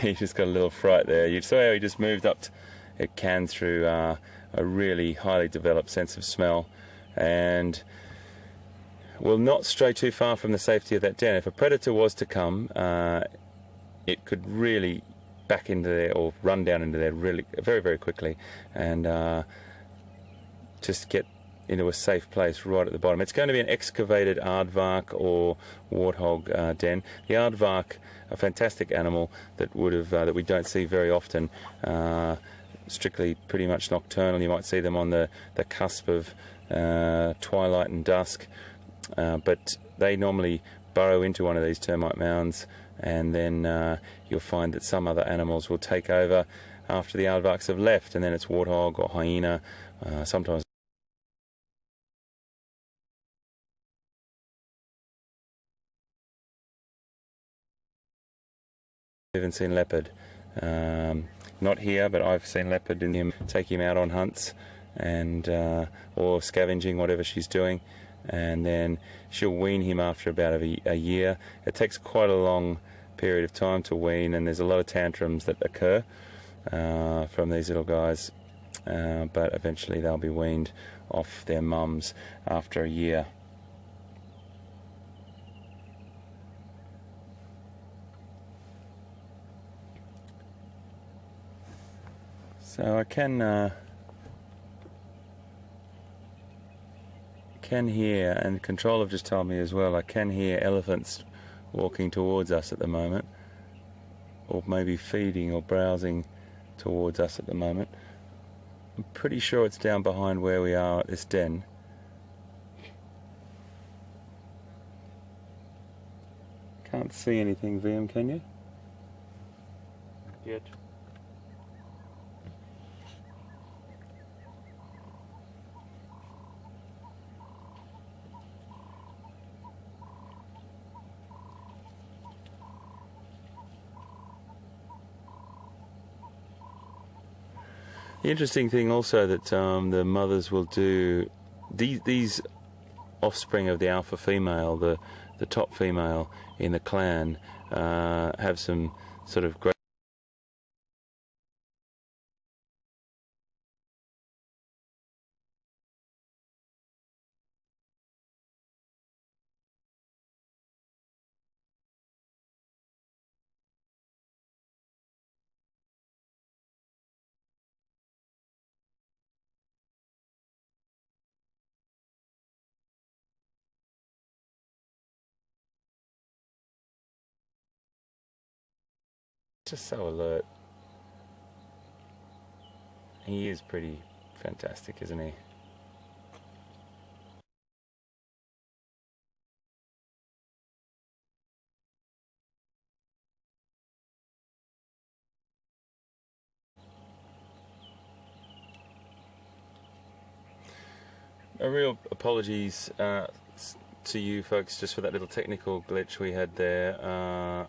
He just got a little fright there. You saw how he just moved up a can through a really highly developed sense of smell, and will not stray too far from the safety of that den. If a predator was to come, it could really back into there or run down into there really very, very quickly, and just get into a safe place right at the bottom. It's going to be an excavated aardvark or warthog den. The aardvark, a fantastic animal that we don't see very often. Strictly pretty much nocturnal. You might see them on the cusp of twilight and dusk, but they normally burrow into one of these termite mounds, and then you'll find that some other animals will take over after the aardvarks have left, and then it's warthog or hyena, sometimes. I've even seen leopard, not here, but I've seen leopard in him, take him out on hunts, and or scavenging, whatever she's doing, and then she'll wean him after about a year. It takes quite a long period of time to wean, and there's a lot of tantrums that occur from these little guys, but eventually they'll be weaned off their mums after a year. So I can hear, and Control have just told me as well, I can hear elephants walking towards us at the moment, or maybe feeding or browsing towards us at the moment. I'm pretty sure it's down behind where we are at this den. Can't see anything, VM, can you? Yet. The interesting thing also that the mothers will do these offspring of the alpha female, the top female in the clan, have some sort of great just so alert. He is pretty fantastic, isn't he? A real apologies to you folks just for that little technical glitch we had there.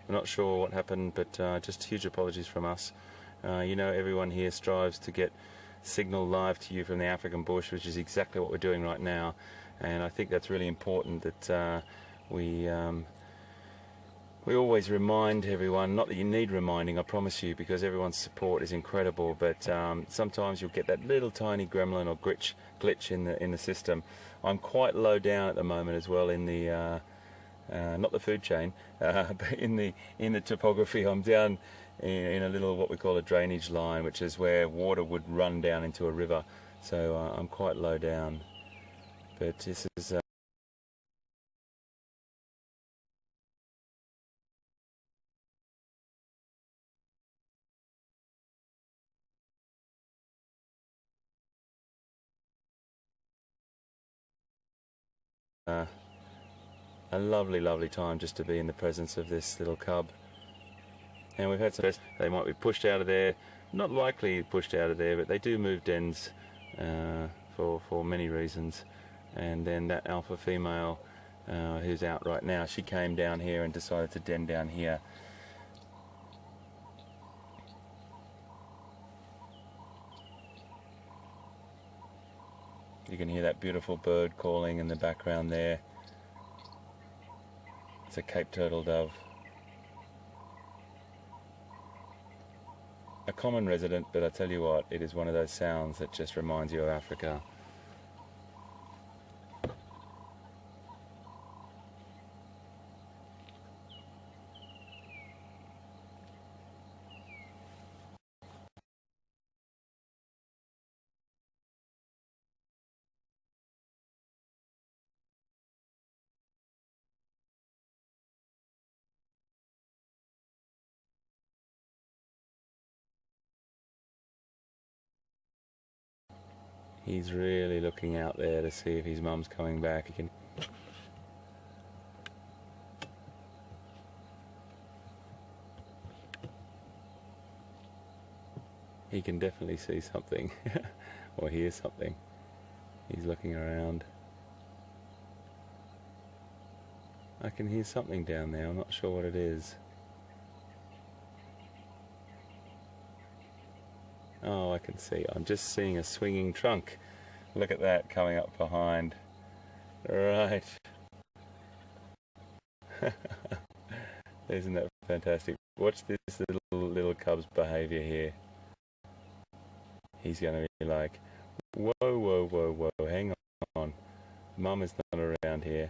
I'm not sure what happened, but just huge apologies from us. You know, everyone here strives to get signal live to you from the African bush, which is exactly what we're doing right now. And I think that's really important that we always remind everyone, not that you need reminding, I promise you, because everyone's support is incredible, but sometimes you'll get that little tiny gremlin or glitch in the system. I'm quite low down at the moment as well in the not the food chain, but in the topography. I'm down in a little what we call a drainage line, which is where water would run down into a river. So I'm quite low down, but this is a lovely time just to be in the presence of this little cub. And we've had some, they might be pushed out of there, not likely pushed out of there, but they do move dens for many reasons. And then that alpha female who's out right now, she came down here and decided to den down here. You can hear that beautiful bird calling in the background there. It's a Cape turtle dove. A common resident, but I tell you what, it is one of those sounds that just reminds you of Africa. He's really looking out there to see if his mum's coming back. He can definitely see something or hear something. He's looking around. I can hear something down there. I'm not sure what it is. Oh, I can see. I'm just seeing a swinging trunk. Look at that coming up behind. Right. Isn't that fantastic? Watch this little cub's behaviour here. He's going to be like, whoa, hang on. Mum is not around here.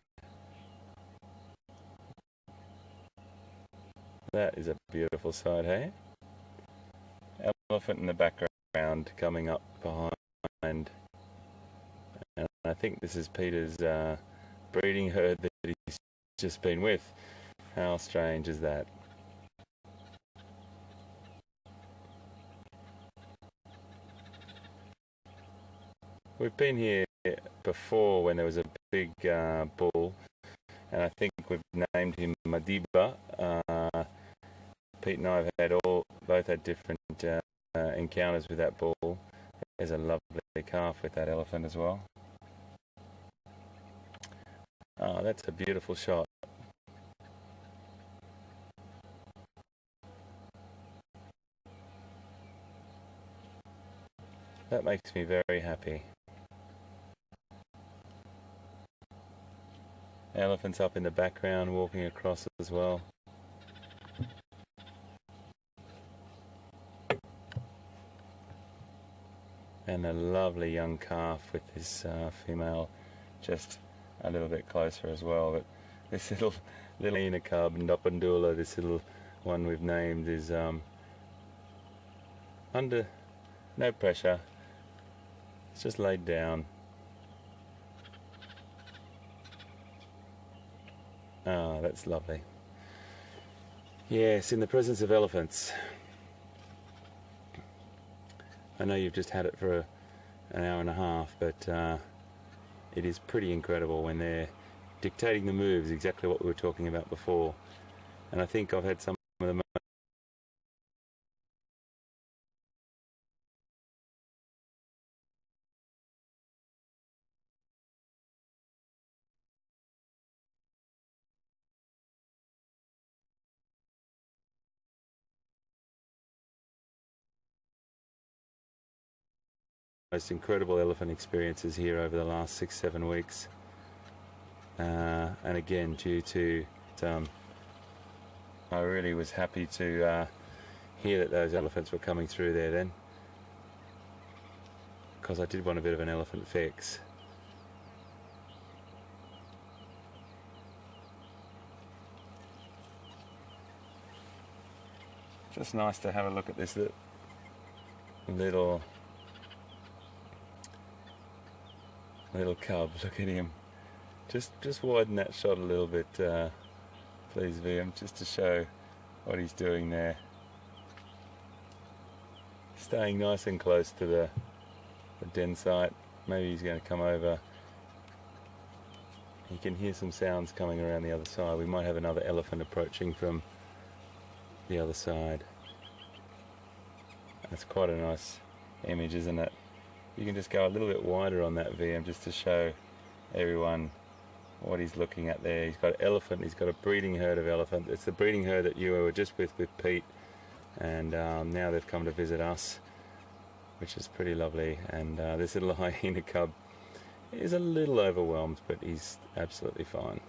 That is a beautiful sight, hey? Elephant in the background coming up behind. And I think this is Peter's breeding herd that he's just been with. How strange is that? We've been here before when there was a big bull, and I think we've named him Madiba. Pete and I have had both had different encounters with that bull. There's a lovely calf with that elephant as well. Oh, that's a beautiful shot. That makes me very happy. Elephants up in the background walking across as well. And a lovely young calf with this female just a little bit closer as well. But this little hyena cub, Ndopandula, this little one we've named, is under no pressure. It's just laid down. Ah, that's lovely. Yes, in the presence of elephants. I know you've just had it for an hour and a half, but it is pretty incredible when they're dictating the moves, exactly what we were talking about before. And I think I've had some of the most incredible elephant experiences here over the last 6-7 weeks. And again, due to I really was happy to hear that those elephants were coming through there then, because I did want a bit of an elephant fix. Just nice to have a look at this little cub. Look at him. Just widen that shot a little bit, please, VM, just to show what he's doing there. Staying nice and close to the den site. Maybe he's going to come over. You can hear some sounds coming around the other side. We might have another elephant approaching from the other side. That's quite a nice image, isn't it? You can just go a little bit wider on that, VM, just to show everyone what he's looking at there. He's got an elephant, he's got a breeding herd of elephant. It's the breeding herd that you were just with Pete, and now they've come to visit us, which is pretty lovely. And this little hyena cub is a little overwhelmed, but he's absolutely fine.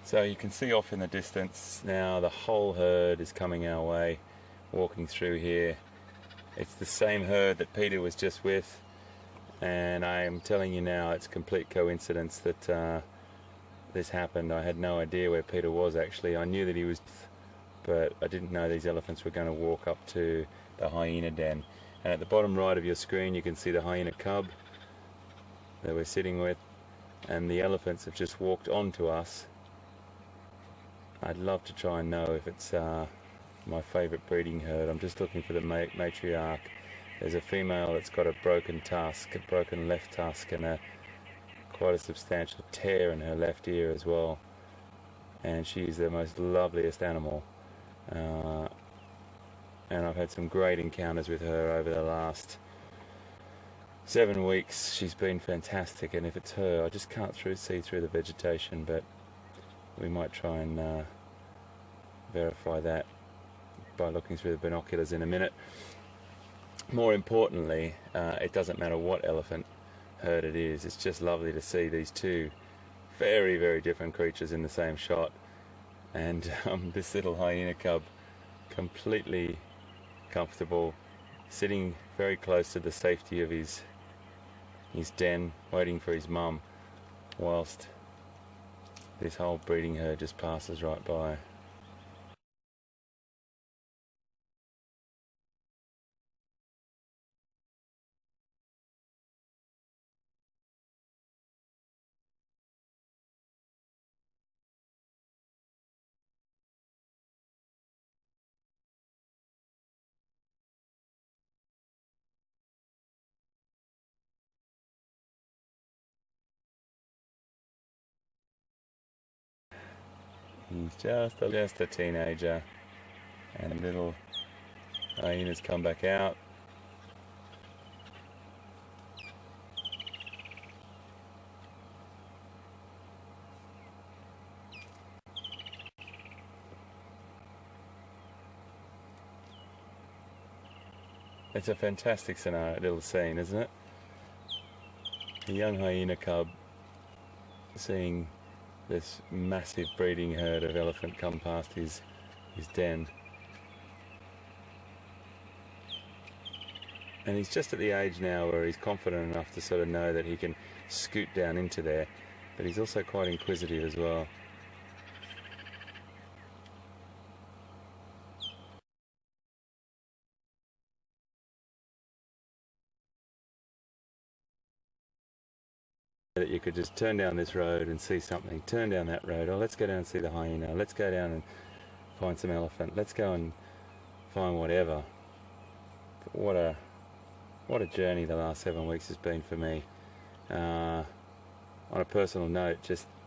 So you can see off in the distance now the whole herd is coming our way, walking through here. It's the same herd that Peter was just with, and I am telling you now, it's complete coincidence that this happened. I had no idea where Peter was actually. I knew that he was, but I didn't know these elephants were going to walk up to the hyena den. And at the bottom right of your screen you can see the hyena cub that we're sitting with, and the elephants have just walked onto us. I'd love to try and know if it's my favourite breeding herd. I'm just looking for the matriarch. There's a female that's got a broken tusk, a broken left tusk, and quite a substantial tear in her left ear as well. And she's the most loveliest animal. And I've had some great encounters with her over the last 7 weeks. She's been fantastic, and if it's her, I just can't see through the vegetation, but we might try and verify that by looking through the binoculars in a minute. More importantly, it doesn't matter what elephant herd it is, it's just lovely to see these two very, very different creatures in the same shot. And this little hyena cub, completely comfortable, sitting very close to the safety of his den, waiting for his mum, whilst this whole breeding herd just passes right by. He's just a teenager, and little hyenas come back out. It's a fantastic scenario, little scene, isn't it? A young hyena cub seeing this massive breeding herd of elephant come past his den. And he's just at the age now where he's confident enough to sort of know that he can scoot down into there, but he's also quite inquisitive as well. That you could just turn down this road and see something, turn down that road, oh let's go down and see the hyena, let's go down and find some elephant, let's go and find whatever. But what a journey the last 7 weeks has been for me. On a personal note,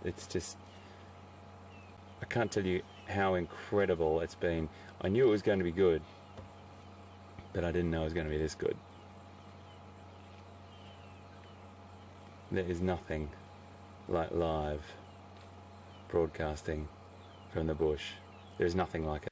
it's just I can't tell you how incredible it's been. I knew it was going to be good, but I didn't know it was going to be this good. There is nothing like live broadcasting from the bush. There is nothing like it.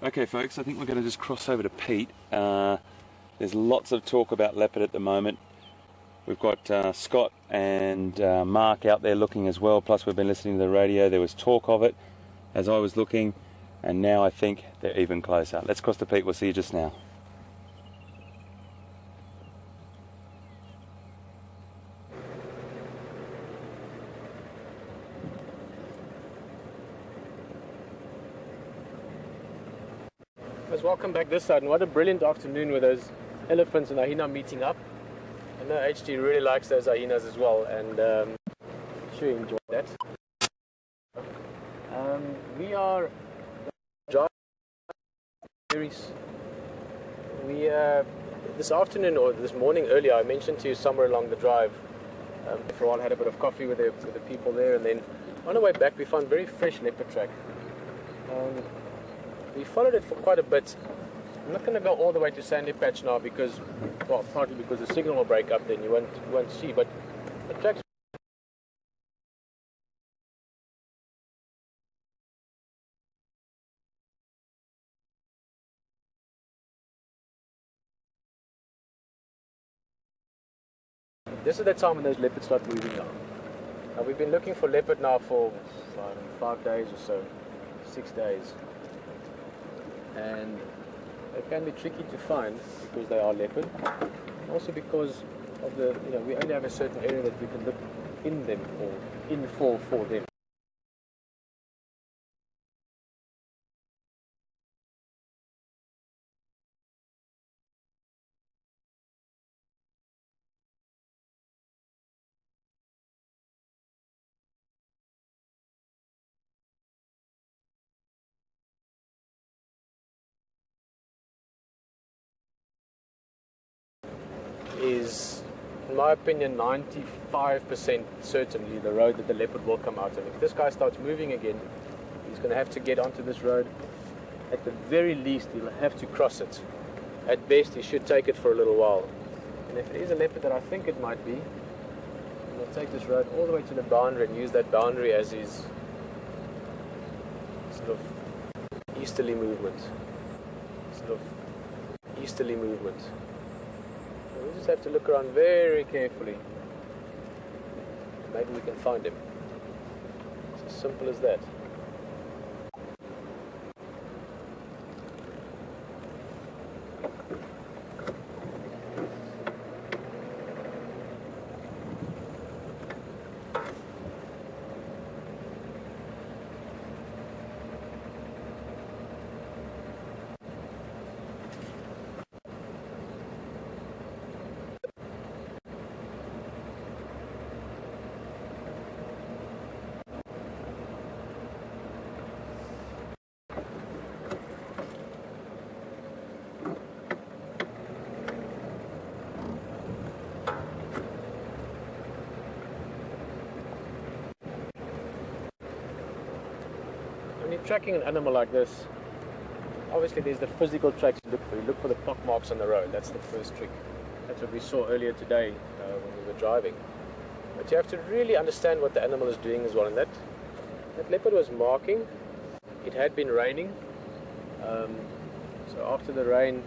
Okay folks, I think we're going to just cross over to Pete. There's lots of talk about leopard at the moment. We've got Scott and Mark out there looking as well, plus we've been listening to the radio. There was talk of it as I was looking, and now I think they're even closer. Let's cross to Pete, we'll see you just now. Welcome back this side, and what a brilliant afternoon with those elephants and hyena meeting up. I know HG really likes those hyenas as well, and sure you enjoyed that. We are driving this afternoon or this morning earlier, I mentioned to you somewhere along the drive, for a while had a bit of coffee with the people there, and then on the way back we found very fresh leopard track. We followed it for quite a bit. I'm not going to go all the way to Sandy Patch now because, well, partly because the signal will break up, then you won't see, but the track's this is the time when those leopards start moving now. Now we've been looking for leopard now for 5 days or so, 6 days. And they can be tricky to find because they are leopard. Also because of the, we only have a certain area that we can look in them or in for them. Is, in my opinion, 95% certainly the road that the leopard will come out of. If this guy starts moving again, he's going to have to get onto this road. At the very least, he'll have to cross it. At best, he should take it for a little while. And if it is a leopard that I think it might be, he'll take this road all the way to the boundary and use that boundary as his sort of easterly movement. We just have to look around very carefully. Maybe we can find him. It's as simple as that. When you're tracking an animal like this, obviously there's the physical tracks you look for. You look for the pock marks on the road. That's the first trick. That's what we saw earlier today when we were driving. But you have to really understand what the animal is doing as well. And that leopard was marking. It had been raining. So after the rain,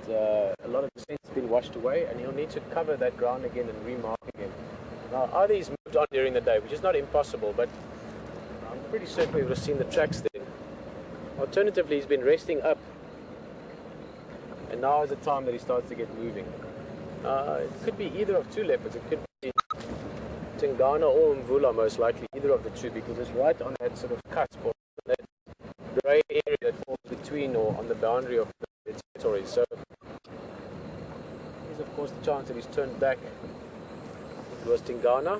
a lot of the scent has been washed away, and he'll need to cover that ground again and remark again. Now, either he's moved on during the day, which is not impossible, but I'm pretty certain we would have seen the tracks then. Alternatively, he's been resting up, and now is the time that he starts to get moving. It could be either of two leopards. It could be Tingana or Mvula, most likely, either of the two, because it's right on that sort of cusp, or that grey area that falls between or on the boundary of the territory. So there's of course the chance that he's turned back towards Tingana.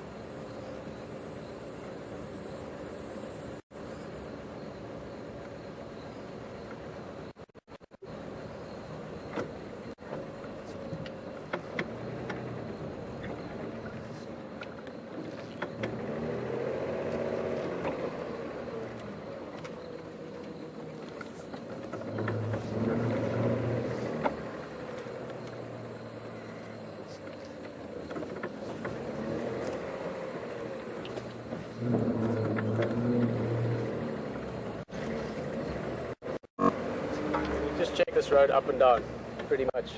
Just check this road up and down, pretty much.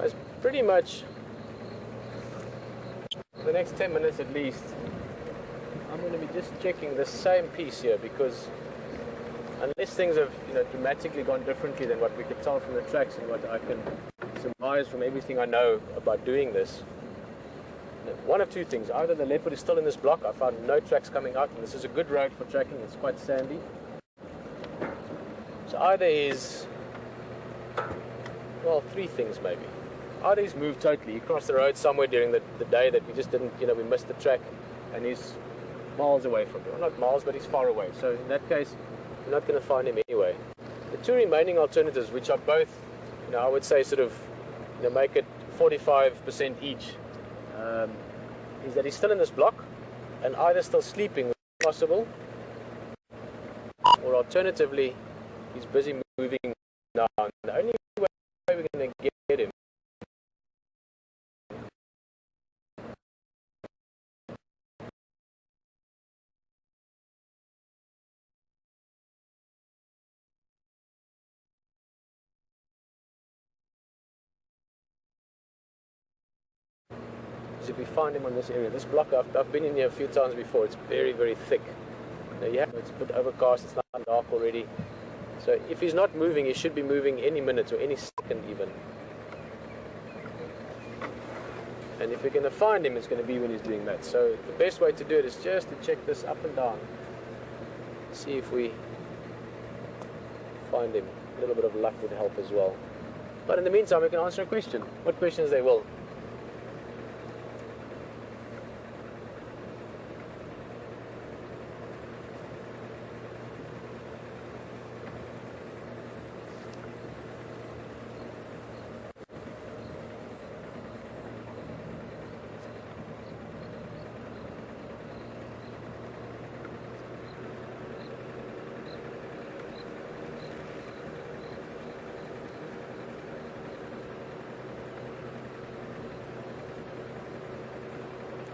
It's pretty much for the next 10 minutes at least. I'm going to be just checking the same piece here, because unless things have dramatically gone differently than what we could tell from the tracks and what I can surmise from everything I know about doing this, one of two things: either the leopard is still in this block, I found no tracks coming out, and this is a good road for tracking, it's quite sandy. So either he's, well, three things maybe. Either he's moved totally, he crossed the road somewhere during the day that we just didn't, we missed the track, and he's miles away from you. Well, not miles, but he's far away. So in that case, we're not going to find him anyway. The two remaining alternatives, which are both, I would say sort of, make it 45% each, is that he's still in this block, and either still sleeping, which is possible, or alternatively, he's busy moving now. The only way we're going to get him is if we find him on this area. This block, I've been in here a few times before. It's very, very thick. It's a bit overcast. It's not dark already. So if he's not moving, he should be moving any minute or any second even. And if we're going to find him, it's going to be when he's doing that. So the best way to do it is just to check this up and down. See if we find him. A little bit of luck would help as well. But in the meantime, we can answer a question. What questions they will?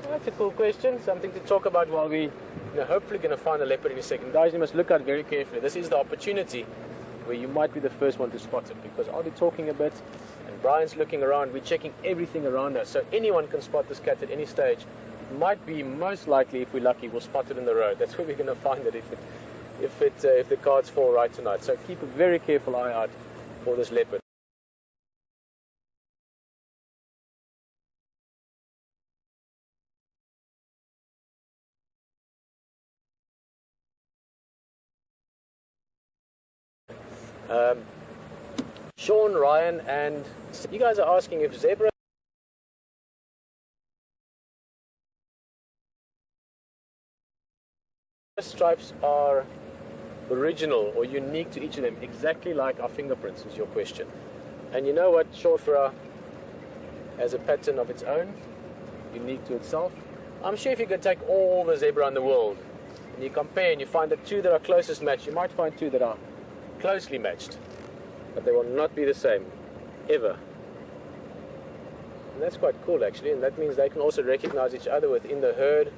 That's a cool question, something to talk about while we hopefully going to find a leopard in a second. Guys, you must look out very carefully. This is the opportunity where you might be the first one to spot it, because I'll be talking a bit and Brian's looking around. We're checking everything around us, so anyone can spot this cat at any stage. It might be most likely, if we're lucky, we'll spot it in the road. That's where we're going to find it if the cards fall right tonight. So keep a very careful eye out for this leopard. Sean, Ryan, and you guys are asking if zebra stripes are original or unique to each of them, exactly like our fingerprints, is your question. And you know what? Shortfra has a pattern of its own, unique to itself. I'm sure if you could take all the zebra in the world and you compare and you find the two that are closest matched, you might find two that are closely matched, but they will not be the same, ever. And that's quite cool actually, and that means they can also recognize each other within the herd,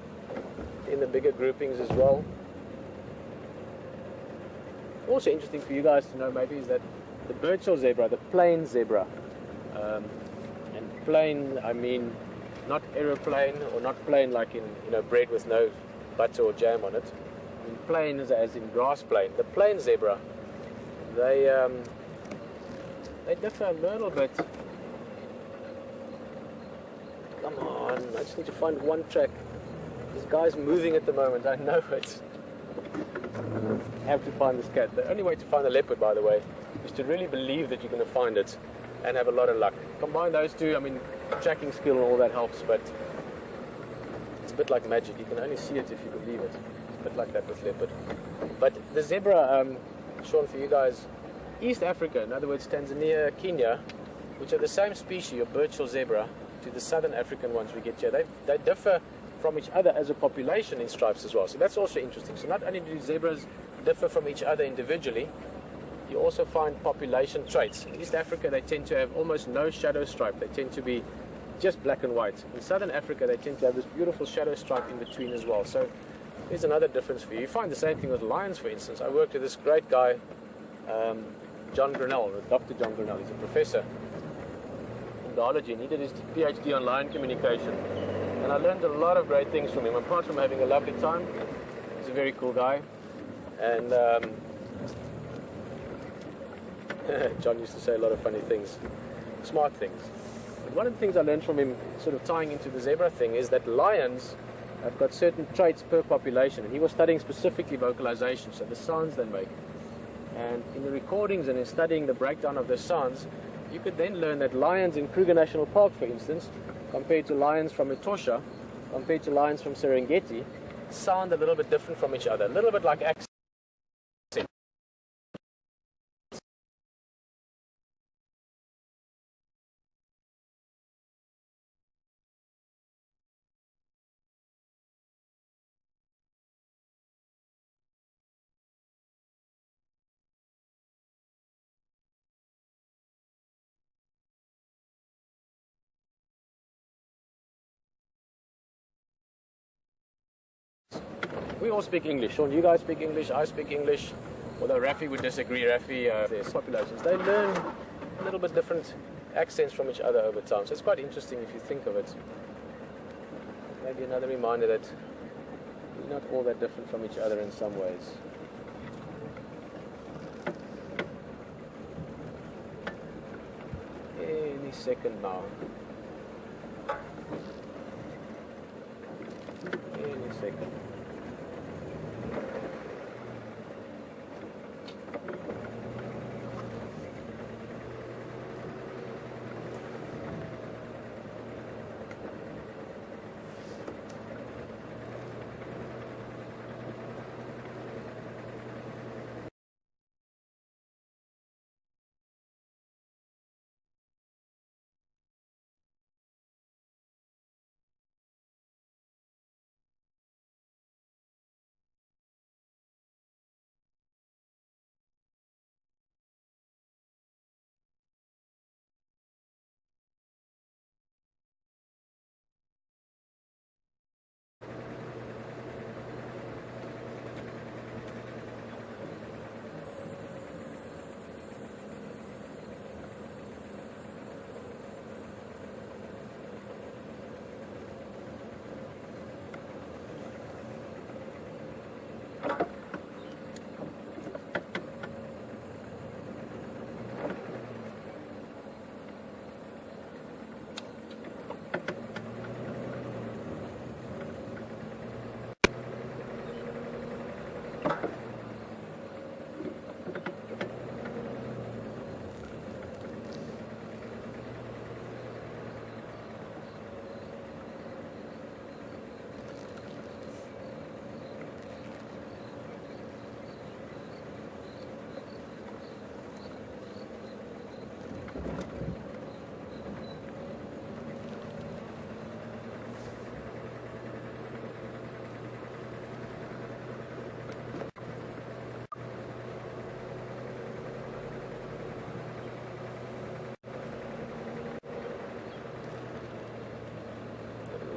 in the bigger groupings as well. Also interesting for you guys to know maybe is that the Birdshaw zebra, the plain zebra, and plain I mean not aeroplane or not plain like in bread with no butter or jam on it. I mean plain as in grass plain. The plain zebra, they differ a little bit. Come on, I just need to find one track. This guy's moving at the moment, I know it. I have to find this cat. The only way to find a leopard, by the way, is to really believe that you're going to find it and have a lot of luck. Combine those two, I mean, tracking skill and all that helps, but it's a bit like magic. You can only see it if you believe it. It's a bit like that with leopard. But the zebra, Sean, for you guys, East Africa, in other words, Tanzania, Kenya, which are the same species, your Birdshaw zebra, to the southern African ones we get here, they differ from each other as a population in stripes as well. So that's also interesting. So not only do zebras differ from each other individually, you also find population traits. In East Africa, they tend to have almost no shadow stripe. They tend to be just black and white. In Southern Africa, they tend to have this beautiful shadow stripe in between as well. So there's another difference for you. You find the same thing with lions, for instance. I worked with this great guy, John Grinnell, Dr. John Grinnell. He's a professor in biology, and he did his PhD on lion communication. And I learned a lot of great things from him. Apart from having a lovely time, he's a very cool guy. And John used to say a lot of funny things, smart things. But one of the things I learned from him, sort of tying into the zebra thing, is that lions have got certain traits per population. And he was studying specifically vocalization, so the sounds they make. And in the recordings and in studying the breakdown of the sounds, you could then learn that lions in Kruger National Park, for instance, compared to lions from Etosha, compared to lions from Serengeti, sound a little bit different from each other, a little bit like accent. We all speak English. Sean, you guys speak English, I speak English. Although Rafi would disagree. Rafi, there's populations. They learn a little bit different accents from each other over time. So it's quite interesting if you think of it. Maybe another reminder that we're not all that different from each other in some ways. Any second now. Any second.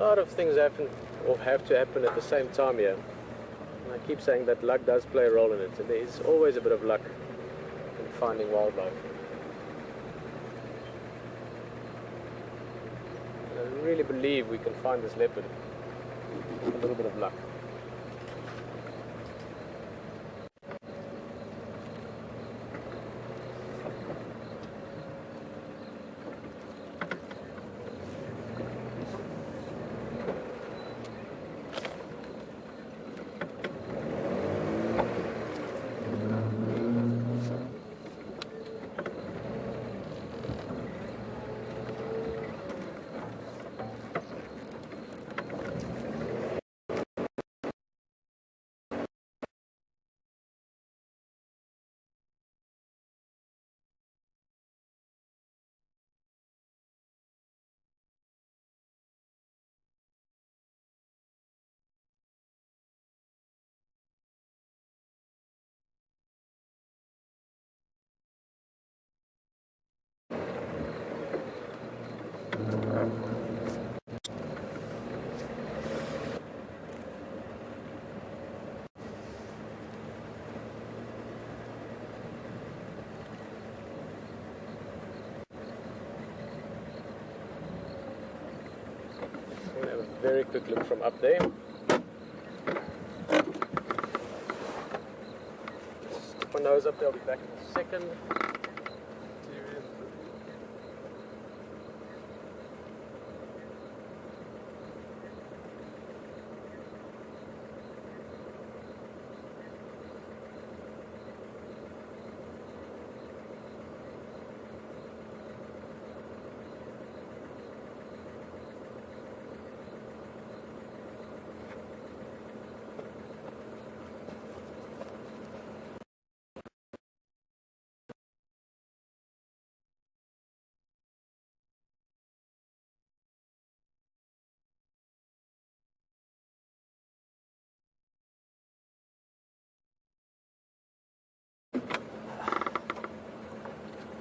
lot of things happen or have to happen at the same time here. And I keep saying that luck does play a role in it, and there is always a bit of luck in finding wildlife. And I really believe we can find this leopard with a little bit of luck. Very quick look from up there. Stick my nose up there, I'll be back in a second.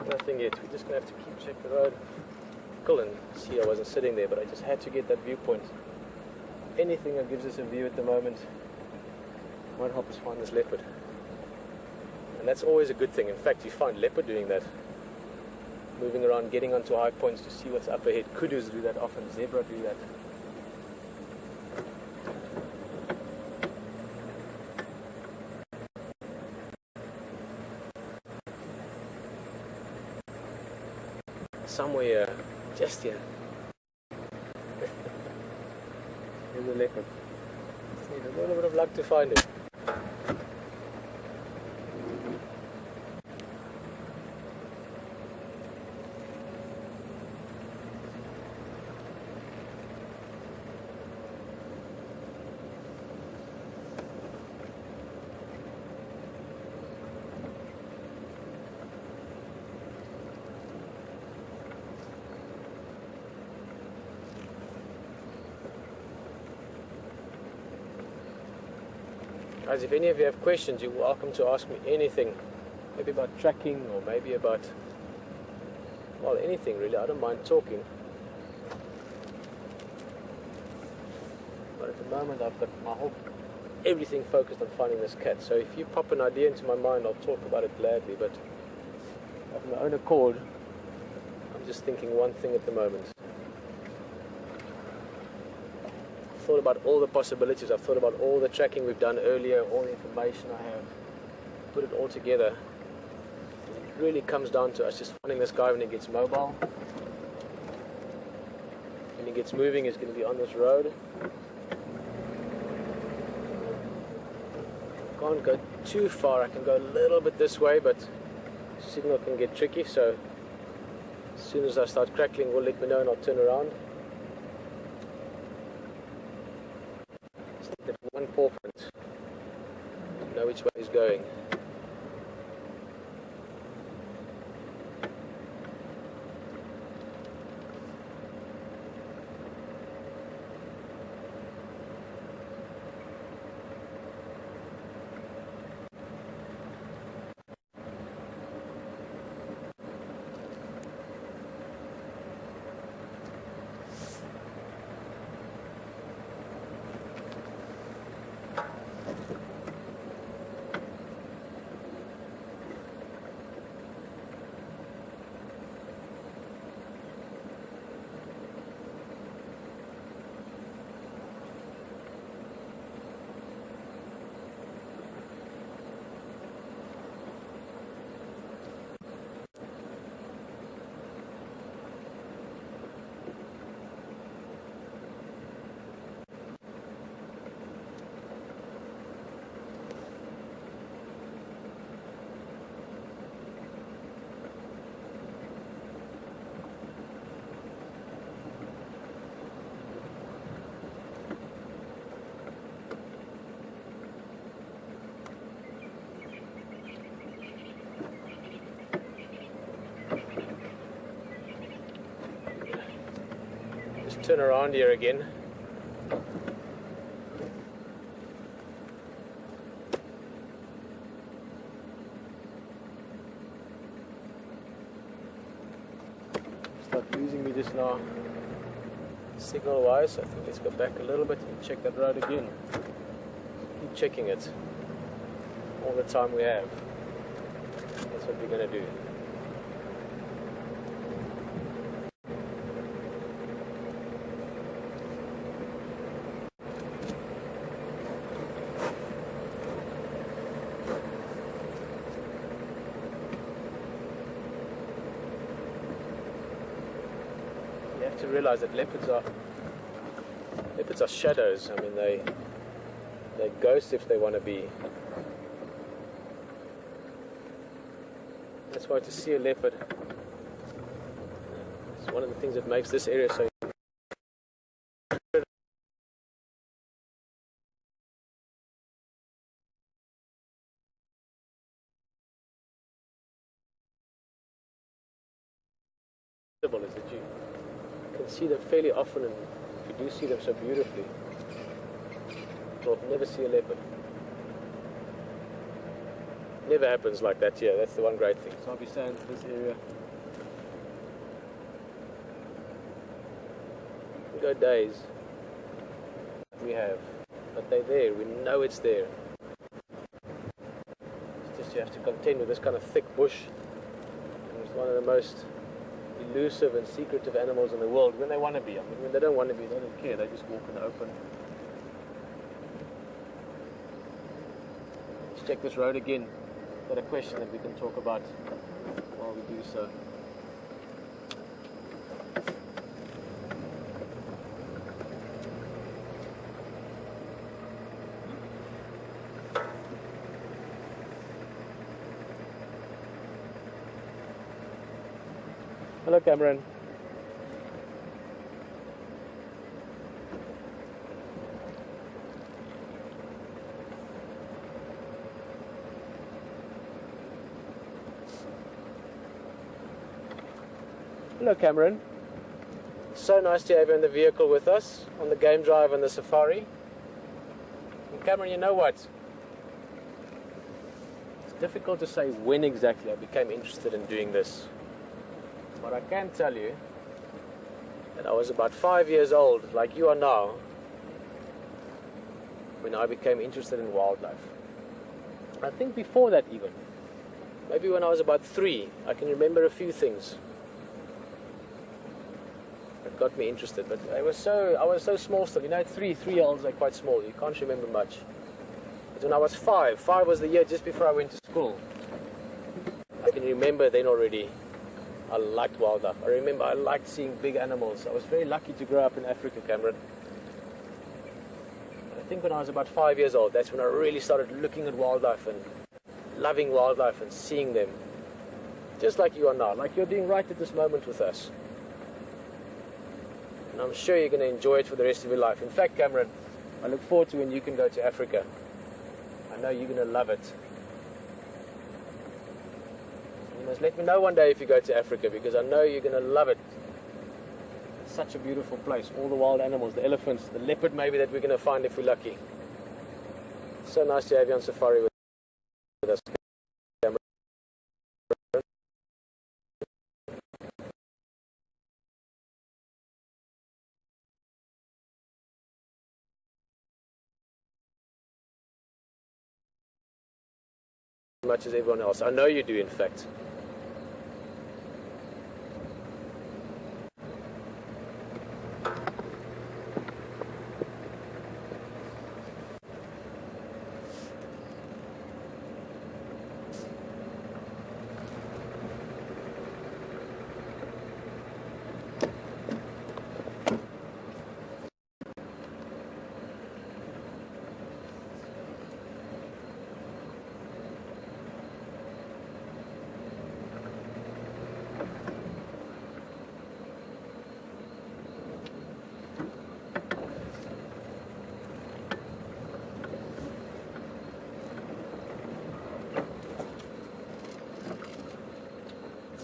Nothing yet. We're just going to have to keep check the road. Cool, and see, I wasn't sitting there, but I just had to get that viewpoint. Anything that gives us a view at the moment might help us find this leopard. And that's always a good thing. In fact, you find leopard doing that. Moving around, getting onto high points to see what's up ahead. Kudus do that often. Zebra do that. Somewhere, just here. Here's the leopard. Just need a little bit of luck to find it. Guys, if any of you have questions, you're welcome to ask me anything. Maybe about tracking, or maybe about, well, anything really. I don't mind talking. But at the moment, I've got everything focused on finding this cat. So if you pop an idea into my mind, I'll talk about it gladly. But of my own accord, I'm just thinking one thing at the moment. Thought about all the possibilities. I've thought about all the tracking we've done earlier, all the information I have, put it all together. It really comes down to us just finding this guy when he gets mobile. When he gets moving, he's going to be on this road. Can't go too far. I can go a little bit this way, but signal can get tricky, so as soon as I start crackling, will let me know and I'll turn around. That one paw print to know which way he's going. turn around here again. Start losing me just now, signal wise. I think let's go back a little bit and check that road again. Keep checking it all the time we have. That's what we're going to do. You have to realize that leopards are shadows. I mean, they're ghosts if they want to be. That's why to see a leopard, it's one of the things that makes this area so incredible, is that you can see them fairly often, and if you do see them so beautifully, you'll never see a leopard. Never happens like that here. That's the one great thing. So I'll be staying in this area. We go days. We have, but they're there. We know it's there. It's just you have to contend with this kind of thick bush. And it's one of the most elusive and secretive animals in the world when they want to be. I mean, when they don't want to be, they don't care. They just walk in the open. Let's check this road again. Got a question that we can talk about while we do so. Hello, Cameron. Hello, Cameron. So nice to have you in the vehicle with us on the game drive and the safari. And Cameron, you know what? It's difficult to say when exactly I became interested in doing this. But I can tell you that I was about 5 years old, like you are now, when I became interested in wildlife. I think before that even. Maybe when I was about 3, I can remember a few things that got me interested. But I was so small still. You know, at 3-year-olds are quite small. You can't remember much. But when I was 5 was the year just before I went to school. I can remember then already I liked wildlife. I remember I liked seeing big animals. I was very lucky to grow up in Africa, Cameron. I think when I was about 5 years old, that's when I really started looking at wildlife and loving wildlife and seeing them. Just like you are now, like you're doing right at this moment with us. And I'm sure you're going to enjoy it for the rest of your life. In fact, Cameron, I look forward to when you can go to Africa. I know you're going to love it. You must let me know one day if you go to Africa, because I know you're going to love it. It's such a beautiful place. All the wild animals, the elephants, the leopard maybe that we're going to find if we're lucky. It's so nice to have you on safari with us, Cameron. As much as everyone else. I know you do, in fact.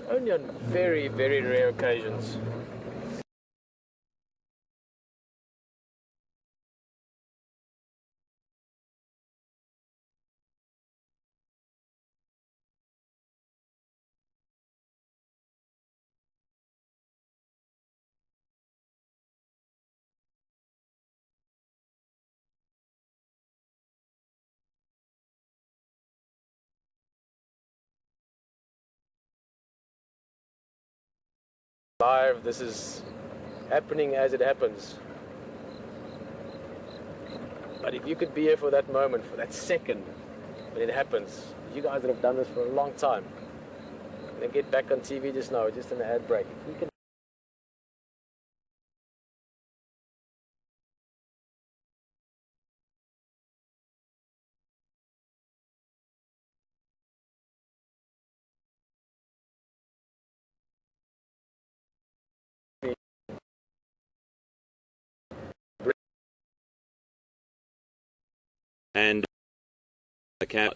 Only on very, very rare occasions live. This is happening as it happens. But if you could be here for that moment, for that second when it happens, you guys that have done this for a long time, and then get back on TV just now, just an ad break. If we can and the cat